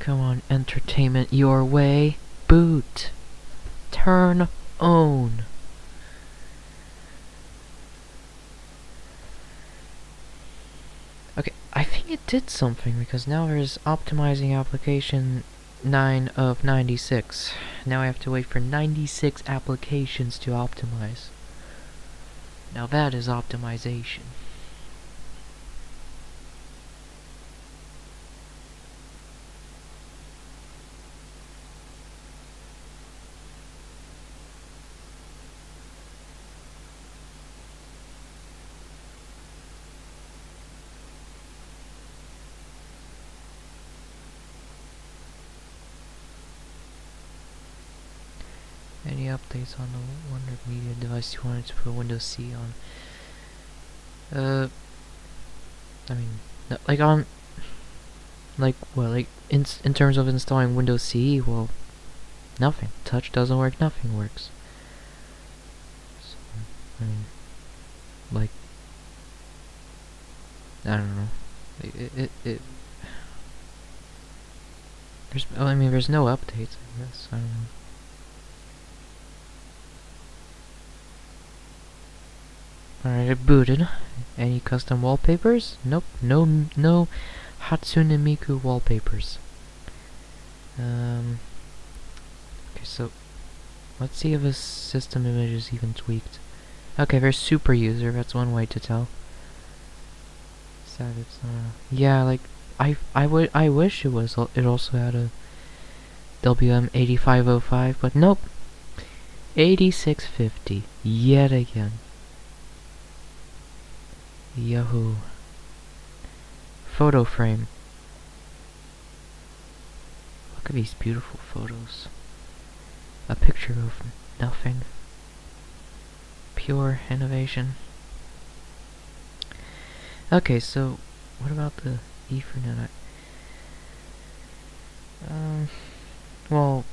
Come on, entertainment your way. Boot. Turn on. Okay, I think it did something because now there's optimizing application 9 of 96. Now I have to wait for 96 applications to optimize. Now that is optimization. Any updates on the Wonder Media device you wanted to put Windows C on? I mean, like on, like, well, like, in terms of installing Windows CE, well, nothing. Touch doesn't work, nothing works. So, I mean, like, I don't know. There's no updates, I guess. I don't know. Alright, it booted. Any custom wallpapers? Nope. No Hatsune Miku wallpapers. Okay, so let's see if this system image is even tweaked. Okay, there's super user. That's one way to tell. Sad it's not. Yeah, like I wish it was. It also had a WM8505, but nope. 8650 yet again. Yahoo. Photo frame. Look at these beautiful photos. A picture of nothing. Pure innovation. Okay, so what about the Ethernet? Well,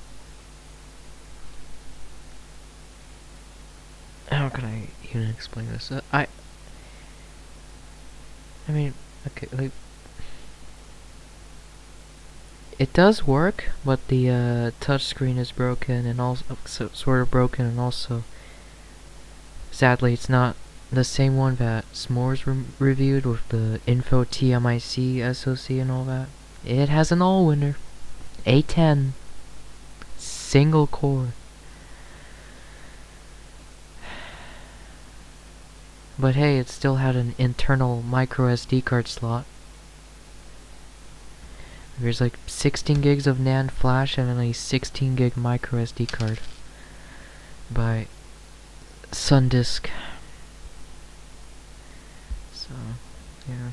how can I even explain this? I mean, okay, like, it does work, but the touchscreen is broken, and also sort of broken, and also, sadly, it's not the same one that S'mores reviewed with the Info TMIC SoC and all that. It has an Allwinner, A10, single core. But hey, it still had an internal micro SD card slot. There's like 16 gigs of NAND flash and then a 16 gig micro SD card by SanDisk. So, yeah.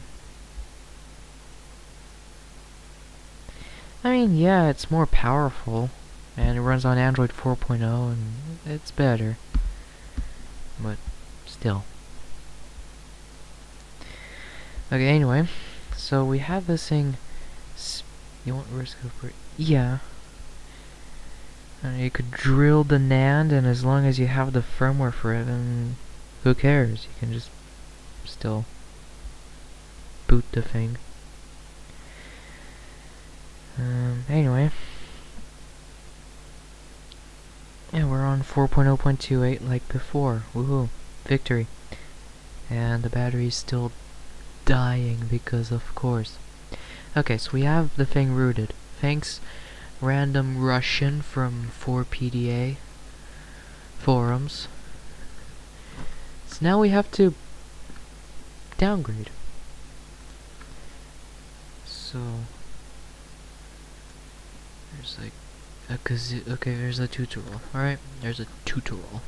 I mean, yeah, it's more powerful, and it runs on Android 4.0, and it's better. But, still. Okay, anyway, so we have this thing. You want risk over? Yeah. And you could drill the NAND, and as long as you have the firmware for it, then who cares? You can just still boot the thing. Anyway. Yeah, we're on 4.0.28 like before. Woohoo. Victory. And the battery's still dying because of course. Okay, so we have the thing rooted. Thanks, random Russian from 4PDA forums. So now we have to downgrade. So there's like a okay, there's a tutorial. Alright, there's a tutorial.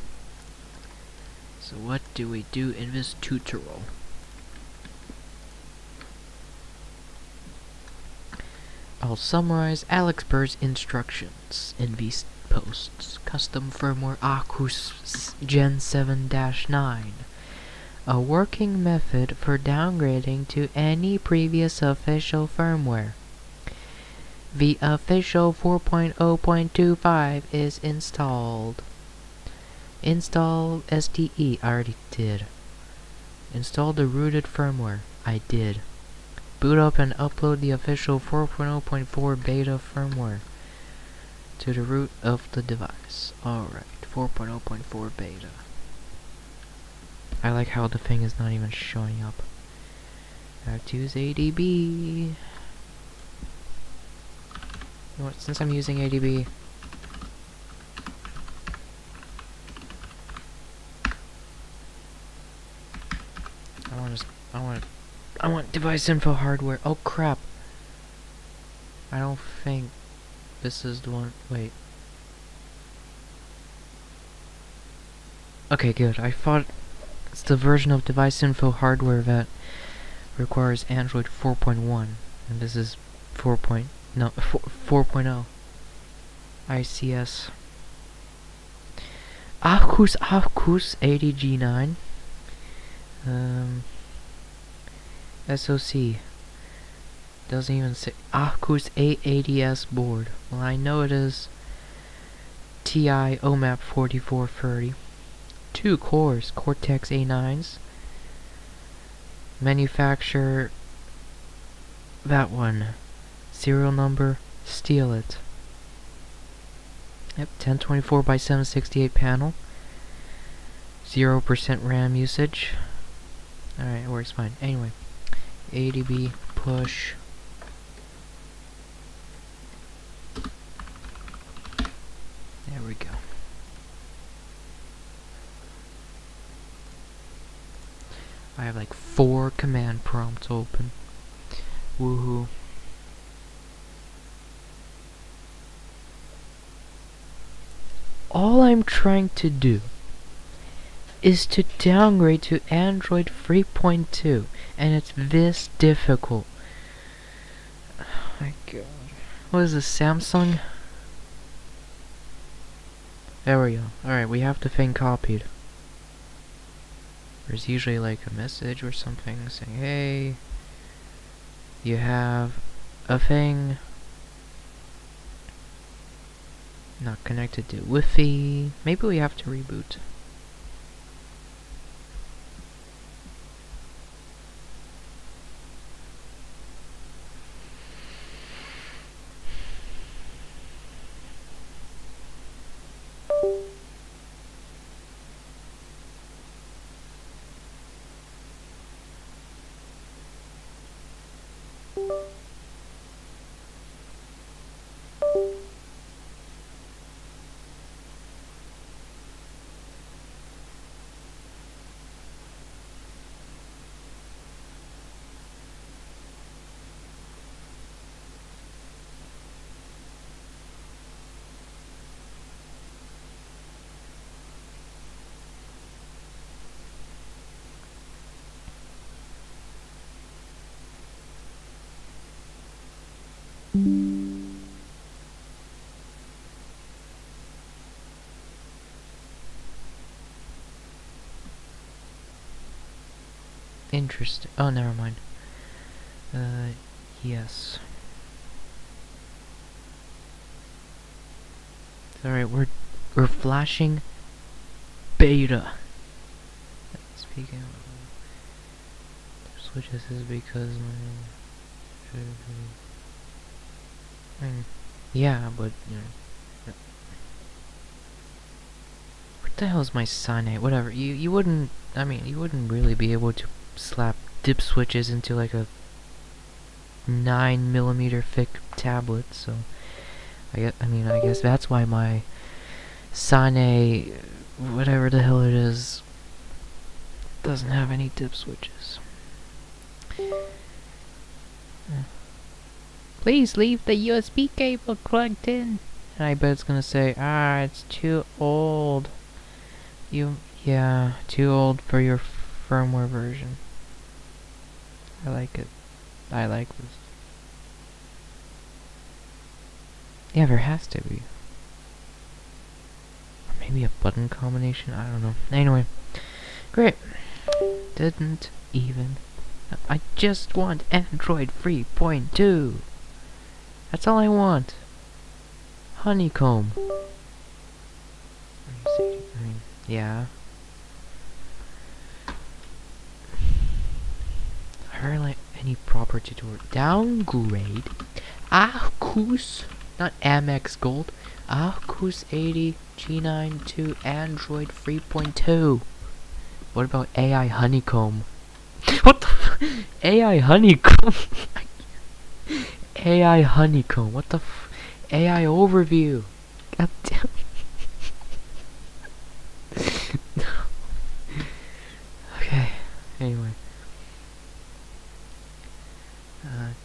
So what do we do in this tutorial? I'll summarize Alex Burr's instructions in these posts. Custom firmware Asus Gen 7-9. A working method for downgrading to any previous official firmware. The official 4.0.25 is installed. Install SDE, I already did. Install the rooted firmware, I did. Boot up and upload the official 4.0.4 beta firmware to the root of the device. Alright, 4.0.4 beta. I like how the thing is not even showing up. I have to use ADB. You know what, since I'm using ADB, I want device info hardware. Oh crap. I don't think this is the one. Wait. Okay, good. I thought it's the version of device info hardware that requires Android 4.1, and this is 4.0 ICS. Asus 80G9. SoC doesn't even say Asus A80S board. Well, I know it is TI OMAP 4430. 2 cores, Cortex A9s. Manufacturer, that one. Serial number, steal it. Yep, 1024 by 768 panel. 0% RAM usage. Alright, it works fine. Anyway, ADB push. There we go. I have like 4 command prompts open. Woohoo. All I'm trying to do is to downgrade to Android 3.2, and it's this difficult. Oh my god. What is this, Samsung? There we go. Alright, we have the thing copied. There's usually like a message or something saying, hey, you have a thing not connected to Wi-Fi. Maybe we have to reboot. Interesting. Oh, never mind. Yes. Alright, we're flashing beta. Speaking of switches is because yeah, but you know. What the hell is my Sine? Whatever. You wouldn't. I mean, you wouldn't really be able to slap dip switches into like a 9mm thick tablet. So I guess that's why my Sine, whatever the hell it is, doesn't have any dip switches. Please leave the USB cable plugged in. And I bet it's gonna say, it's too old. Yeah, too old for your firmware version. I like it. I like this. Yeah, there has to be. Or maybe a button combination? I don't know. Anyway. Great. Didn't even... I just want Android 3.2. That's all I want. Honeycomb. Yeah. I heard like any proper tutorial. Downgrade Asus, not Amex Gold. Asus 80 G9 to Android 3.2. What about AI Honeycomb? What the AI Honeycomb? AI Honeycomb. What the AI Overview. God damn. Okay. Anyway.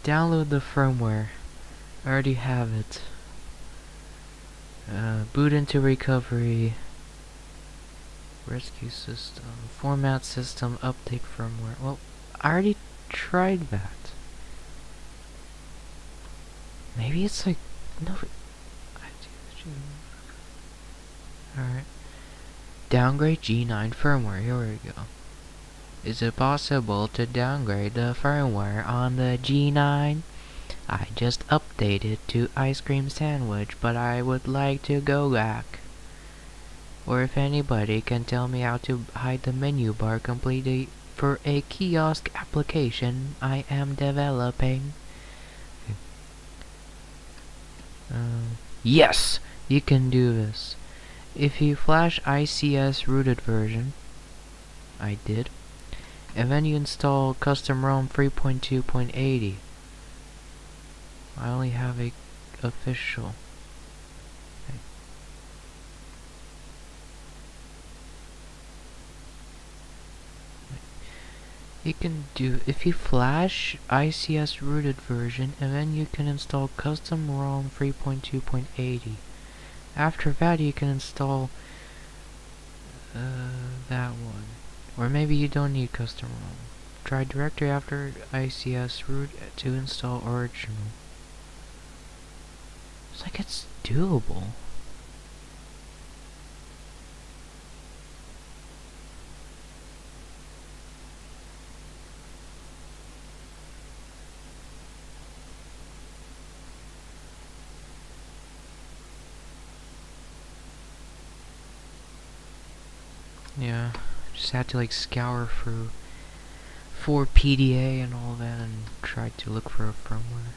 Download the firmware. I already have it. Boot into recovery. Rescue system. Format system. Update firmware. Well, I already tried that. Maybe it's like... No. Alright. Downgrade G9 firmware. Here we go. Is it possible to downgrade the firmware on the G9? I just updated to ice cream sandwich, but I would like to go back. Or if anybody can tell me how to hide the menu bar completely for a kiosk application I am developing. Yes! You can do this. If you flash ICS rooted version, I did, and then you install custom ROM 3.2.80. I only have a official. You can do, if you flash ICS rooted version, and then you can install custom ROM 3.2.80. After that you can install that one. Or maybe you don't need custom ROM. Try directory after ICS root to install original. It's like it's doable. Yeah, just had to like scour through for PDA and all that and try to look for a firmware.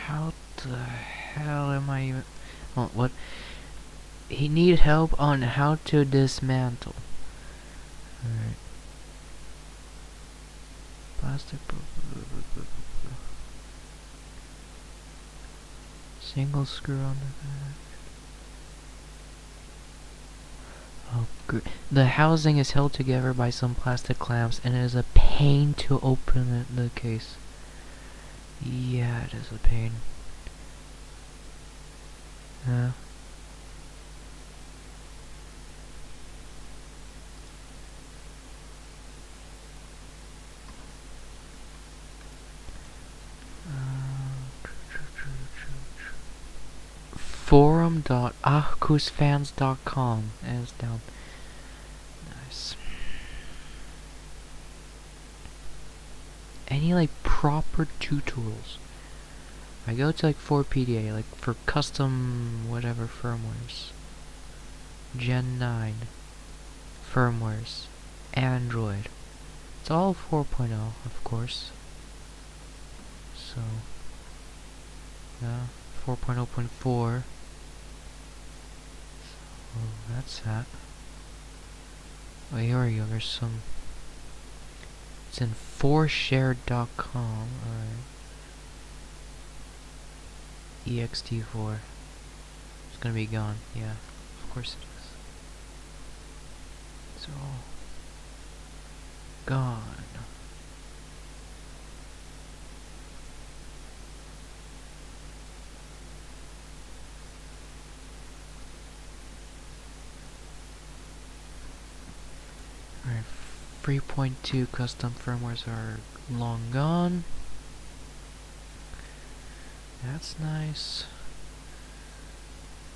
How the hell am I even... Oh, what? He need help on how to dismantle. Alright. Plastic... Single screw on the back. Oh, the housing is held together by some plastic clamps, and it is a pain to open the case. Yeah, it is a pain. Forum.ahkusfans.com is down. Nice. Any like proper tutorials? I go to like 4PDA, like for custom whatever firmwares. Gen 9 firmwares. Android. It's all 4.0, of course. So, yeah, 4.0.4. Oh, that's that. Oh, here we go. There's some. It's in 4shared.com. Alright. ext4. It's gonna be gone. Yeah, of course it is. It's all gone. Alright, 3.2 custom firmwares are long gone. That's nice.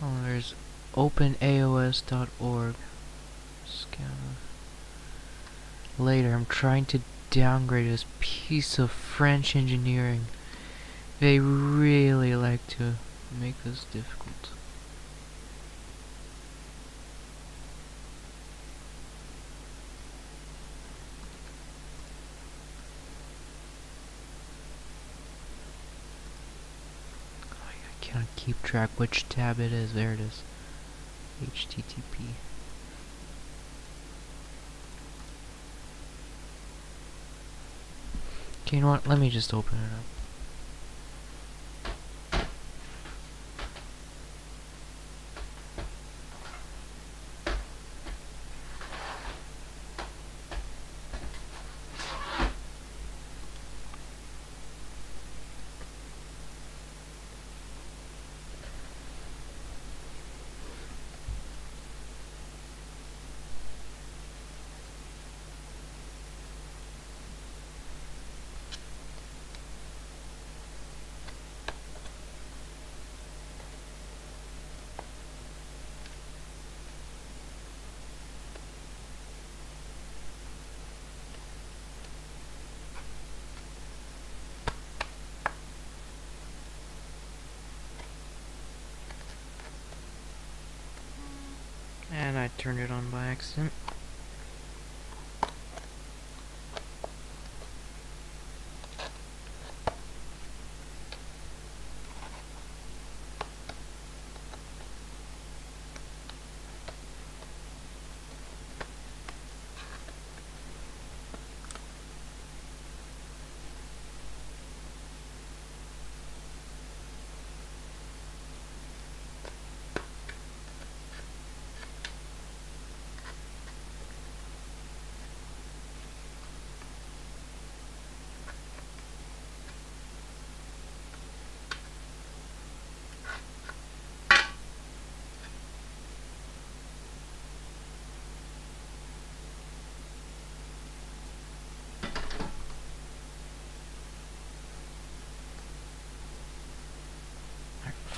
Oh, there's openaos.org. Scan. Later, I'm trying to downgrade this piece of French engineering. They really like to make this difficult. I cannot keep track which tab it is. There it is. HTTP. Okay, you know what? Let me just open it up. turned it on by accident.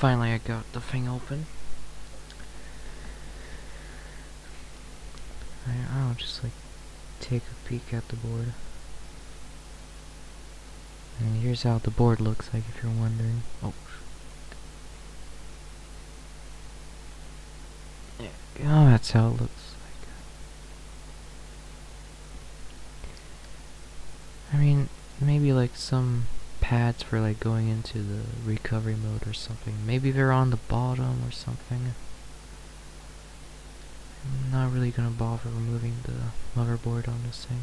Finally, I got the thing open. I'll just like take a peek at the board. And here's how the board looks like, if you're wondering. Oh. Yeah. Oh, that's how it looks like. I mean, maybe like some pads for like going into the recovery mode or something. Maybe they're on the bottom or something. I'm not really gonna bother removing the motherboard on this thing.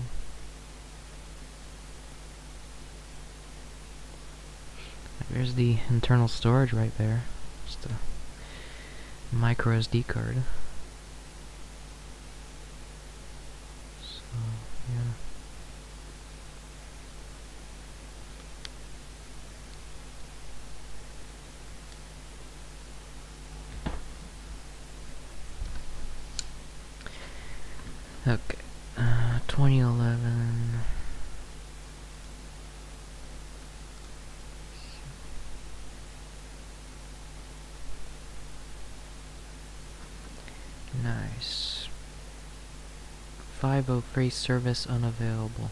There's the internal storage right there. Just a micro SD card. So, yeah. Okay, 2011. Nice. 503 service unavailable.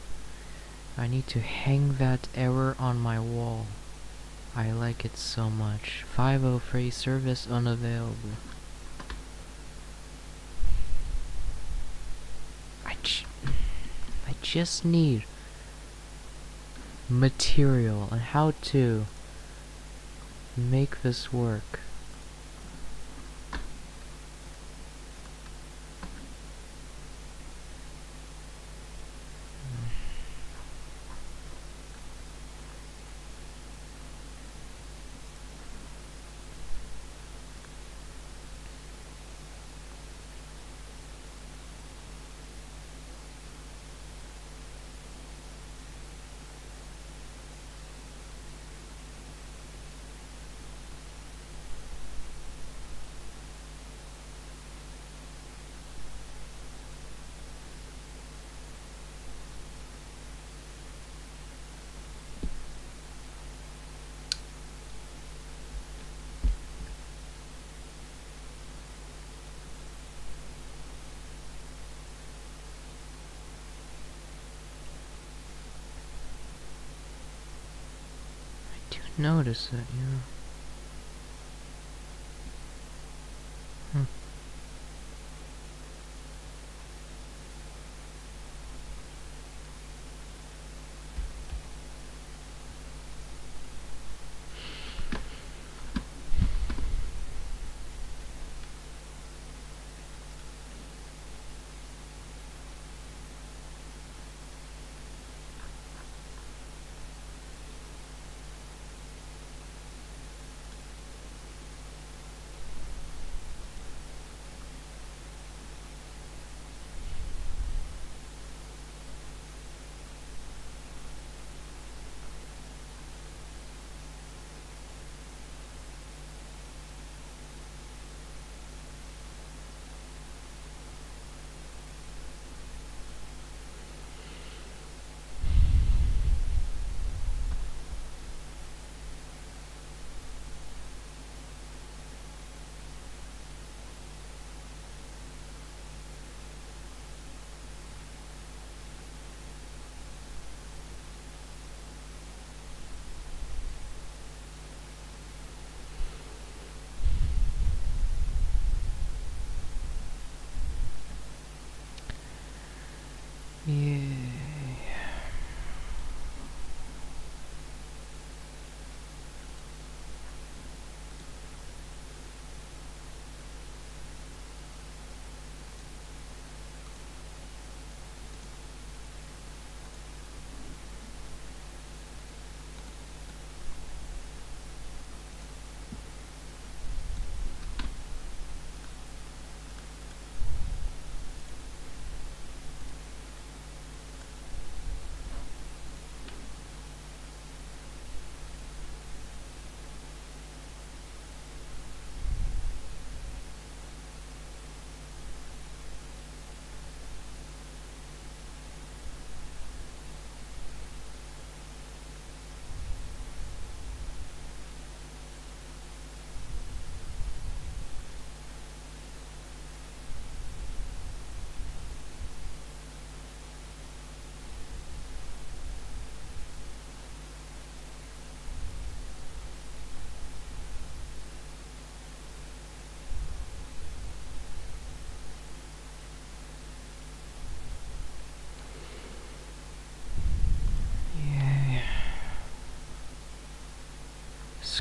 I need to hang that error on my wall. I like it so much. 503 service unavailable. I just need material and how to make this work. Notice it, yeah.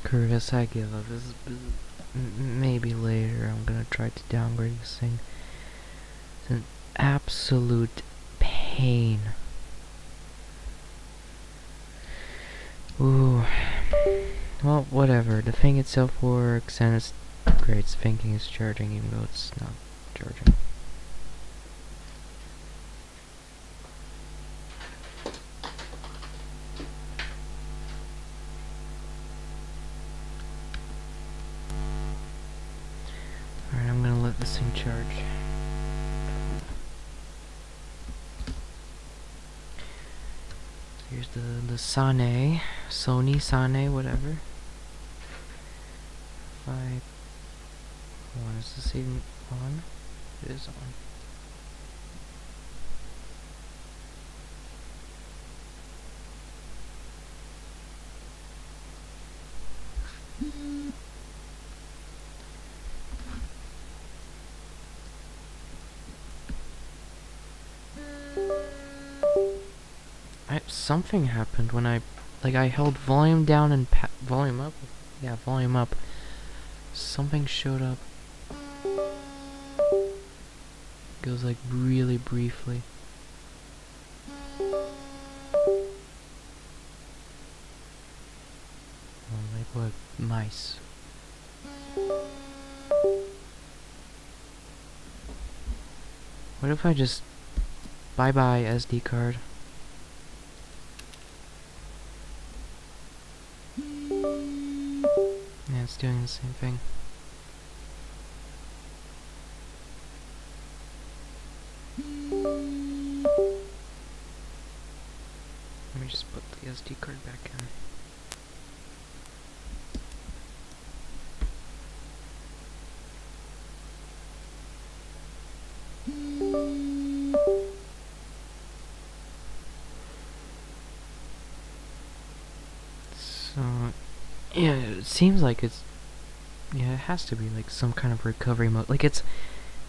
Curtis, I give up. Maybe later I'm gonna try to downgrade this thing. It's an absolute pain. Ooh. Well, whatever. The thing itself works, and it's great. It's thinking it's charging, even though it's not charging. Alright, I'm gonna let this thing charge. Here's the Sony Sane, whatever. Is this even on? It is on. Something happened when I held volume down and volume up. Yeah, volume up. Something showed up. Goes like really briefly. Oh, like what? Mice. What if I just bye-bye SD card? Yeah, it's doing the same thing. Let me just put the SD card back in. So, yeah, it seems like it's... Yeah, it has to be like some kind of recovery mode. Like it's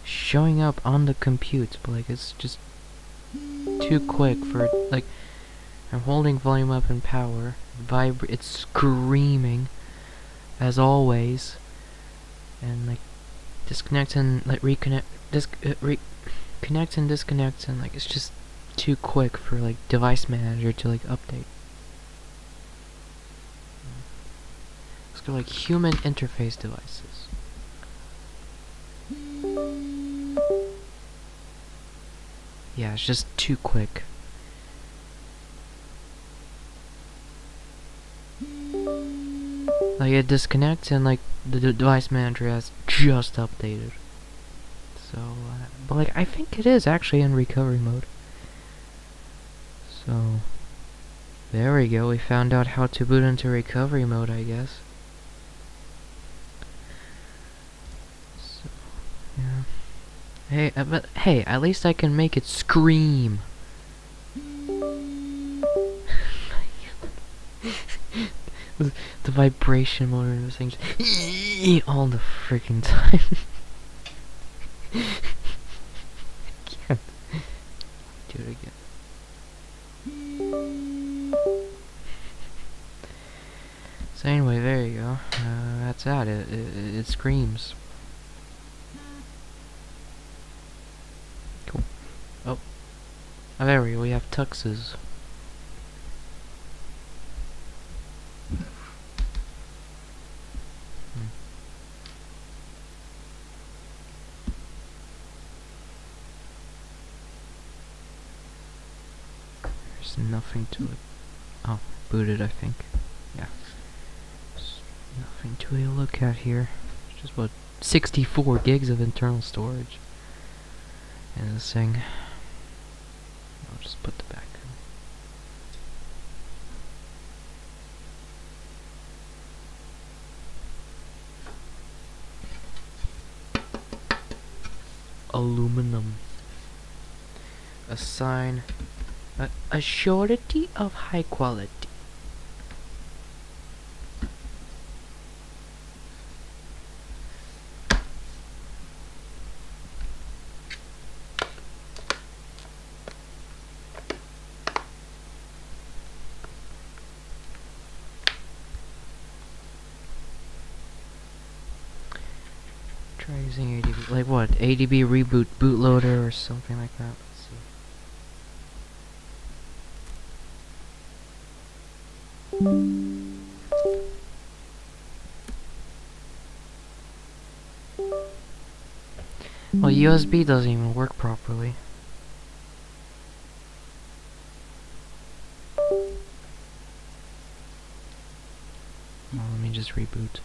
showing up on the compute, but like it's just too quick for like... I'm holding volume up and power. It's screaming, as always. And like disconnects and like reconnect, connects and disconnects, and like it's just too quick for like device manager to like update. Let's go like human interface devices. Yeah, it's just too quick. Like it disconnects and like the device manager has just updated. So, but like I think it is actually in recovery mode. So, there we go. We found out how to boot into recovery mode, I guess. So, yeah. Hey, but hey, at least I can make it scream. The vibration motor and things all the freaking time. I can't do it again. So anyway, there you go. That's that. It screams. Cool. Oh, there we go. We have tuxes. There's nothing to it. Oh, booted, I think. Yeah. There's nothing to really look at here. It's just about 64 gigs of internal storage. And this thing. I'll just put the back in. Aluminum. A sign. A surety of high quality. try using ADB. Like what? ADB reboot bootloader or something like that. Let's see. Well, USB doesn't even work properly. Well, let me just reboot.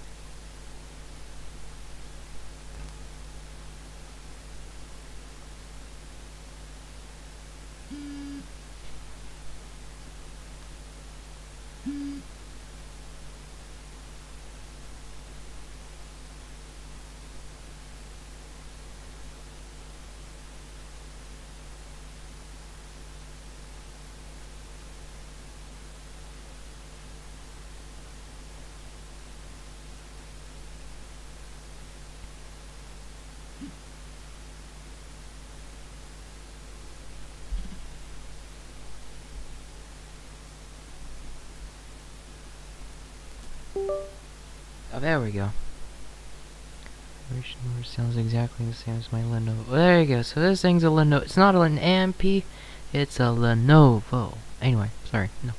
Oh, there we go. Version number sounds exactly the same as my Lenovo. There you go. So this thing's a Lenovo. It's not an AMP. It's a Lenovo. Anyway, sorry. No.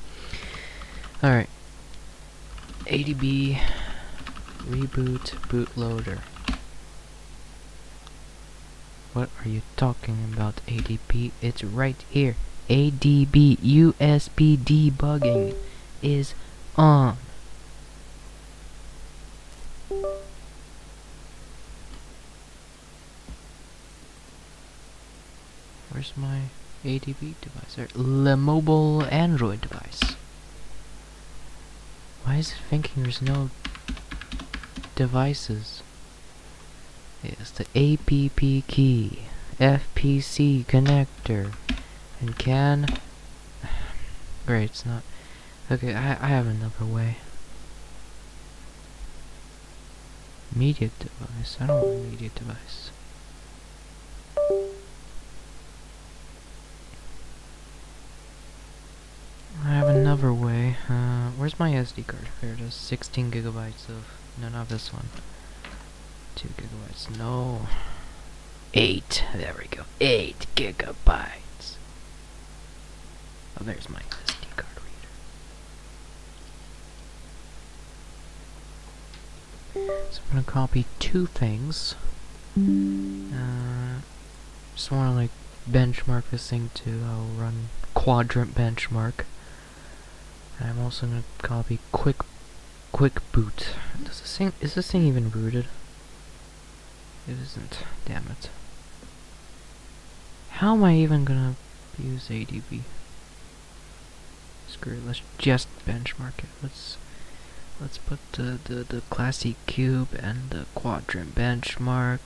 Alright. ADB reboot bootloader. What are you talking about, ADB? It's right here. ADB USB debugging is on. Where's my ADB device? Or mobile Android device? Why is it thinking there's no devices? Yes, the APP key, FPC connector, and can. Great, it's not. Okay, I have another way. Media device. I don't want a media device. I have another way. Where's my SD card? There it is. 16 gigabytes of. No, not this one. 2 gigabytes. No. 8. There we go. 8 gigabytes. Oh, there's my SD card reader. So I'm gonna copy 2 things. Just wanna like benchmark this thing to run quadrant benchmark. And I'm also gonna copy quick boot. Is this thing even booted? It isn't. Damn it. How am I even gonna use ADB? Screw it. Let's just benchmark it. Let's put the classic cube and the quadrant benchmark.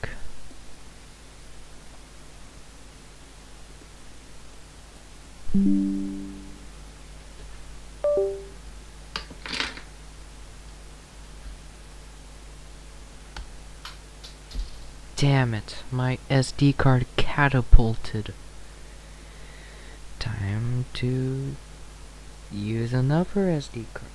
Damn it, my SD card catapulted. Time to use another SD card.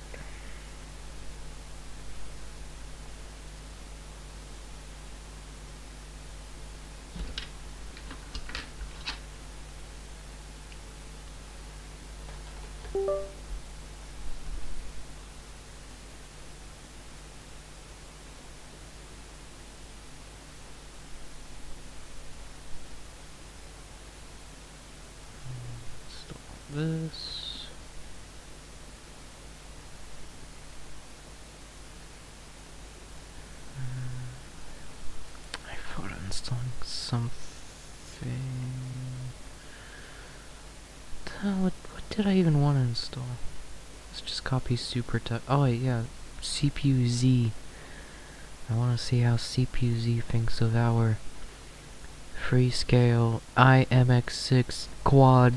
This. I thought installing something. What did I even want to install? Let's just copy SuperTux. Oh wait, yeah, CPU-Z. I want to see how CPU-Z thinks of our Freescale IMX6 quad.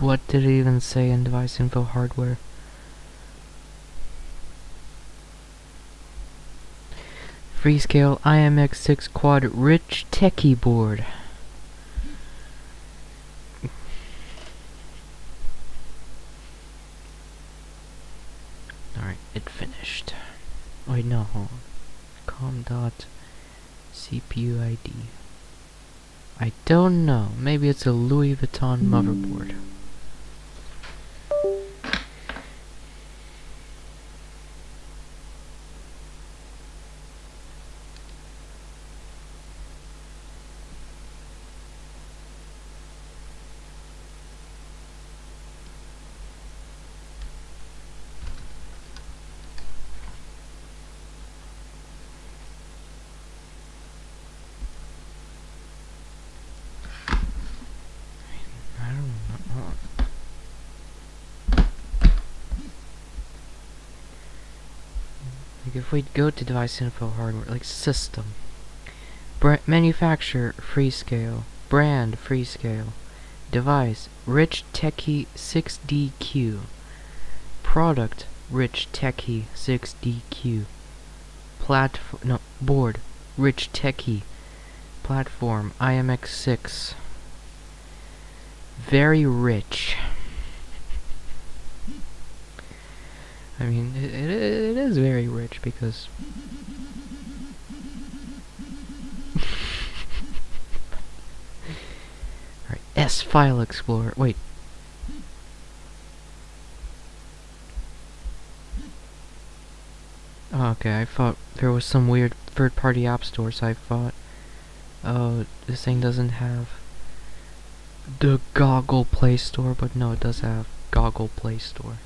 What did it even say in device info hardware? Freescale IMX6 quad rich techie board. Alright, it finished. Wait, no, hold on. CPU ID. I don't know. Maybe it's a Louis Vuitton motherboard. I don't know. Like if we go to device info hardware, like system, manufacturer Freescale, brand Freescale, device Rich Techie 6DQ, product Rich Techie 6DQ, board Rich Techie, platform IMX6, very rich. I mean, it is very rich because alright, S File Explorer. Wait. Oh, okay, I thought there was some weird third-party app store, so I thought, oh, this thing doesn't have the Google Play Store, but no, it does have Google Play Store.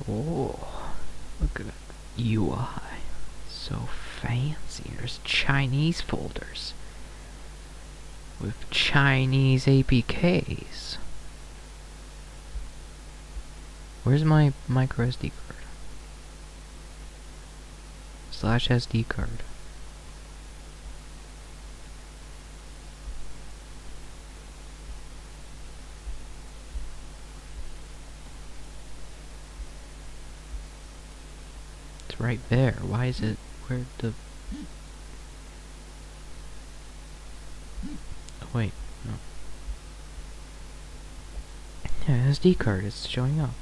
Oh, look at that UI. So fancy. There's Chinese folders with Chinese APKs. Where's my micro SD card? Slash SD card. It's right there. Why is it where the... Oh, wait, no. Yeah, SD card is showing up.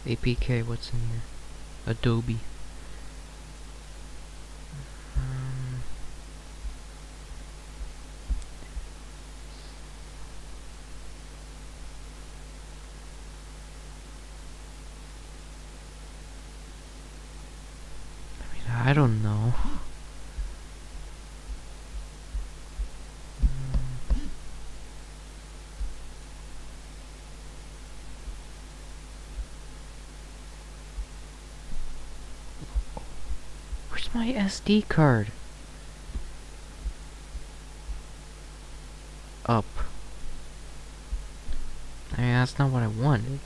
APK, what's in here? Adobe. I don't know. Where's my SD card? Up. I mean, that's not what I wanted.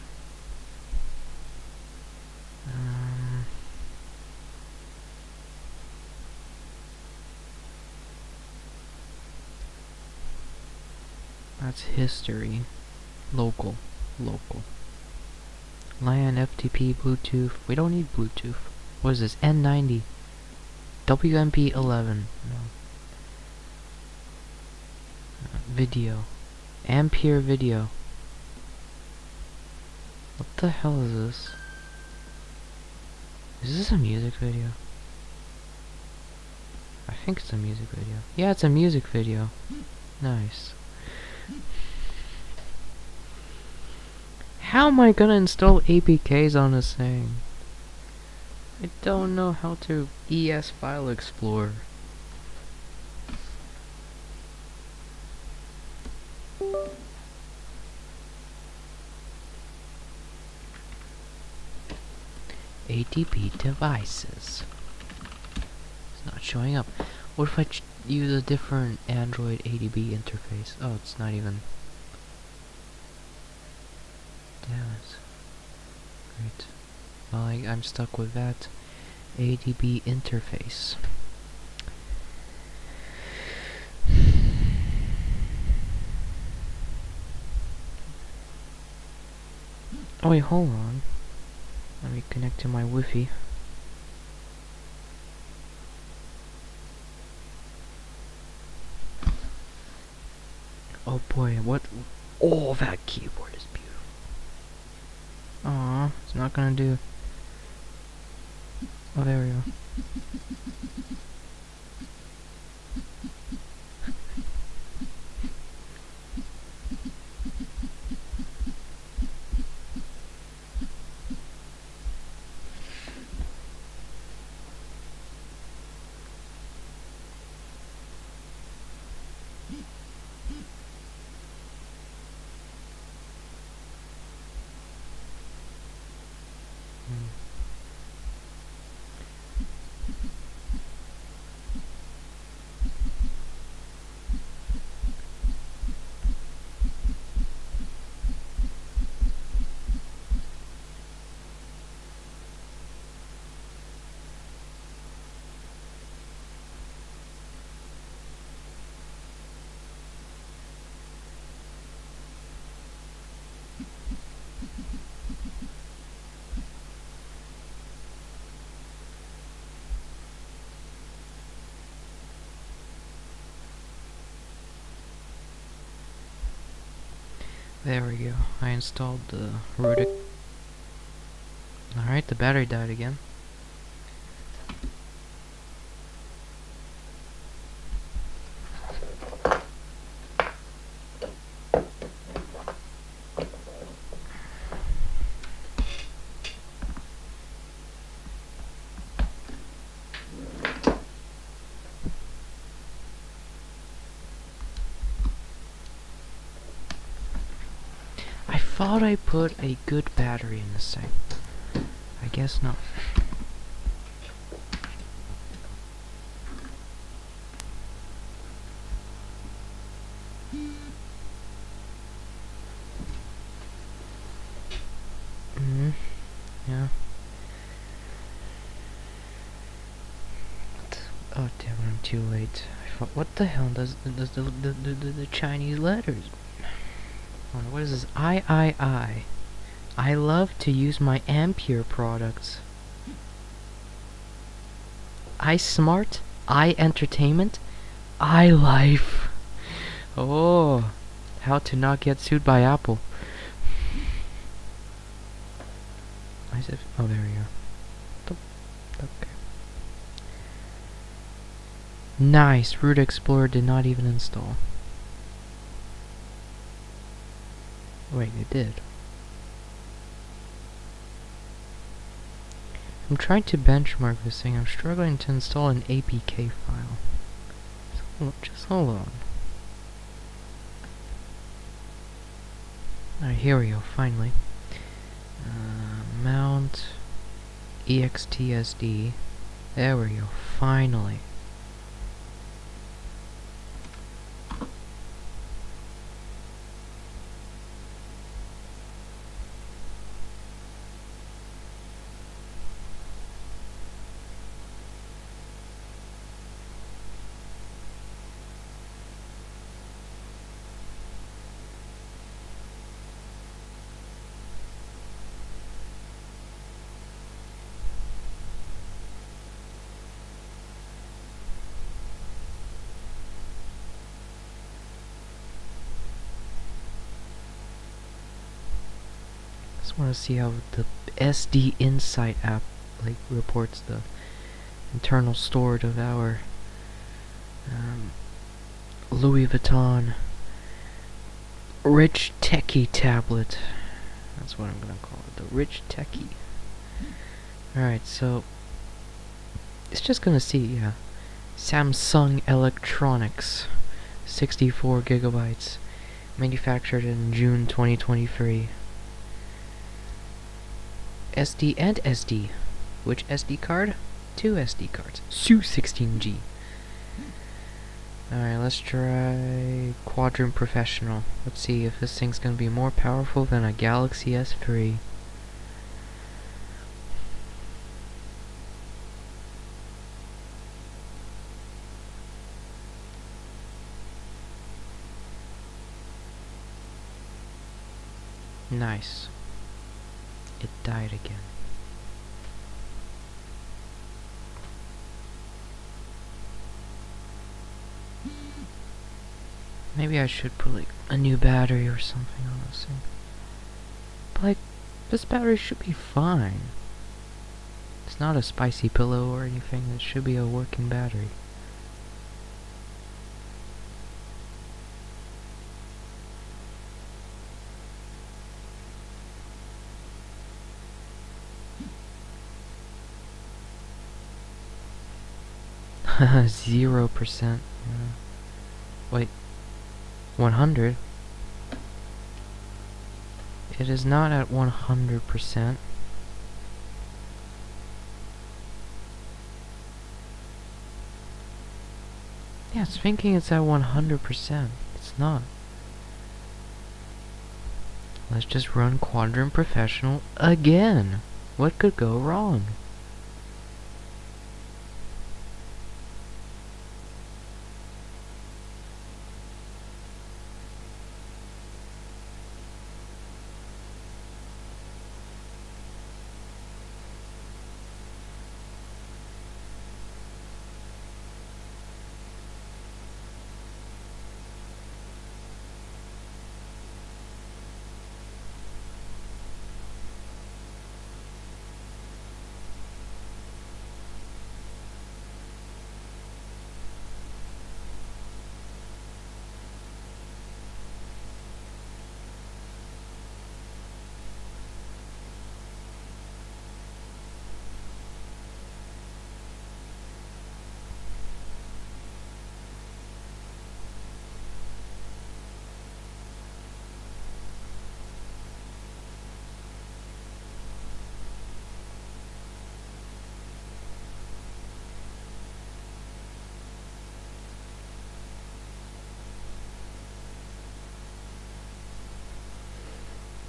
That's history. Local. LAN, FTP, Bluetooth. We don't need Bluetooth. What is this? N90. WMP11. No. Video. Ampere video. What the hell is this? Is this a music video? I think it's a music video. Yeah, it's a music video. Nice. How am I gonna install APKs on this thing? I don't know how to ES File Explorer. ADB devices. It's not showing up. What if I use a different Android ADB interface? Oh, it's not even. Damn it. Great. Well, I'm stuck with that ADB interface. Oh wait, hold on. Let me connect to my Wi-Fi. Oh boy, what? Oh, that keyboard is beautiful. Aw, it's not gonna do. Oh, there we go. There we go. I installed the Rudic. Alright, the battery died again. I thought I put a good battery in this thing. I guess not. Yeah. Oh damn, I'm too late. What the hell does the Chinese letters? Oh, what is this? I. I love to use my Ampere products. I Smart, I Entertainment, I Life. Oh, how to not get sued by Apple. I said, oh, there we go. Okay. Nice, Root Explorer did not even install. Wait, it did. I'm trying to benchmark this thing. I'm struggling to install an APK file. So, just hold on. Alright, here we go, finally. Mount EXTSD. There we go, finally. Just want to see how the SD Insight app reports the internal storage of our Louis Vuitton Rich Techie tablet. That's what I'm gonna call it, the Rich Techie. Alright, so it's just gonna see, Samsung Electronics, 64 gigabytes, manufactured in June 2023. SD and SD. Which SD card? 2 SD cards. SU16G. Alright, let's try Quadrant Professional. Let's see if this thing's gonna be more powerful than a Galaxy S3. Nice. It died again. Maybe I should put like a new battery or something on this thing. But like, This battery should be fine. It's not a spicy pillow or anything. It should be a working battery. Haha, 0%. Wait, 100? It is not at 100%. Yeah, it's thinking it's at 100%. It's not. Let's just run Quadrant Professional again. What could go wrong?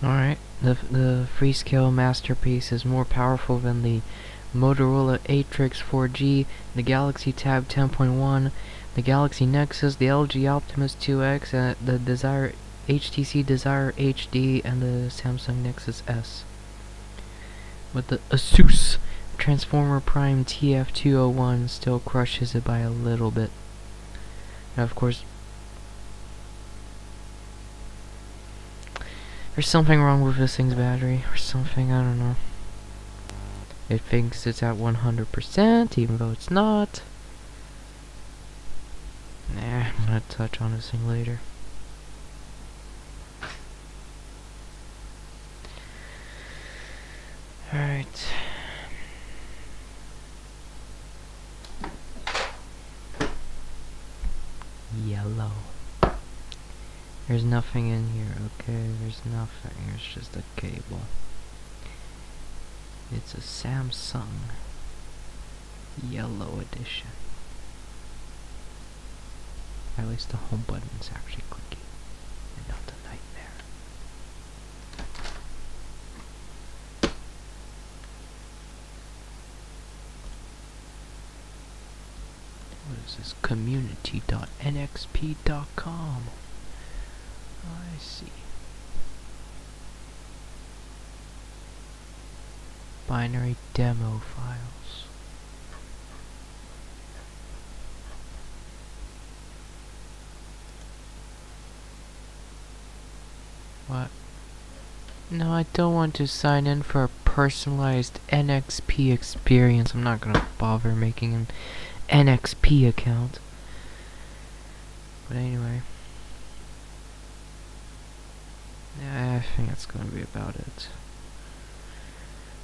Alright, the Freescale Masterpiece is more powerful than the Motorola Atrix 4G, the Galaxy Tab 10.1, the Galaxy Nexus, the LG Optimus 2X, the HTC Desire HD, and the Samsung Nexus S. But the Asus Transformer Prime TF201 still crushes it by a little bit. And of course, there's something wrong with this thing's battery, or something, I don't know. It thinks it's at 100%, even though it's not. Nah, I'm gonna touch on this thing later. Alright. Yellow. There's nothing in here, okay? There's nothing. It's just a cable. It's a Samsung Yellow Edition. At least the home button's actually clicky and not a nightmare. What is this? Community.nxp.com. I see. Binary demo files. What? No, I don't want to sign in for a personalized NXP experience. I'm not gonna bother making an NXP account. But anyway. Yeah, I think that's gonna be about it.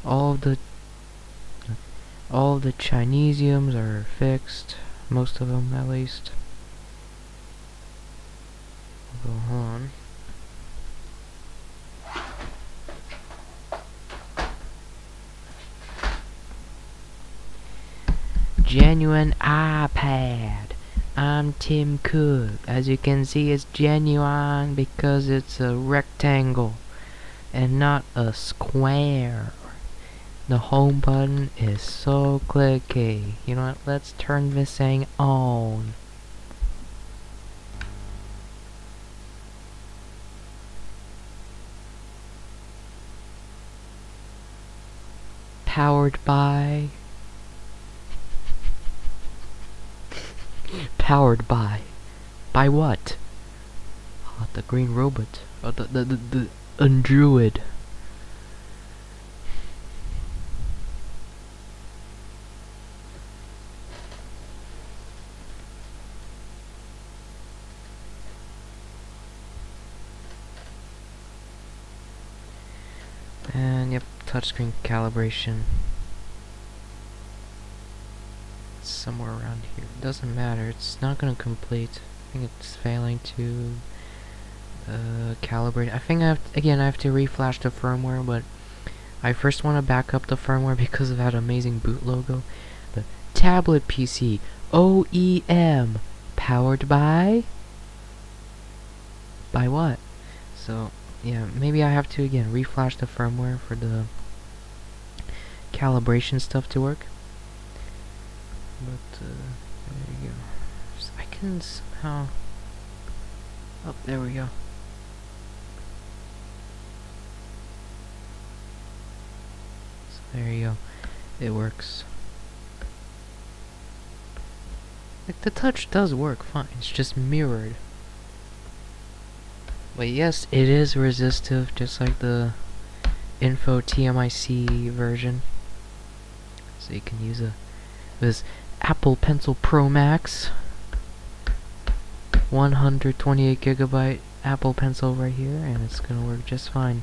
All the Chinesiums are fixed. Most of them, at least. Go on. Genuine iPad. I'm Tim Cook. As you can see, it's genuine because it's a rectangle and not a square. The home button is so clicky. You know what? Let's turn this thing on. Powered by... Powered by... By what? Oh, the green robot. Oh, the Android. And yep, touchscreen calibration. Somewhere around here. Doesn't matter, it's not gonna complete. I think it's failing to calibrate. I think I have to reflash the firmware, but I first want to back up the firmware because of that amazing boot logo. The tablet PC OEM powered by what? So yeah, maybe I have to again reflash the firmware for the calibration stuff to work. But there you go. So I can somehow. Oh, there we go. So there you go. It works. Like the touch does work fine. It's just mirrored. But yes, it is resistive, just like the Info TMIC version. So you can use this Apple Pencil Pro Max 128 gigabyte Apple Pencil right here, and it's gonna work just fine.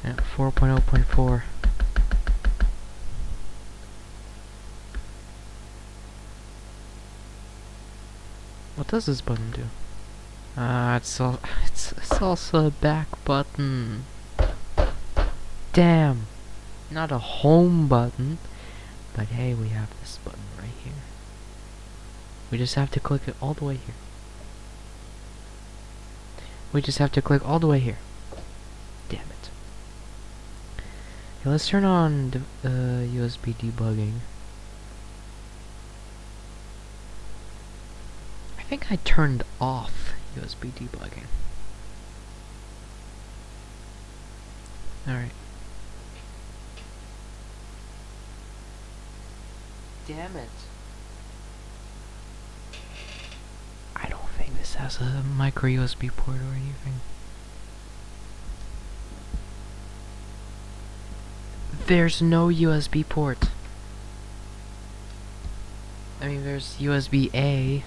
At 4.0.4. What does this button do? It's also a back button. Damn, not a home button. But hey, we have this button right here. We just have to click it all the way here. We just have to click all the way here. Damn it. Okay, let's turn on USB debugging. I think I turned off USB debugging. Alright. Damn it. I don't think this has a micro USB port or anything. There's no USB port. I mean, there's USB-A.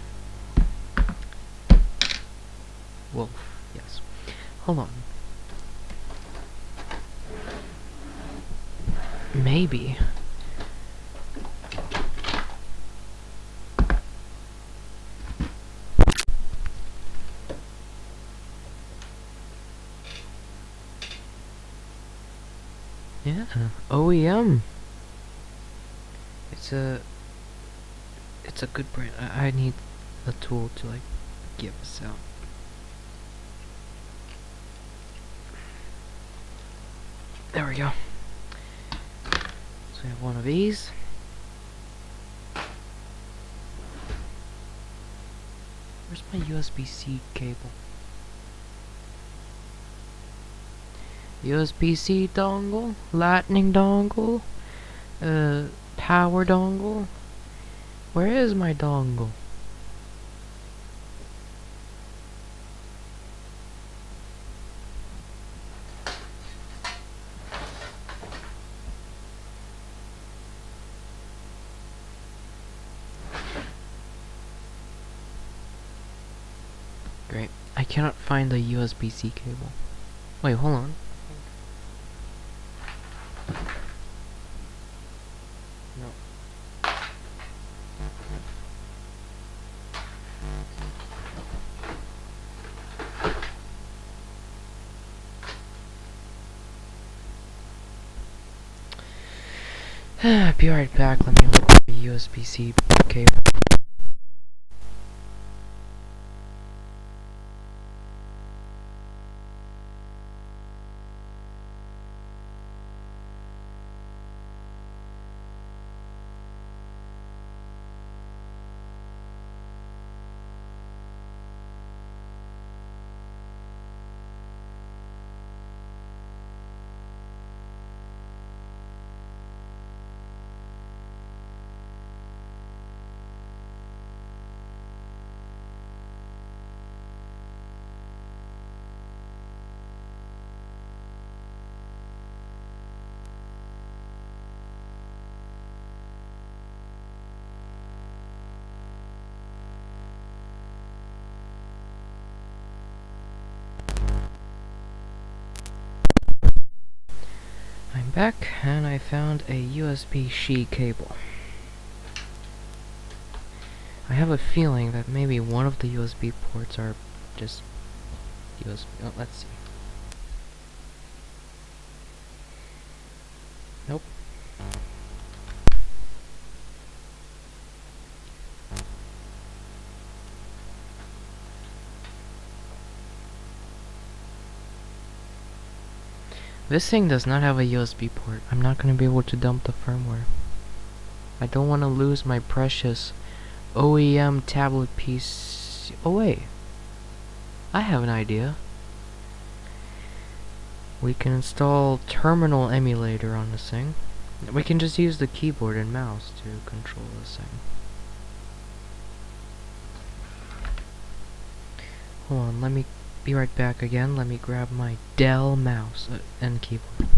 Wolf, yes. Hold on. Maybe. Yeah, OEM. It's a good brand. I need a tool to like give this out. There we go. So we have one of these. Where's my USB-C cable? USB-C dongle, lightning dongle, power dongle. Where is my dongle? Great. I cannot find the USB-C cable. Wait, hold on. No. Be right back. Let me look for the USB-C cable. back, and I found a USB-C cable. I have a feeling that maybe one of the USB ports are just USB. Oh, let's see. Nope. This thing does not have a USB port. I'm not going to be able to dump the firmware. I don't want to lose my precious OEM tablet piece. Oh wait, I have an idea. We can install terminal emulator on this thing. We can just use the keyboard and mouse to control this thing. Hold on, let me be right back again. Let me grab my Dell mouse and keyboard.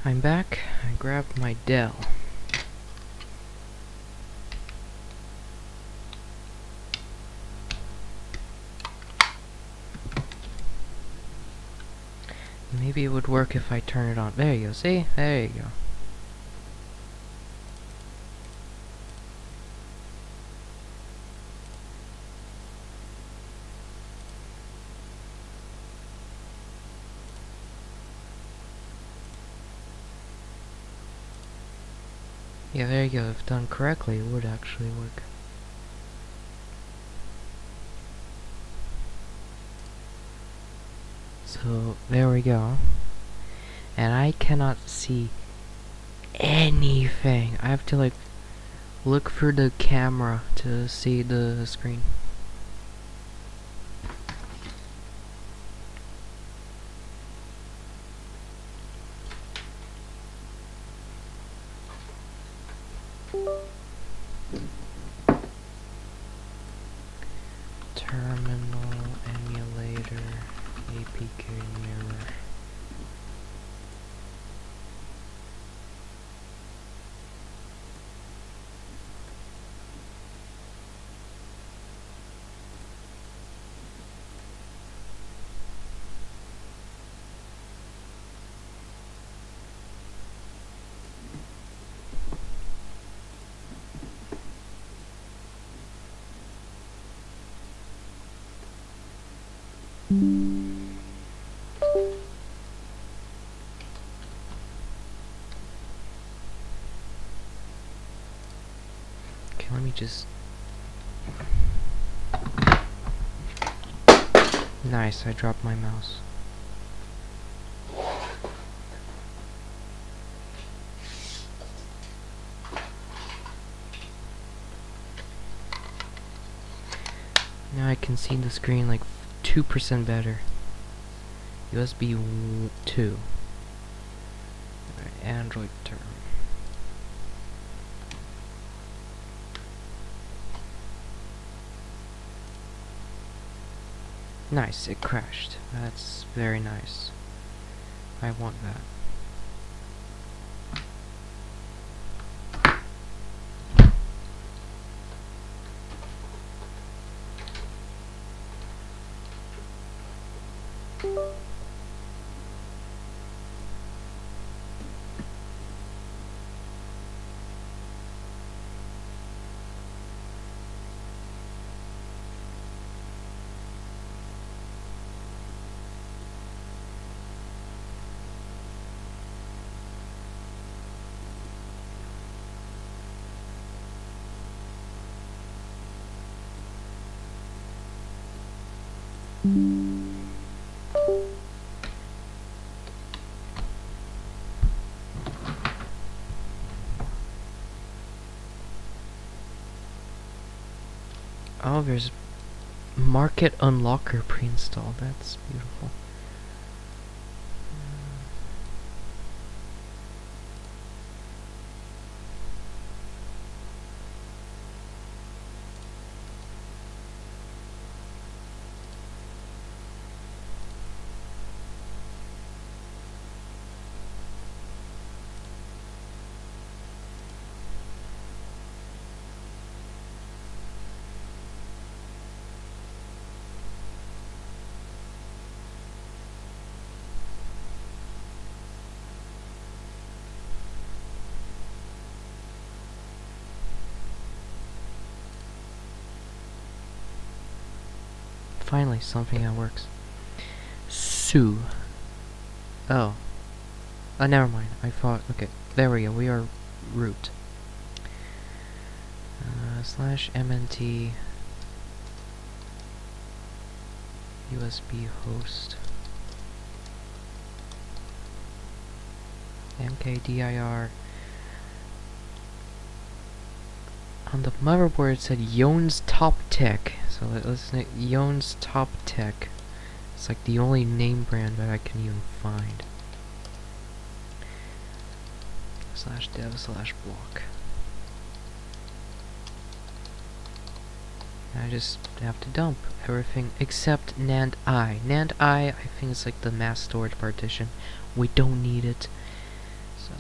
I'm back. I grabbed my Dell. Maybe it would work if I turn it on. There you go. See? There you go. Yeah, there you go. If done correctly, it would actually work. So, there we go. And I cannot see anything. I have to, like, look through the camera to see the screen. Terminal emulator APK mirror. Okay, let me just... Nice, I dropped my mouse. Now I can see the screen like 2% better. USB 2. Android term. Nice, it crashed. That's very nice. I want that. Oh, there's Market Unlocker pre-installed. That's beautiful. finally, something that works. Sue. Oh. Never mind. I thought... Okay, there we go. We are root. Slash mnt USB host. mkdir. On the motherboard it said Yones Top Tech. So let's say Yones Top Tech. It's like the only name brand that I can even find. Slash dev slash block. I just have to dump everything except NAND I. NAND I think it's like the mass storage partition. We don't need it. So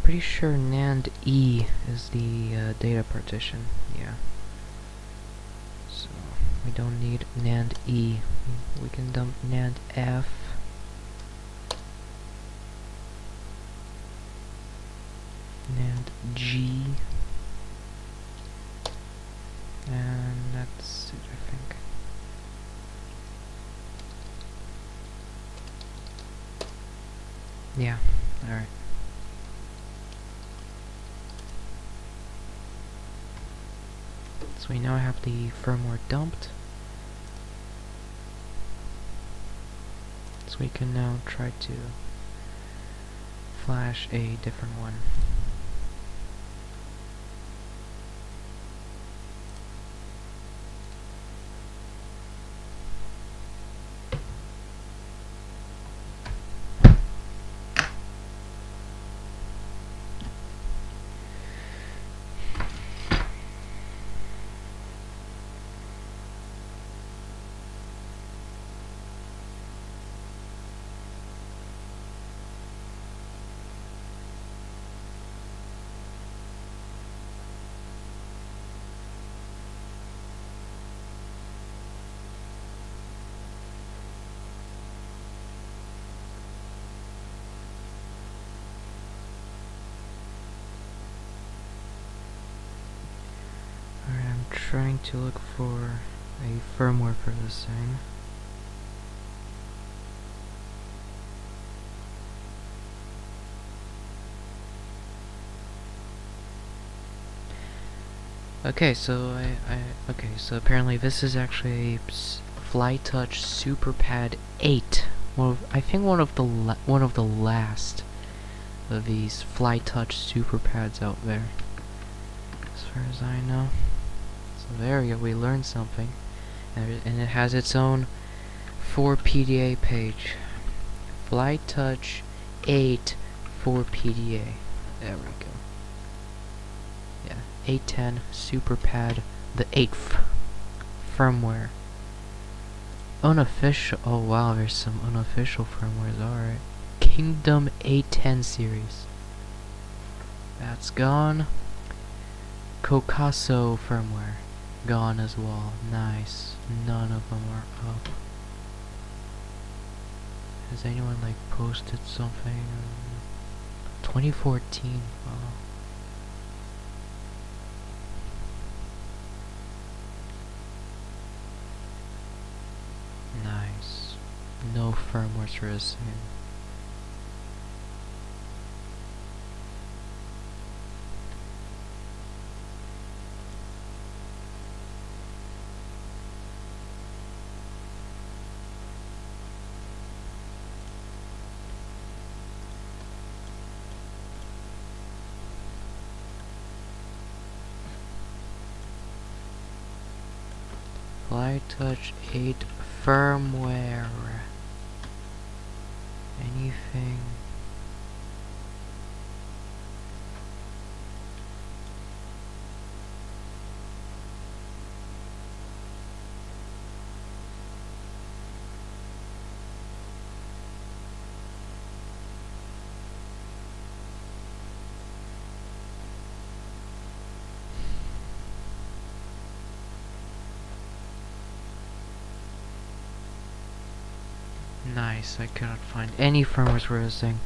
pretty sure NAND E is the data partition. Yeah. So we don't need NAND E. We can dump NAND F. NAND G. And that's it, I think. Yeah, alright. So we now have the firmware dumped. So we can now try to flash a different one. Trying to look for a firmware for this thing. Okay, so okay, so apparently this is actually a FlyTouch SuperPad 8. I think one of the last of these FlyTouch SuperPads out there, as far as I know. So there we go, we learned something. And it has its own 4PDA page. FlyTouch 8 4PDA. There we go. Yeah, 810 SuperPad, the 8th firmware. Unofficial. Oh wow, there's some unofficial firmwares. Alright. Kingdom 810 series. That's gone. Kokaso firmware. gone as well. Nice. None of them are up. Has anyone like posted something? 2014. Wow. Nice. No firmware's rising. FlyTouch 8 firmware. Anything? Nice, I cannot find any firmwares for this thing.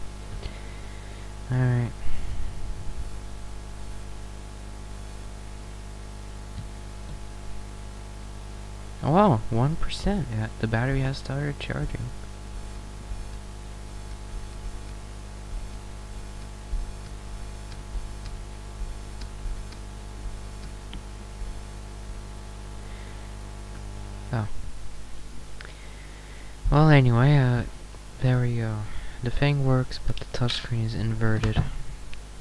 Alright. Oh wow, 1%. Yeah, the battery has started charging. Oh. Well, anyway, there we go. The thing works, but the touchscreen is inverted. I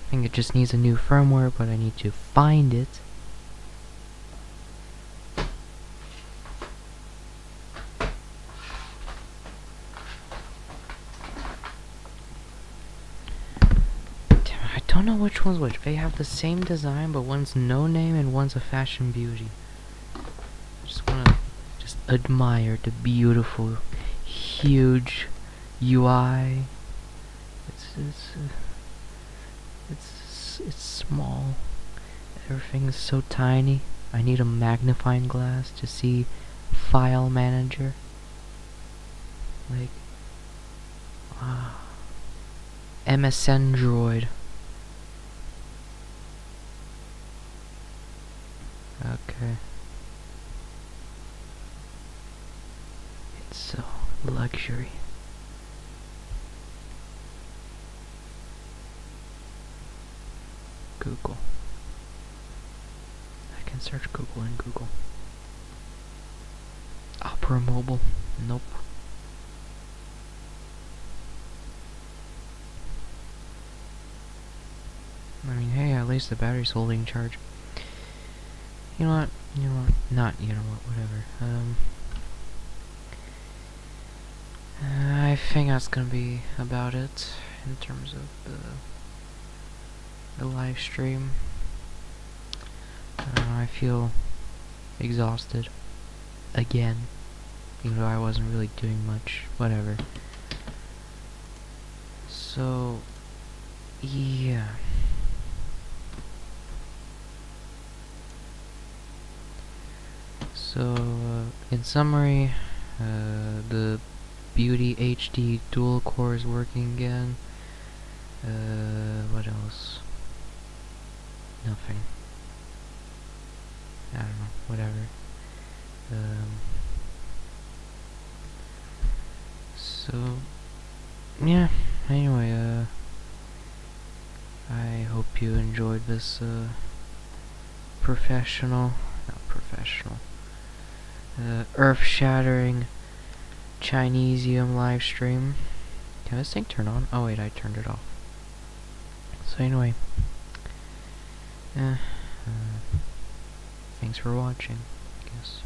think it just needs a new firmware, but I need to find it. I don't know which one's which. They have the same design, but one's no name and one's a fashion beauty. I just wanna admire the beautiful, huge UI. It's small. Everything's so tiny. I need a magnifying glass to see file manager. Like, MSN Droid. Okay. It's so luxury. Google. I can search Google in Google. Opera Mobile. Nope. I mean, hey, at least the battery's holding charge. You know what? Not you know what, whatever. I think that's gonna be about it in terms of the live stream. I feel exhausted again, even though I wasn't really doing much. Whatever. So, yeah. So, in summary, the Beauty HD dual core is working again. What else? Nothing. I don't know, whatever. So, yeah, anyway, I hope you enjoyed this, earth-shattering Chinesium live stream. Can this thing turn on? Oh wait, I turned it off. So anyway, thanks for watching, I guess.